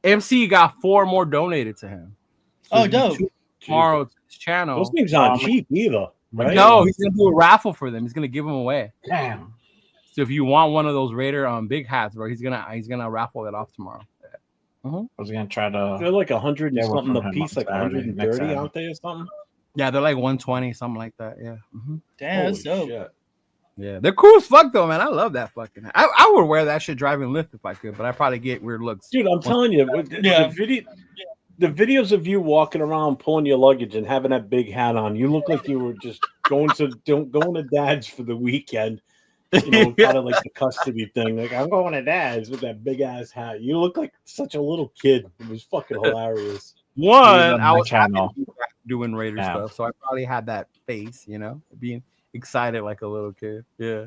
MC got 4 more donated to him. So dope. Tomorrow to his channel. Those things aren't cheap either. Right? No, he's gonna do a raffle for them. He's gonna give them away. Damn. So if you want one of those Raider big hats, bro, he's gonna raffle it off tomorrow. I was gonna try to. They're like 100 and something a piece, like 130 out there or something. Yeah, they're like 120, something like that. Yeah. Damn, that's dope. Shit. Yeah, they're cool as fuck though, man. I love that fucking hat. I would wear that shit driving Lyft if I could, but I probably get weird looks. Dude, I'm telling you, the videos of you walking around pulling your luggage and having that big hat on, you look like you were just going to dad's for the weekend. You know, kind of like the custody thing. Like, I'm going to dad's with that big ass hat. You look like such a little kid. It was fucking hilarious. I was doing Raider stuff, so I probably had that face, you know, being excited like a little kid. Yeah.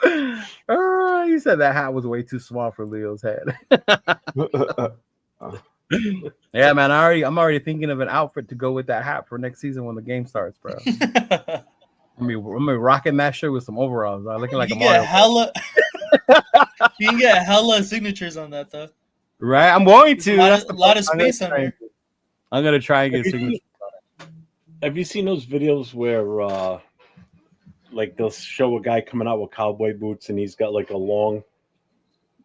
You said that hat was way too small for Leo's head. Yeah, man. I'm already thinking of an outfit to go with that hat for next season when the game starts, bro. I'm rocking that shirt with some overalls. I'm looking like a Mario. You can get hella signatures on that, though. Right? I'm going to. That's a lot of space on there. I'm going to try and get signatures. Have you seen those videos where like they'll show a guy coming out with cowboy boots and he's got like a long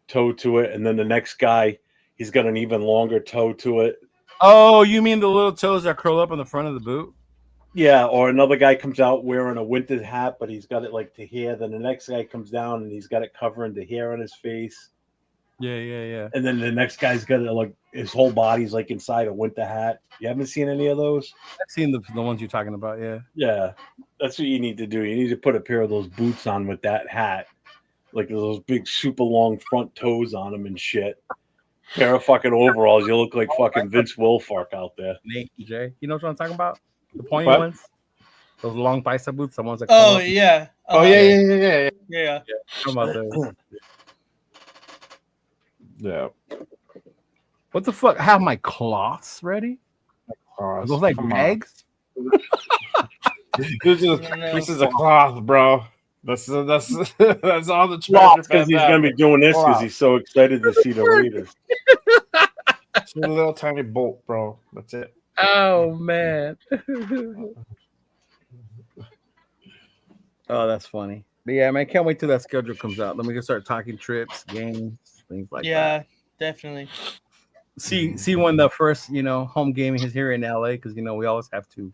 toe to it, and then the next guy he's got an even longer toe to it. Oh, you mean the little toes that curl up on the front of the boot? Yeah, or another guy comes out wearing a winter hat, but he's got it like to here. Then the next guy comes down and he's got it covering the hair on his face. Yeah. And then the next guy's got it like his whole body's like inside a winter hat. You haven't seen any of those? I've seen the ones you're talking about. Yeah. Yeah, that's what you need to do. You need to put a pair of those boots on with that hat, like those big super long front toes on them and shit. Pair of fucking overalls. You look like fucking Vince Wilfork out there. Nate, Jay, you know what I'm talking about? The pointy What? ones, those long bicep boots. The ones that. Oh yeah. Yeah. How about those? Yeah. What the fuck? I have my cloths ready? Are those like Come on. bags? This is a cloth, bro. That's all the Well, treasure. because he's gonna be doing this because he's so excited to see the Raiders. It's a little tiny bolt, bro. That's it. Oh man. Oh, that's funny. But yeah, man, I can't wait till that schedule comes out. Then we can start talking trips, games, things like that. Yeah, definitely. See when the first, home game is here in LA, because we always have to.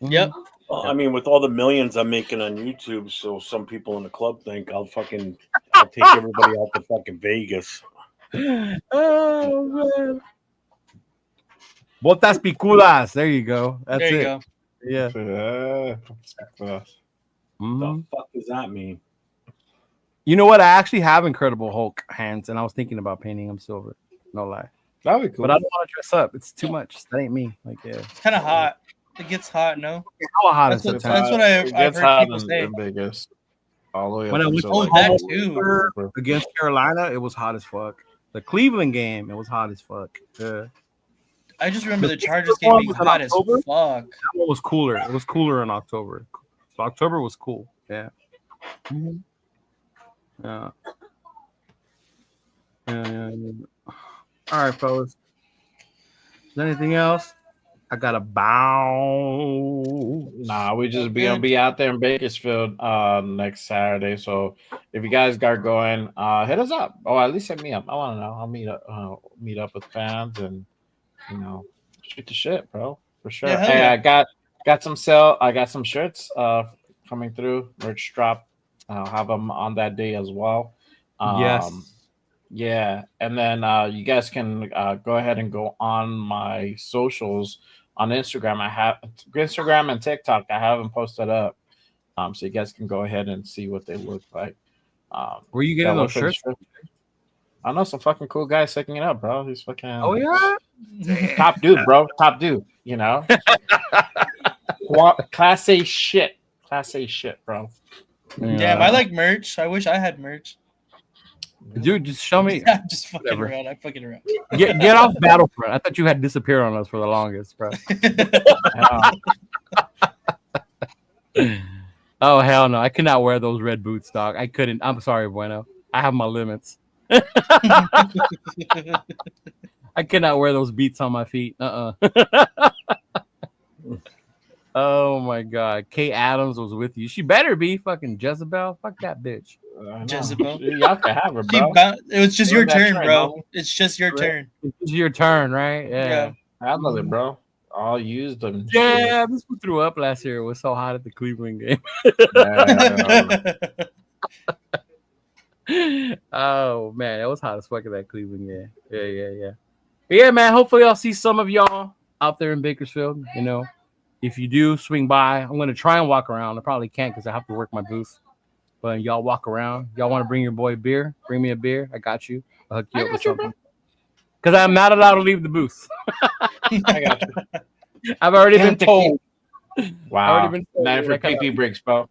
Yep. Well, I mean, with all the millions I'm making on YouTube, so some people in the club think I'll take everybody out to fucking Vegas. Oh man. Botas picudas. There you go. That's There you it. go. Yeah. What the fuck does that mean? You know what? I actually have Incredible Hulk hands, and I was thinking about painting them silver. No lie. That'd be cool. But I don't want to dress up. It's too much. That ain't me. Like, yeah. It's kind of hot. It gets hot, no? How hot That's is what, it? that's what I've heard people say. in Vegas. All the way When I up went until, to that too. against Carolina, it was hot as fuck. The Cleveland game, it was hot as fuck. Yeah. I just remember the Chargers one game being was in hot as October? fuck. That one was cooler. It was cooler in October. So October was cool. Yeah. Yeah. Yeah. All right, fellas. Is there anything else? I got to bounce. Nah, we just gonna be out there in Bakersfield next Saturday. So if you guys got going, hit us up. Oh, at least hit me up. I want to know. I'll meet up with fans and shoot the shit, bro, for sure. Yeah, hell Hey, yeah. I got some sale. I got some shirts coming through. Merch drop. I'll have them on that day as well. Yes. Yeah, and then you guys can go ahead and go on my socials on Instagram. I have Instagram and TikTok. I have them posted up, so you guys can go ahead and see what they look like. Were you getting those shirts? I know some fucking cool guys hooking it up, bro. He's fucking Oh yeah, top dude, bro. Top dude. Class A shit. Class A shit, bro. Damn, I like merch. I wish I had merch. Dude, just show me. I'm just fucking Whatever. around. I'm fucking around. Get off Battlefront. I thought you had disappeared on us for the longest, bro. Oh hell no! I could not wear those red boots, dog. I couldn't. I'm sorry, Bueno. I have my limits. I cannot wear those beats on my feet. Oh my god. Kay Adams was with you. She better be fucking Jezebel. Fuck that bitch. Jezebel. Y'all can have her, bro. It was just We're your that turn, train, bro. homie. It's just your turn. It's your turn, right? Yeah. I love it, bro. I'll use them. Yeah, this one threw up last year. It was so hot at the Cleveland game. Oh man, it was hot as fuck at that Cleveland game. Yeah. But yeah, man. Hopefully, I'll see some of y'all out there in Bakersfield. If you do swing by, I'm gonna try and walk around. I probably can't because I have to work my booth. But y'all walk around. Y'all want to bring your boy a beer? Bring me a beer. I got you. I'll hook you up with something. Because I'm not allowed to leave the booth. I got you. I've already been told. Wow. Already been told. Not for PP breaks, bro.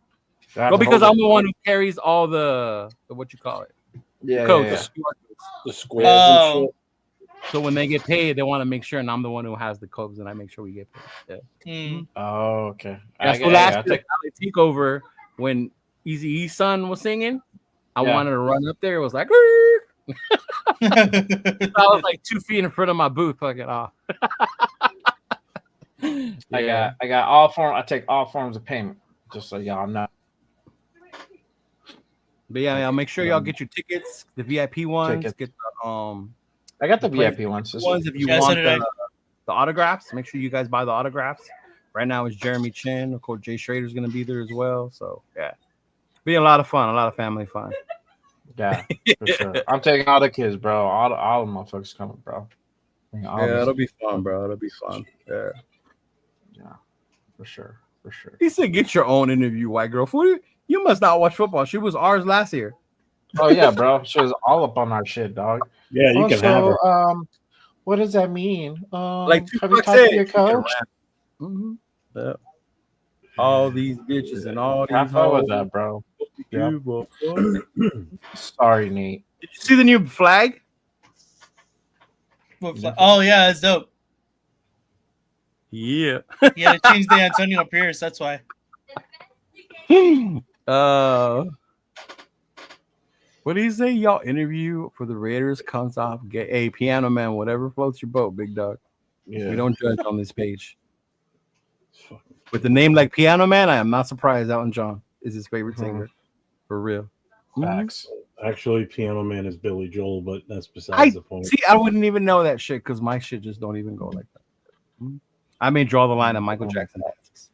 Well, because I'm the one who carries all the what you call it, codes. The squares and shit. So when they get paid, they want to make sure, and I'm the one who has the codes, and I make sure we get paid. Yeah. Oh, okay. Yeah, so last year, take over when Easy E's son was singing. I wanted to run up there. It was like, I was like 2 feet in front of my booth, fucking off. I got all forms. I take all forms of payment, just so y'all know. But yeah, I'll make sure y'all get your tickets, the VIP ones. Get the I got the VIP ones. If you want the autographs, make sure you guys buy the autographs. Right now it's Jeremy Chin. Of course, Jay Schrader's gonna be there as well. So yeah, be a lot of fun, a lot of family fun. Yeah, for sure. I'm taking all the kids, bro. All the motherfuckers coming, bro. Yeah, it'll be fun, bro. It'll be fun. Yeah, for sure. He said, "Get your own interview, white girl." You must not watch football. She was ours last year. Oh yeah, bro. She was all up on our shit, dog. Yeah, you can have her. What does that mean? Like have you talked to your coach? Mm-hmm. Yeah. All these bitches and all these. I thought with that, bro. Yep. Sorry, Nate. Did you see the new flag? What flag? Oh yeah, it's dope. Yeah. Yeah, they changed the Antonio Pierce. That's why. What do you say? Y'all interview for the Raiders comes off. Get a piano man, whatever floats your boat, big dog. Yeah. We don't judge on this page. With the name like Piano Man, I am not surprised Elton John is his favorite singer. For real. Facts. Actually, Piano Man is Billy Joel, but that's besides the point. See, I wouldn't even know that shit because my shit just don't even go like that. I may draw the line on Michael Jackson dances.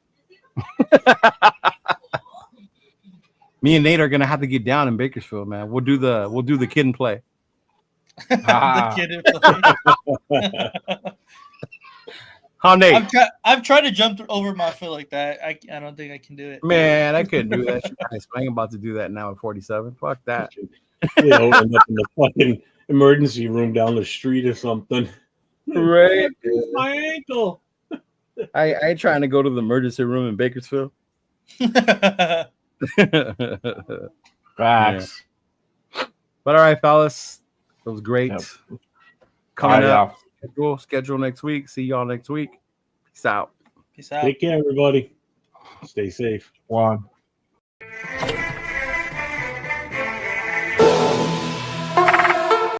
Me and Nate are gonna have to get down in Bakersfield, man. We'll do the kid and play. The kid and play. How Nate? I've tried to jump over my foot like that. I don't think I can do it. Man, I couldn't do that. I'm about to do that now at 47. Fuck that. End up in the fucking emergency room down the street or something. Right. My ankle. I ain't trying to go to the emergency room in Bakersfield. Facts. Yeah. But all right, fellas, it was great. Yep. Coming up, schedule next week. See y'all next week. Peace out. Peace out. Take care, everybody. Stay safe. One.